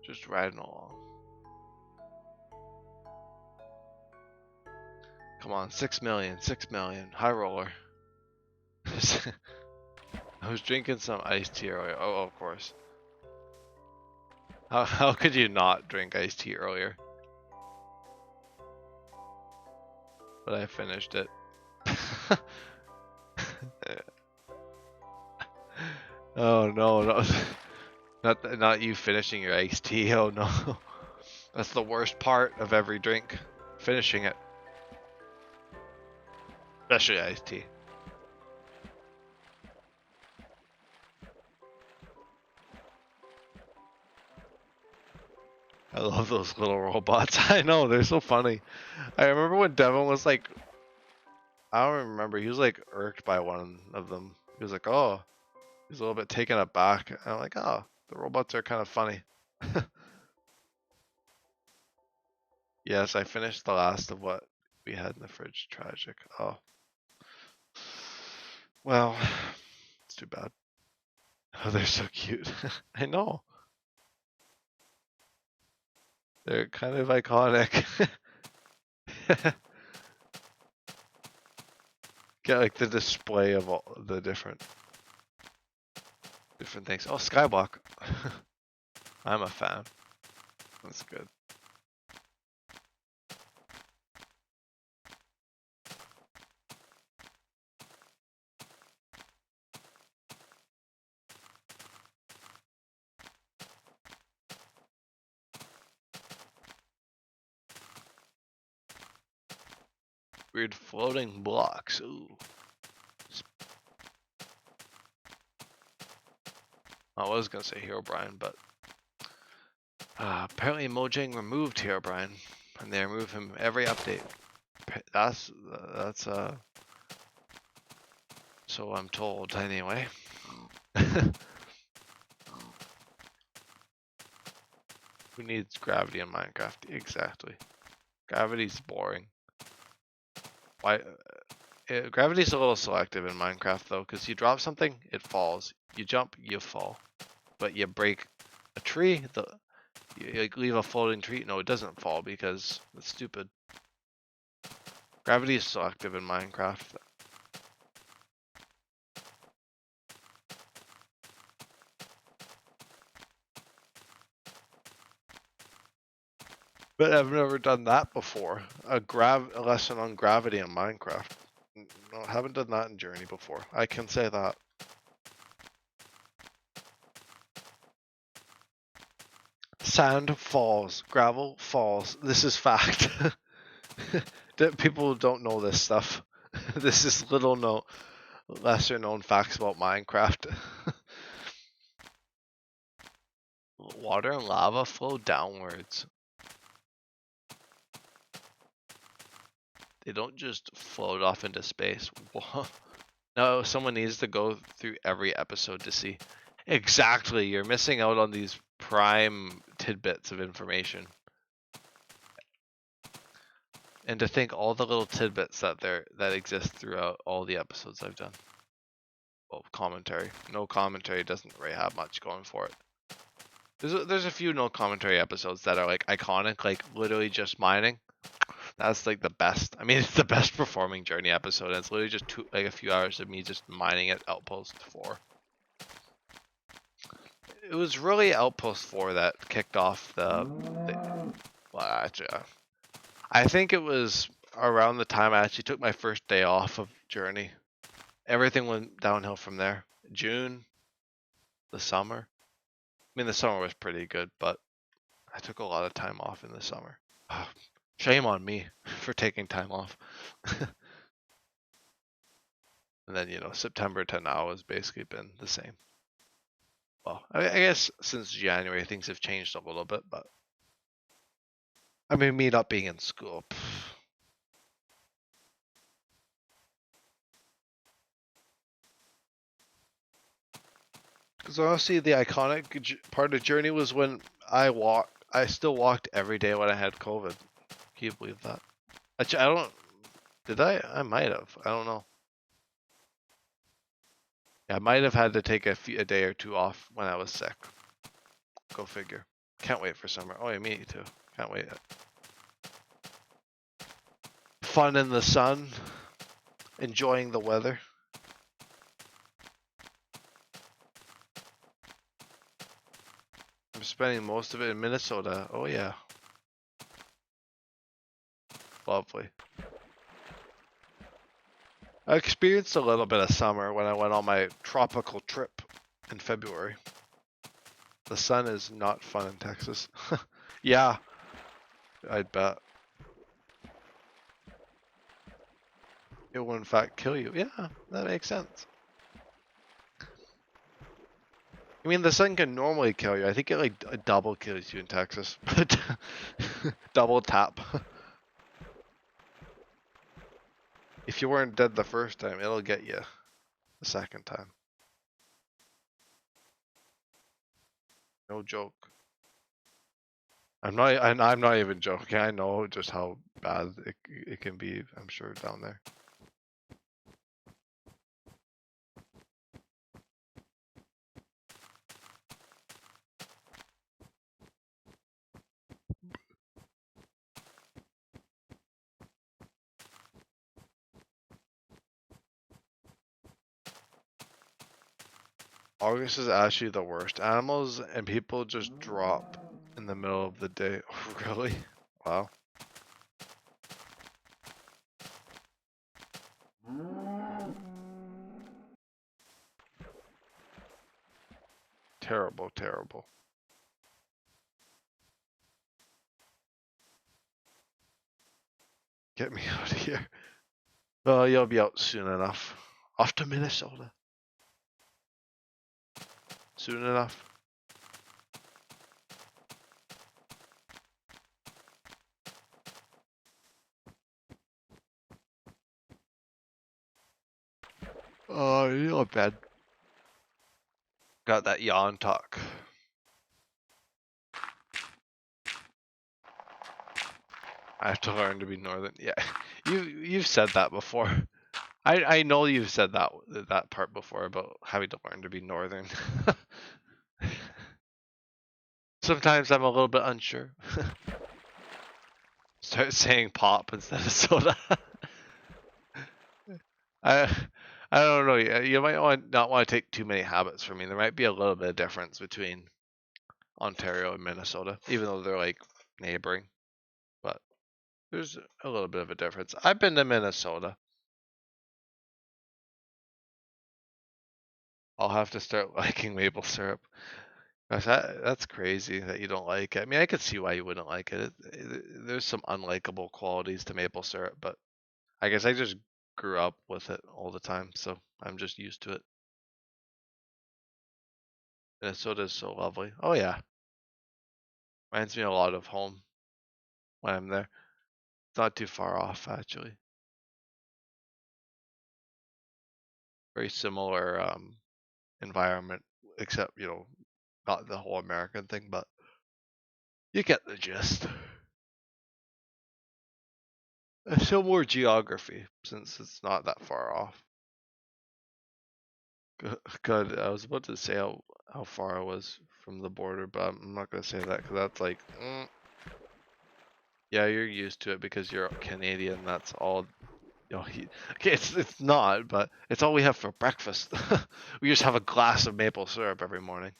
Just riding along. Come on, 6 million, 6 million. High roller. I was drinking some iced tea earlier. Oh, of course. How could you not drink iced tea earlier? But I finished it. Oh no, no. Not you finishing your iced tea. Oh no. That's the worst part of every drink. Finishing it. Especially iced tea. I love those little robots. I know, they're so funny. I remember when Devin was like, I don't remember, he was like irked by one of them. He was like, oh, he's a little bit taken aback. And I'm like, oh, the robots are kind of funny. Yes, I finished the last of what we had in the fridge. Tragic. Oh. Well, it's too bad. Oh, they're so cute. I know. They're kind of iconic. Get like the display of all the different things. Oh, Skyblock. I'm a fan. That's good. Weird floating blocks. Ooh. I was gonna say Herobrine, but apparently Mojang removed Herobrine, and they remove him every update. That's so I'm told anyway. Who needs gravity in Minecraft? Exactly. Gravity's boring. Why? Gravity's a little selective in Minecraft though, because you drop something, it falls. You jump, you fall. But you break a tree, you like, leave a floating tree. No, it doesn't fall because it's stupid. Gravity is selective in Minecraft. But I've never done that before. A lesson on gravity in Minecraft. No, I haven't done that in Journey before. I can say that. Sand falls, gravel falls. This is fact. People don't know this stuff. This is lesser known facts about Minecraft. Water and lava flow downwards. They don't just float off into space. No, someone needs to go through every episode to see. Exactly, you're missing out on these prime tidbits of information. And to think all the little tidbits that exist throughout all the episodes I've done. Well, commentary. No commentary doesn't really have much going for it. There's a few no commentary episodes that are like iconic, like literally just mining. That's like the best. I mean, it's the best performing Journey episode. And it's literally just a few hours of me just mining at Outpost 4. It was really Outpost 4 that kicked off well, actually, I think it was around the time I actually took my first day off of Journey. Everything went downhill from there. June, the summer. I mean, the summer was pretty good, but I took a lot of time off in the summer. Shame on me for taking time off. And then, September to now has basically been the same. Well, I guess since January things have changed a little bit, but I mean, me not being in school. Because honestly, the iconic part of Journey was when I still walked every day when I had COVID. Can you believe that? Actually, I don't. Did I? I might have. I don't know. Yeah, I might have had to take a day or two off when I was sick. Go figure. Can't wait for summer. Oh, yeah, me too. Can't wait. Fun in the sun. Enjoying the weather. I'm spending most of it in Minnesota. Oh, yeah. Lovely. I experienced a little bit of summer when I went on my tropical trip in February. The sun is not fun in Texas. Yeah, I'd bet. It will in fact kill you. Yeah, that makes sense. I mean, the sun can normally kill you. I think it like double kills you in Texas. But double tap. If you weren't dead the first time, it'll get you the second time. No joke. I'm not even joking. I know just how bad it can be, I'm sure, down there. August is actually the worst. Animals and people just drop in the middle of the day. Really? Wow. Terrible, terrible. Get me out of here. Well, you'll be out soon enough. Off to Minnesota. Soon enough. Oh, you're not bad. Got that yawn talk. I have to learn to be northern. Yeah, you've said that before. I know you've said that part before about having to learn to be northern. Sometimes I'm a little bit unsure. Start saying pop instead of soda. I I don't know. You might not want to take too many habits from me. There might be a little bit of difference between Ontario and Minnesota, even though they're like neighboring. But there's a little bit of a difference. I've been to Minnesota. I'll have to start liking maple syrup. Gosh, that's crazy that you don't like it. I mean, I could see why you wouldn't like it. There's some unlikable qualities to maple syrup, but I guess I just grew up with it all the time, so I'm just used to it. Minnesota is so lovely. Oh yeah, reminds me a lot of home when I'm there. It's not too far off actually. Very similar environment, except not the whole American thing, but you get the gist. A similar geography since it's not that far off. Good. I was about to say how far I was from the border, but I'm not gonna say that because that's like, yeah, you're used to it because you're Canadian. That's all. Okay, it's not, but it's all we have for breakfast. We just have a glass of maple syrup every morning.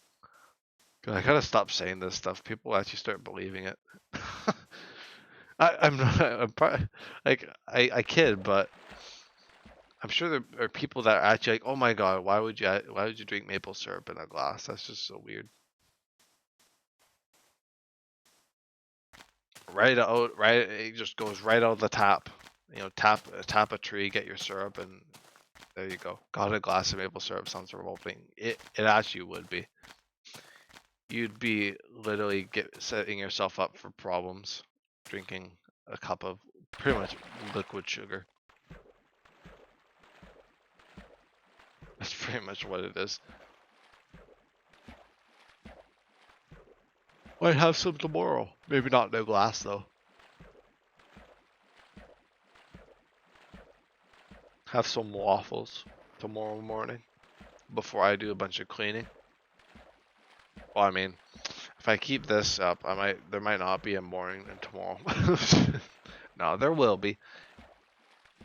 I gotta stop saying this stuff. People actually start believing it. I'm not. Like I kid, but I'm sure there are people that are actually like, oh my god, why would you drink maple syrup in a glass? That's just so weird. Right, it just goes right out of the tap. Tap a tree, get your syrup, and there you go. Got a glass of maple syrup sounds revolting. It actually would be. You'd be literally setting yourself up for problems drinking a cup of pretty much liquid sugar. That's pretty much what it is. Might have some tomorrow. Maybe not in a glass though. Have some waffles tomorrow morning before I do a bunch of cleaning. Well, I mean, if I keep this up, there might not be a morning tomorrow. No, there will be.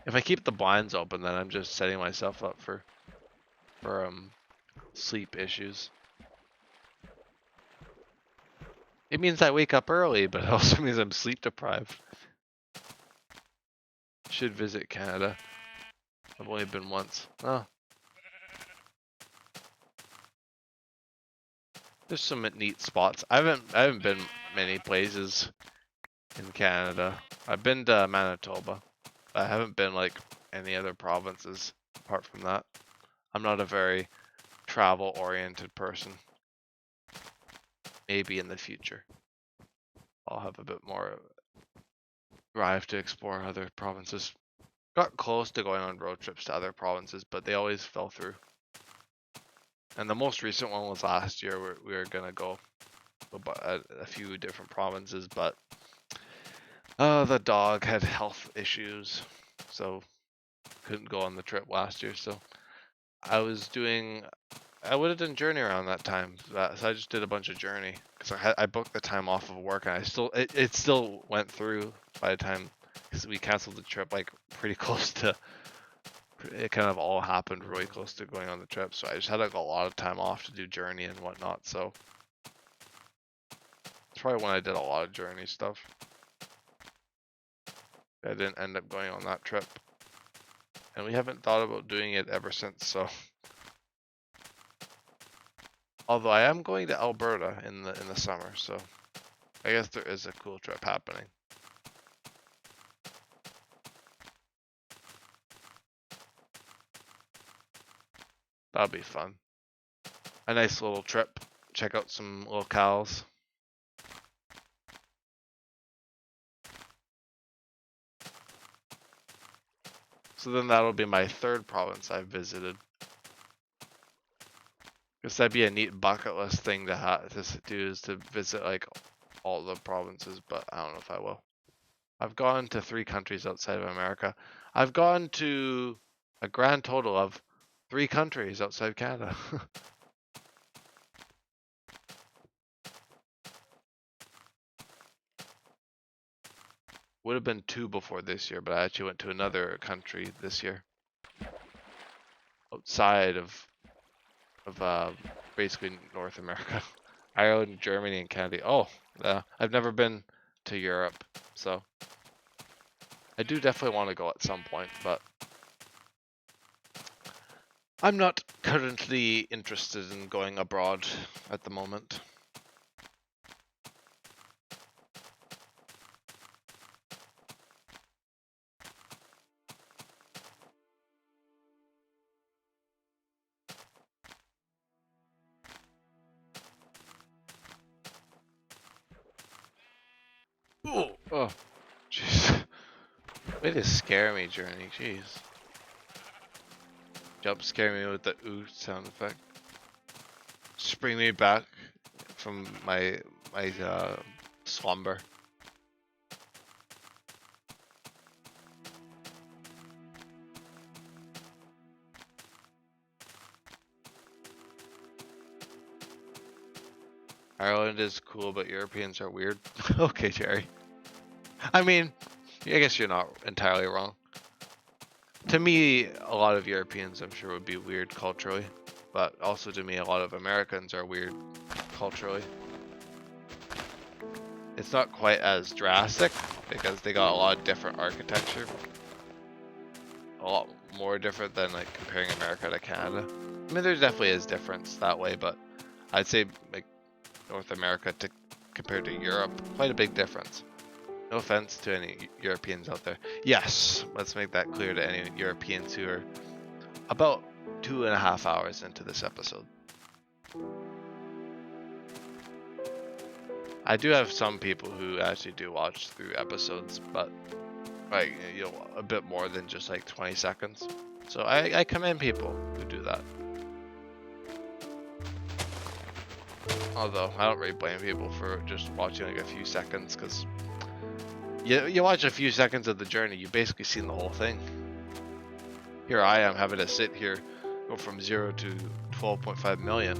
If I keep the blinds open, then I'm just setting myself up for sleep issues. It means I wake up early, but it also means I'm sleep deprived. Should visit Canada. I've only been once. Oh. There's some neat spots. I haven't been many places in Canada. I've been to Manitoba. I haven't been like any other provinces apart from that. I'm not a very travel oriented person. maybe in the future I'll have a bit more drive to explore other provinces. Got close to going on road trips to other provinces, but they always fell through. And the most recent one was last year where we were gonna go a few different provinces, but the dog had health issues, so couldn't go on the trip last year. So I would have done Journey around that time, so I just did a bunch of Journey because I booked the time off of work, and it still went through by the time, because we canceled the trip like pretty close to. It kind of all happened really close to going on the trip, so I just had like a lot of time off to do Journey and whatnot. So it's probably when I did a lot of Journey stuff. I didn't end up going on that trip, and we haven't thought about doing it ever since. So, although I am going to Alberta in the summer, so I guess there is a cool trip happening. That'll be fun. A nice little trip. Check out some locales. So then that'll be my third province I've visited. Guess that'd be a neat bucket list thing to do, is to visit like all the provinces, but I don't know if I will. I've gone to 3 countries outside of America. I've gone to a grand total of 3 countries outside Canada. Would have been 2 before this year, but I actually went to another country this year. Outside of basically North America. Ireland, Germany, and Canada. Oh, yeah. I've never been to Europe, so I do definitely want to go at some point, but I'm not currently interested in going abroad at the moment. Oh, jeez. Way to scare me, Journey. Jeez. Jump scare me with the ooh sound effect. Spring me back from my slumber. Ireland is cool, but Europeans are weird. Okay, Cherri. I mean, I guess you're not entirely wrong. To me, a lot of Europeans, I'm sure, would be weird culturally, but also to me, a lot of Americans are weird culturally. It's not quite as drastic because they got a lot of different architecture. A lot more different than like comparing America to Canada. I mean, there definitely is difference that way, but I'd say like North America compared to Europe, quite a big difference. No offense to any Europeans out there. Yes, let's make that clear to any Europeans who are about 2.5 hours into this episode. I do have some people who actually do watch through episodes, but like, you know, a bit more than just like 20 seconds. So I commend people who do that. Although I don't really blame people for just watching like a few seconds, because you watch a few seconds of the journey, you've basically seen the whole thing. Here I am having to sit here, go from 0 to 12.5 million.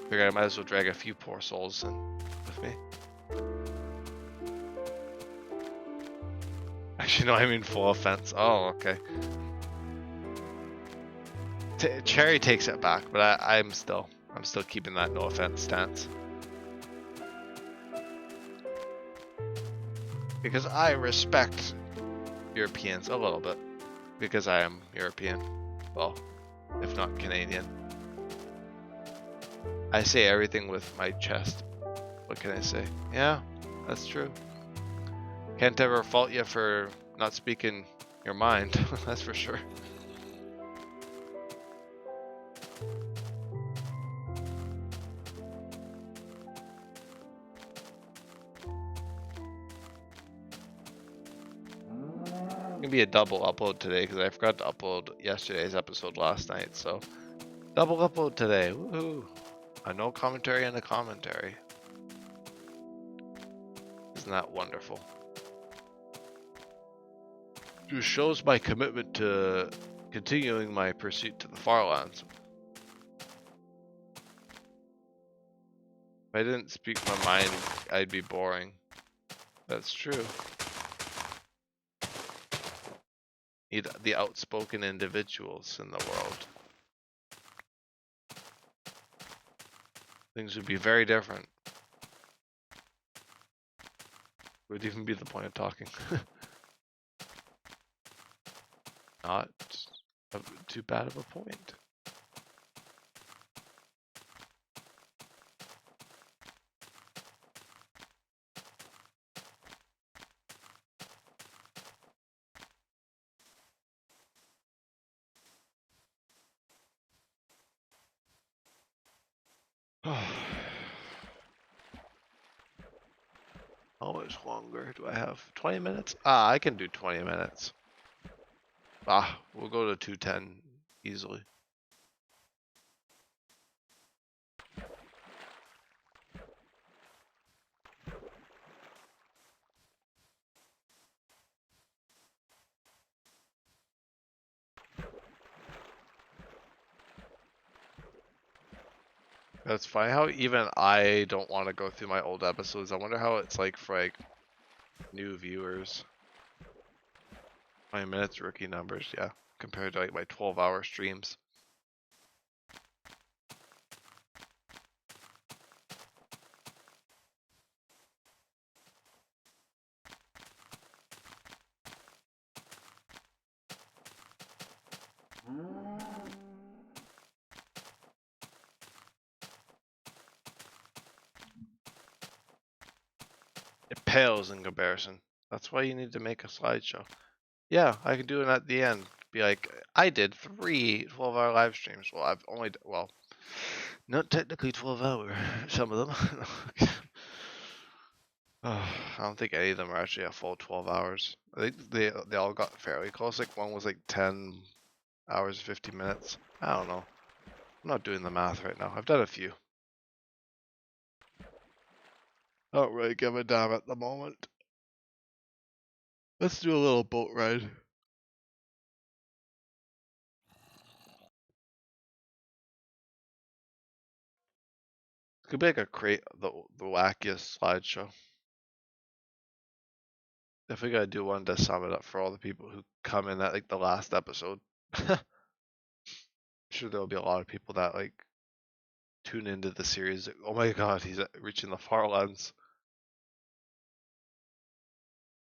Figured I might as well drag a few poor souls in with me. Actually, no, I mean full offense. Oh, okay. Cherri takes it back, but I'm still keeping that no offense stance. Because I respect Europeans a little bit. Because I am European. Well, if not Canadian. I say everything with my chest. What can I say? Yeah, that's true. Can't ever fault you for not speaking your mind. That's for sure. gonna be a double upload today because I forgot to upload yesterday's episode last night. So double upload today. Woohoo! A no commentary and a commentary. Isn't that wonderful? Just shows my commitment to continuing my pursuit to the Farlands. If I didn't speak my mind, I'd be boring. That's true. Need the outspoken individuals in the world. Things would be very different. Would even be the point of talking. Not too bad of a point. How much longer do I have? 20 minutes? Ah, I can do 20 minutes. Ah, we'll go to 210 easily. That's funny how even I don't want to go through my old episodes. I wonder how it's like for like new viewers. 20 minutes rookie numbers, yeah, compared to like my 12-hour streams. It pales in comparison. That's why you need to make a slideshow. Yeah, I can do it at the end. Be like, I did 3 12-hour live streams. Well, I've only, well, not technically 12 hour, some of them. I don't think any of them are actually a full 12 hours. I think they all got fairly close. Like one was like 10 hours, 50 minutes. I don't know. I'm not doing the math right now. I've done a few. I don't really give a damn at the moment. Let's do a little boat ride. Could be like a the wackiest slideshow. Definitely gotta do one to sum it up for all the people who come in at like the last episode. I'm sure there'll be a lot of people that like tune into the series. Like, oh my god, he's reaching the Farlands.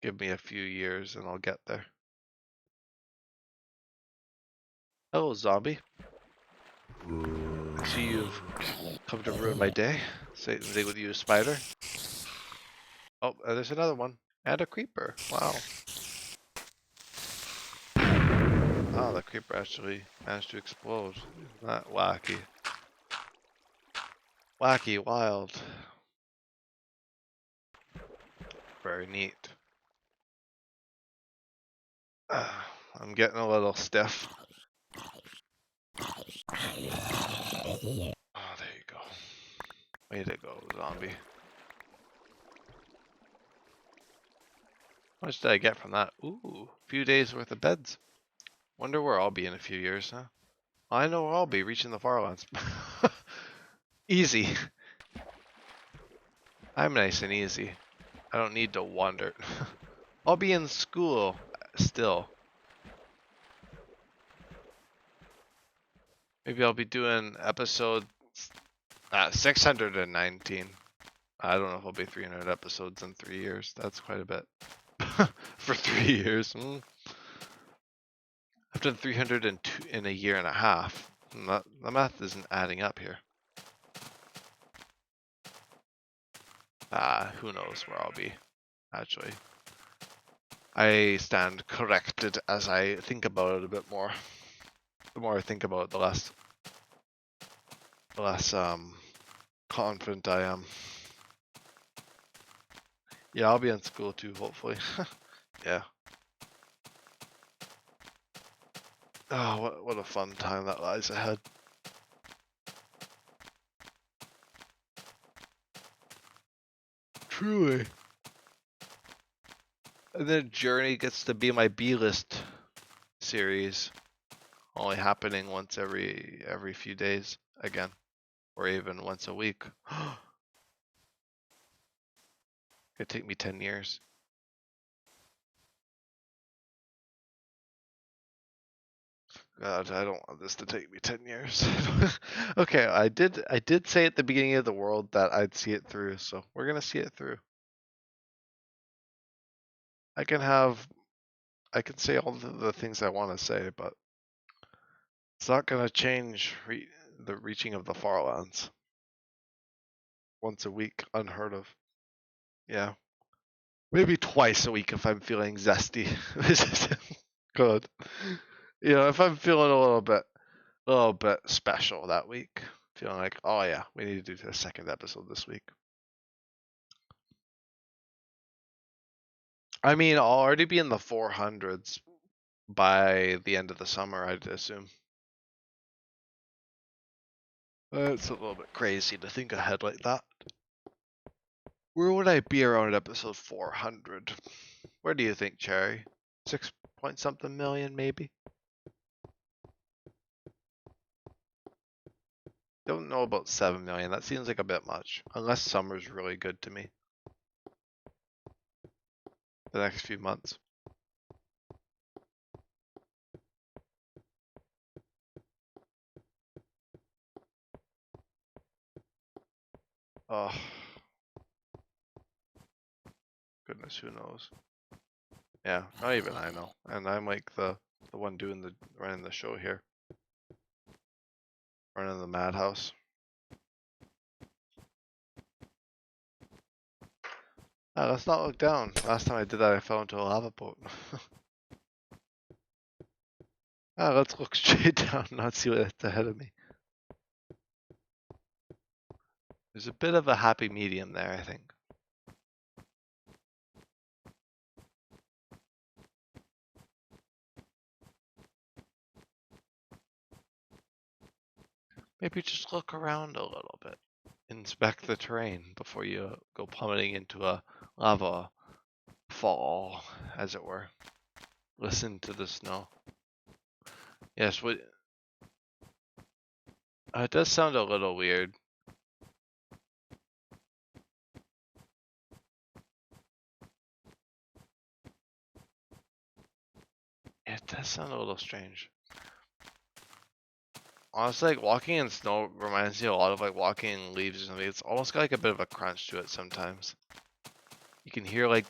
Give me a few years and I'll get there. Hello, zombie. I see you've come to ruin my day. Same thing with you, spider. Oh, there's another one. And a creeper. Wow. Oh, the creeper actually managed to explode. Isn't that wacky? Wacky, wild. Very neat. I'm getting a little stiff. Oh, there you go. Way to go, zombie. How much did I get from that? Ooh, a few days worth of beds. Wonder where I'll be in a few years, huh? I know where I'll be, reaching the Farlands. Easy. I'm nice and easy. I don't need to wander. I'll be in school still. Maybe I'll be doing episode 619. I don't know if I'll be 300 episodes in 3 years. That's quite a bit. For 3 years. I've done 302 in a year and a half. The math isn't adding up here. Who knows where I'll be, actually. I stand corrected as I think about it a bit more. The more I think about it, the less confident I am. Yeah, I'll be in school too, hopefully. Yeah. Oh, what a fun time that lies ahead. Truly. And then Journey gets to be my B-list series, only happening once every few days again, or even once a week. It'd take me 10 years. God, I don't want this to take me 10 years. Okay, I did say at the beginning of the world that I'd see it through, so we're gonna see it through. I can say all the things I want to say, but it's not gonna change the reaching of the Farlands. Once a week, unheard of. Yeah. Maybe twice a week if I'm feeling zesty. This is good. You know, if I'm feeling a little bit special that week, feeling like, oh yeah, we need to do a second episode this week. I mean, I'll already be in the 400s by the end of the summer, I'd assume. It's a little bit crazy to think ahead like that. Where would I be around episode 400? Where do you think, Cherri? 6 point something million, maybe? Don't know about 7 million. That seems like a bit much. Unless summer's really good to me. The next few months. Oh, goodness, who knows? Yeah, not even I know. And I'm like the one running the show here. Running the madhouse. Let's not look down. Last time I did that, I fell into a lava boat. Let's look straight down, not see what's ahead of me. There's a bit of a happy medium there, I think. Maybe just look around a little bit. Inspect the terrain before you go plummeting into a lava fall, as it were. Listen to the snow. Yes, it does sound a little weird. It does sound a little strange. Honestly, like walking in snow reminds me a lot of like walking in leaves or something. It's almost got like a bit of a crunch to it sometimes. You can hear like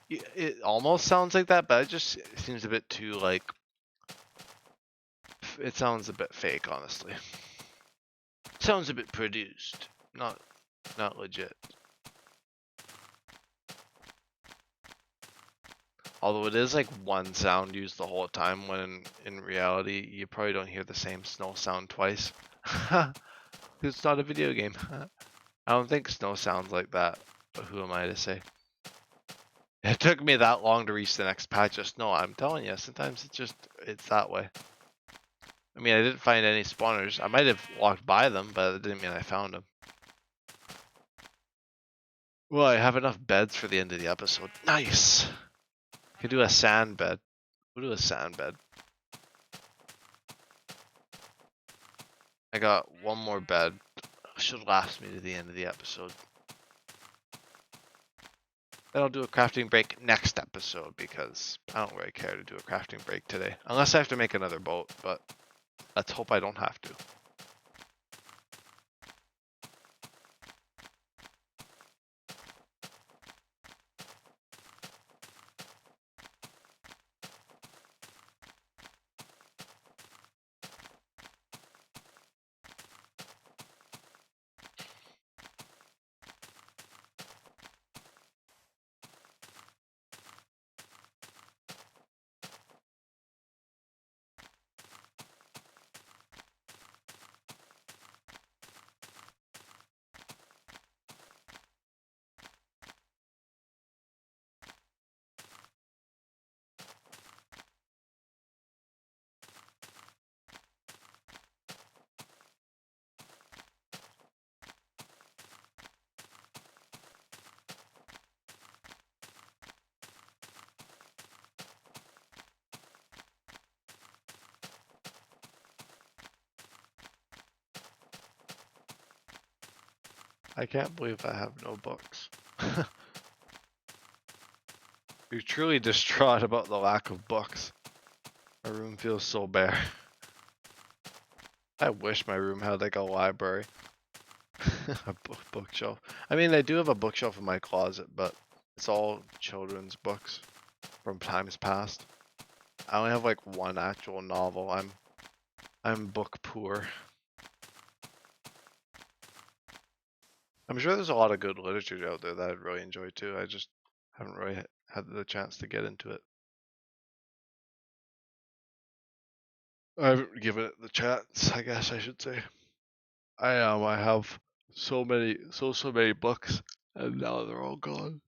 it almost sounds like that, but it seems a bit too like, it sounds a bit fake, honestly. Sounds a bit produced, not legit. Although it is like one sound used the whole time, when in reality you probably don't hear the same snow sound twice. It's not a video game. I don't think snow sounds like that, but who am I to say? It took me that long to reach the next patch of snow. I'm telling you, sometimes it's that way. I mean, I didn't find any spawners. I might have walked by them, but it didn't mean I found them. Well, I have enough beds for the end of the episode. Nice! Could do a sand bed. We'll do a sand bed. I got one more bed. Should last me to the end of the episode. Then I'll do a crafting break next episode, because I don't really care to do a crafting break today. Unless I have to make another boat, but let's hope I don't have to. I can't believe I have no books. You're truly distraught about the lack of books. My room feels so bare. I wish my room had like a library. A bookshelf. I mean, I do have a bookshelf in my closet, but it's all children's books from times past. I only have like one actual novel. I'm book poor. I'm sure there's a lot of good literature out there that I'd really enjoy too. I just haven't really had the chance to get into it. I haven't given it the chance, I guess I should say. I have so many books, and now they're all gone.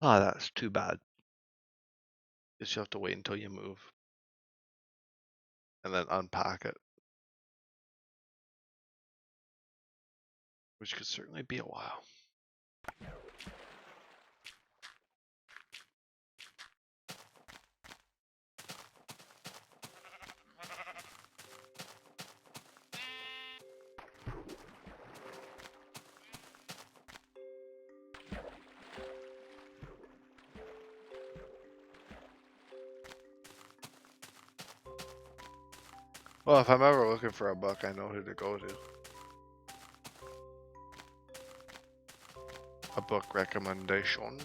Ah, that's too bad. Guess you have to wait until you move, and then unpack it, which could certainly be a while. Well, if I'm ever looking for a book, I know who to go to. A book recommendation.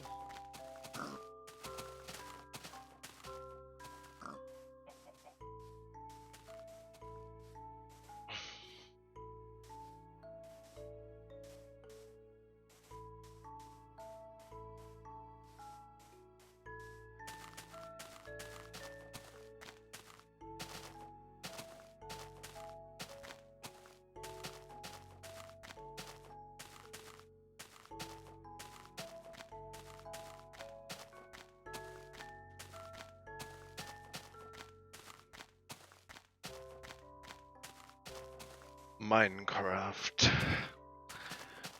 Minecraft.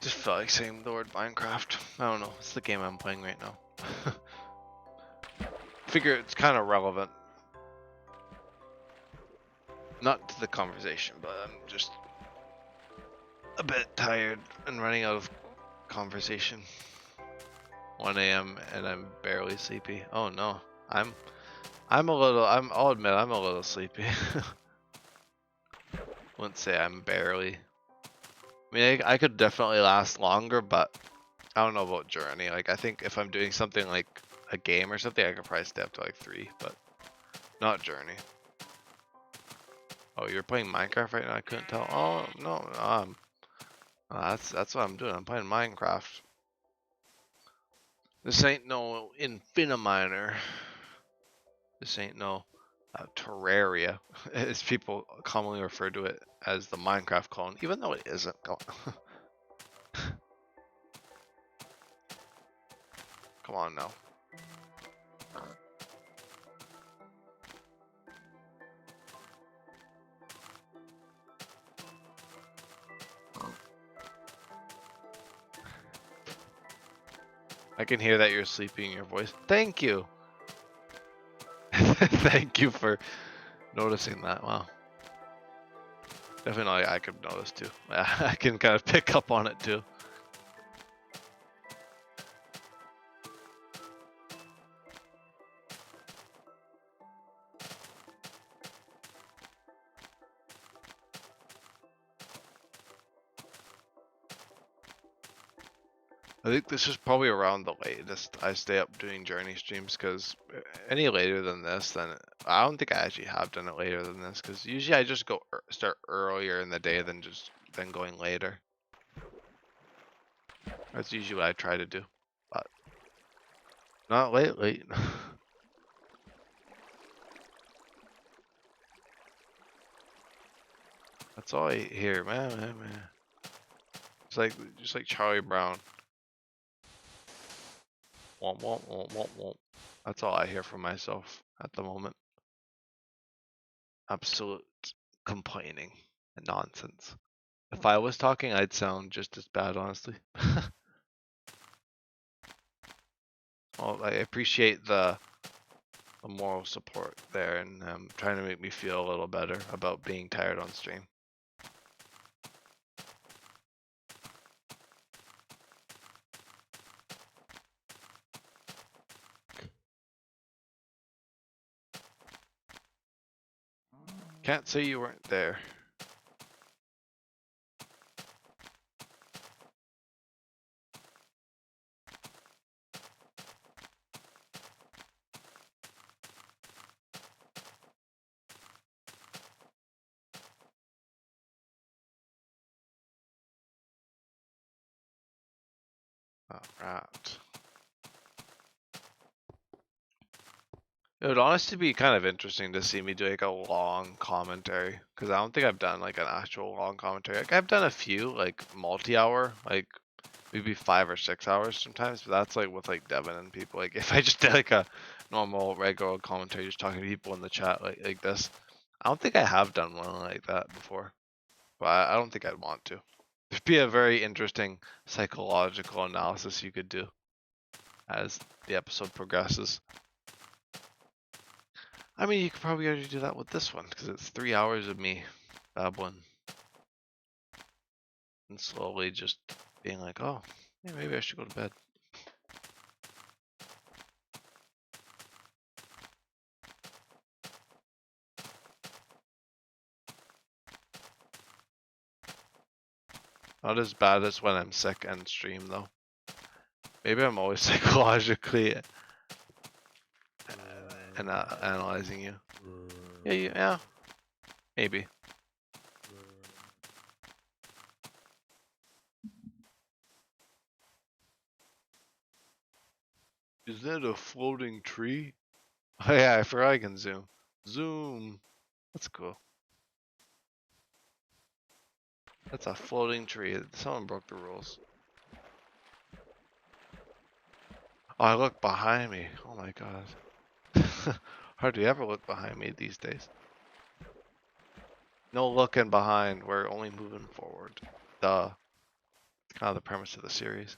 Just felt like saying the word Minecraft. I don't know. It's the game I'm playing right now. Figure it's kind of relevant. Not to the conversation, but I'm just a bit tired and running out of conversation. 1 a.m. and I'm barely sleepy. Oh no. I'll admit I'm a little sleepy. Wouldn't say I'm barely. I mean, I could definitely last longer, but I don't know about Journey. Like, I think if I'm doing something like a game or something, I could probably stay up to like 3, but not Journey. Oh, you're playing Minecraft right now? I couldn't tell. Oh, no, that's what I'm doing. I'm playing Minecraft. This ain't no Infiniminer. This ain't no Terraria, as people commonly refer to it as the Minecraft clone, even though it isn't. Come on now. I can hear that you're sleeping in your voice. Thank you. Thank you for noticing that. Wow. Definitely I could notice too. I can kind of pick up on it too. I think this is probably around the latest I stay up doing Journey streams, because any later than this, then I don't think I actually have done it later than this, because usually I just go start earlier in the day than going later. That's usually what I try to do, but not lately. That's all I hear, man. It's just like Charlie Brown. Womp womp womp womp womp. That's all I hear from myself at the moment. Absolute complaining and nonsense. If I was talking, I'd sound just as bad, honestly. Well, I appreciate the moral support there, and trying to make me feel a little better about being tired on stream. Can't say you weren't there. Alright. It would honestly be kind of interesting to see me do like a long commentary, because I don't think I've done like an actual long commentary. Like I've done a few like multi-hour, like maybe 5 or 6 hours sometimes, but that's like with like Devin and people. Like if I just did like a normal regular commentary, just talking to people in the chat like this, I don't think I have done one like that before. But I don't think I'd want to. It'd be a very interesting psychological analysis you could do as the episode progresses. I mean, you could probably already do that with this one, because it's 3 hours of me babbling. And slowly just being like, oh, yeah, maybe I should go to bed. Not as bad as when I'm sick and stream, though. Maybe I'm always psychologically analyzing you. Yeah, maybe. Is that a floating tree? Oh yeah, I forgot I can zoom. Zoom. That's cool. That's a floating tree. Someone broke the rules. Oh, I look behind me. Oh my god. Hardly ever look behind me these days. No looking behind. We're only moving forward. Duh. It's kind of the premise of the series.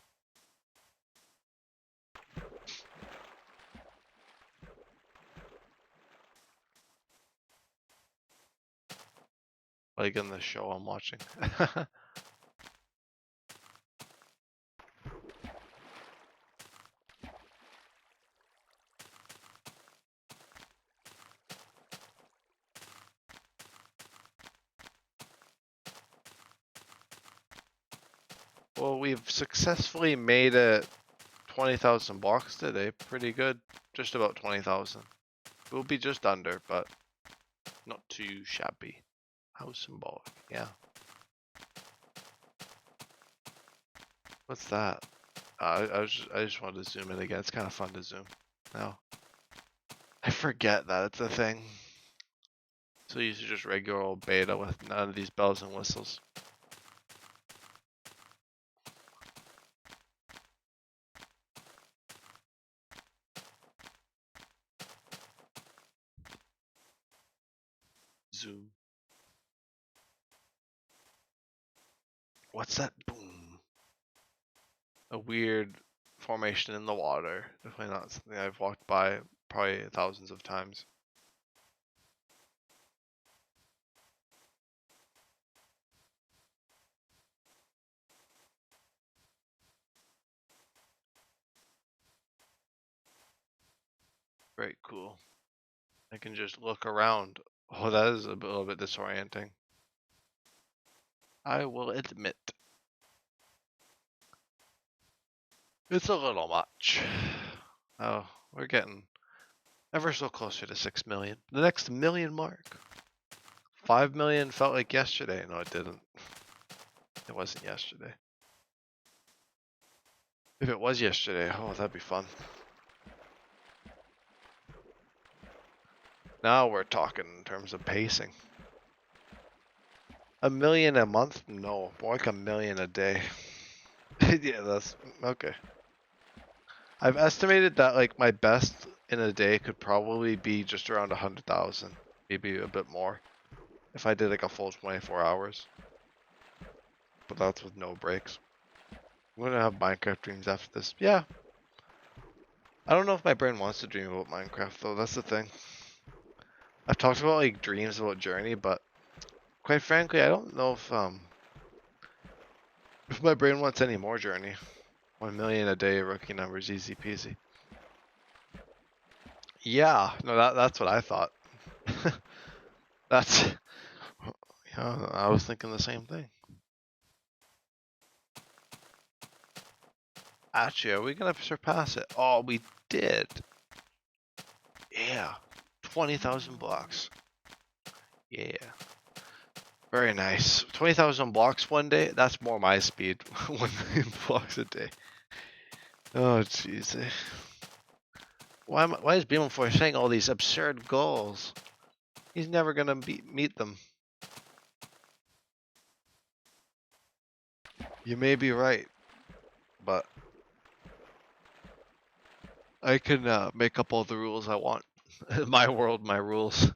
Like in the show I'm watching. Well, we've successfully made it 20,000 blocks today. Pretty good. Just about 20,000. We'll be just under, but not too shabby. How symbolic. Yeah. What's that? I just wanted to zoom in again. It's kind of fun to zoom. No. I forget that it's a thing. So used to just regular old beta with none of these bells and whistles. Zoom. What's that? Boom. A weird formation in the water. Definitely not something I've walked by probably thousands of times. Very cool. I can just look around. Oh, that is a little bit disorienting. I will admit. It's a little much. Oh, we're getting ever so closer to 6 million. The next million mark. 5 million felt like yesterday. No, it didn't. It wasn't yesterday. If it was yesterday, oh, that'd be fun. Now we're talking in terms of pacing. 1 million a month? No, more like 1 million a day. Yeah, that's okay. I've estimated that like my best in a day could probably be just around 100,000, maybe a bit more, if I did like a full 24 hours. But that's with no breaks. I'm gonna have Minecraft dreams after this. Yeah. I don't know if my brain wants to dream about Minecraft though. That's the thing. I've talked about like dreams about Journey, but quite frankly, I don't know if my brain wants any more Journey. 1 million a day rookie numbers, easy peasy. Yeah, no, that's what I thought. That's, yeah, I was thinking the same thing. Actually, are we gonna surpass it? Oh, we did. Yeah, 20,000 blocks. Yeah, very nice. 20,000 blocks one day. That's more my speed. 1 million blocks a day. Oh jeez. Why is Beam4 saying all these absurd goals? He's never gonna meet them. You may be right, but I can make up all the rules I want. My world, my rules.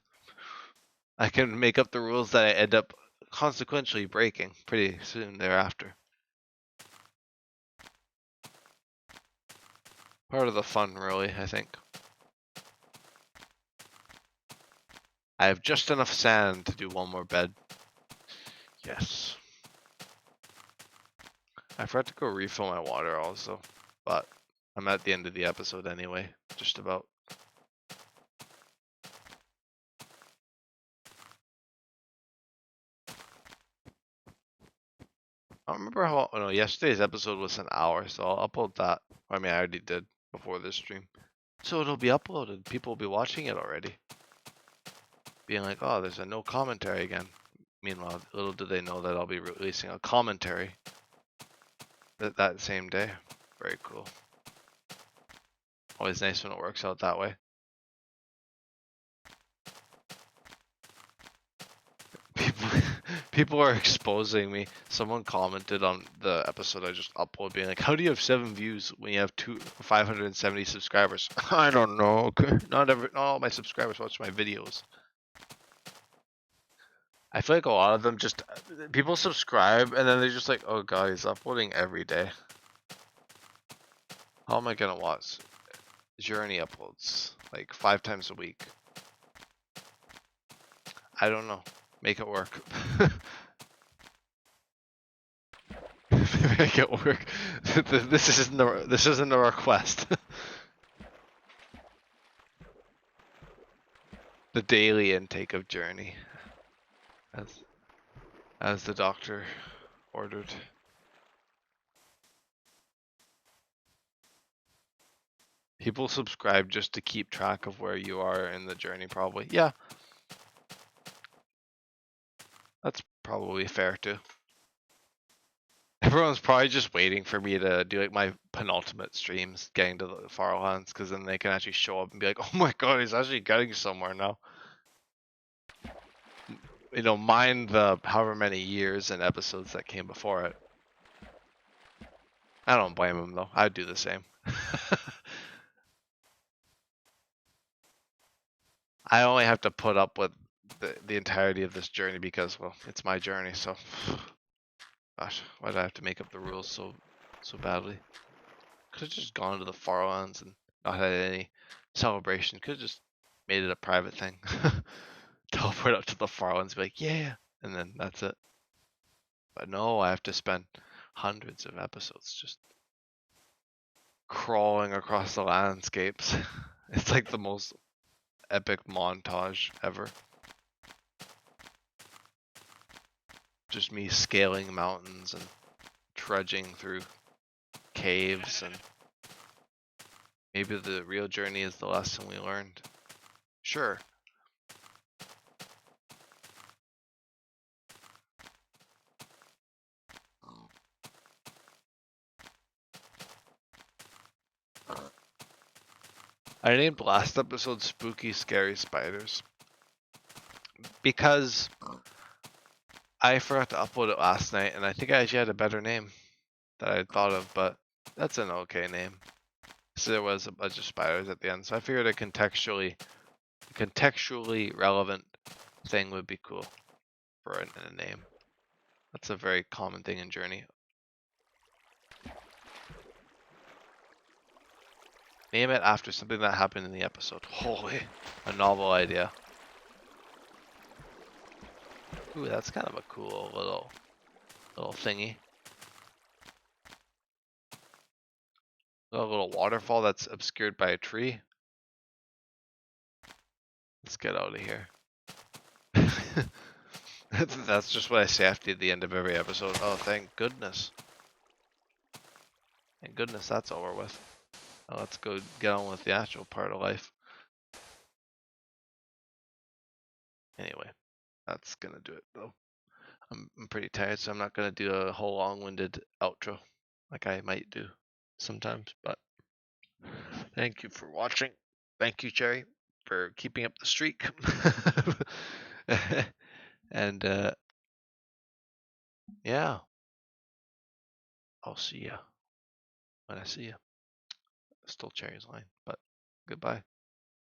I can make up the rules that I end up consequentially breaking pretty soon thereafter. Part of the fun, really, I think. I have just enough sand to do one more bed. Yes. I forgot to go refill my water also, but I'm at the end of the episode anyway, just about. I don't remember how, oh no, yesterday's episode was an hour, so I'll upload that. I mean, I already did before this stream. So it'll be uploaded. People will be watching it already. Being like, oh, there's a no commentary again. Meanwhile, little do they know that I'll be releasing a commentary that same day. Very cool. Always nice when it works out that way. People are exposing me. Someone commented on the episode I just uploaded, being like, "How do you have 7 views when you have 570 subscribers?" I don't know. Not all my subscribers watch my videos. I feel like a lot of them just people subscribe and then they're just like, "Oh god, he's uploading every day. How am I gonna watch?" Journey uploads like 5 times a week. I don't know. Make it work. Make it work. This isn't a request. The daily intake of Journey, as the doctor ordered. People subscribe just to keep track of where you are in the journey, probably. Yeah, that's probably fair too. Everyone's probably just waiting for me to do like my penultimate streams, getting to the Farlands, because then they can actually show up and be like, "Oh my god, he's actually getting somewhere now." You know, mind the however many years and episodes that came before it. I don't blame him though. I'd do the same. I only have to put up with the entirety of this journey because, well, it's my journey. So, gosh, why did I have to make up the rules so badly? Could have just gone to the Farlands and not had any celebration. Could have just made it a private thing. Teleport up to the Farlands, be like, yeah, and then that's it. But no, I have to spend hundreds of episodes just crawling across the landscapes. It's like the most epic montage ever. Just me scaling mountains and trudging through caves, and maybe the real journey is the lesson we learned. Sure. I named last episode Spooky Scary Spiders because I forgot to upload it last night, and I think I actually had a better name that I had thought of, but that's an okay name. So there was a bunch of spiders at the end, so I figured a contextually relevant thing would be cool for a name. That's a very common thing in Journey. Name it after something that happened in the episode. Holy, a novel idea. Ooh, that's kind of a cool little thingy. A little waterfall that's obscured by a tree. Let's get out of here. That's just what I say after the end of every episode. Oh, thank goodness. Thank goodness that's over with. Now let's go get on with the actual part of life. Anyway, that's gonna do it though. I'm pretty tired, so I'm not gonna do a whole long-winded outro like I might do sometimes. But thank you for watching. Thank you, Cherri, for keeping up the streak. And yeah, I'll see ya when I see ya. Still Cherri's line, but goodbye.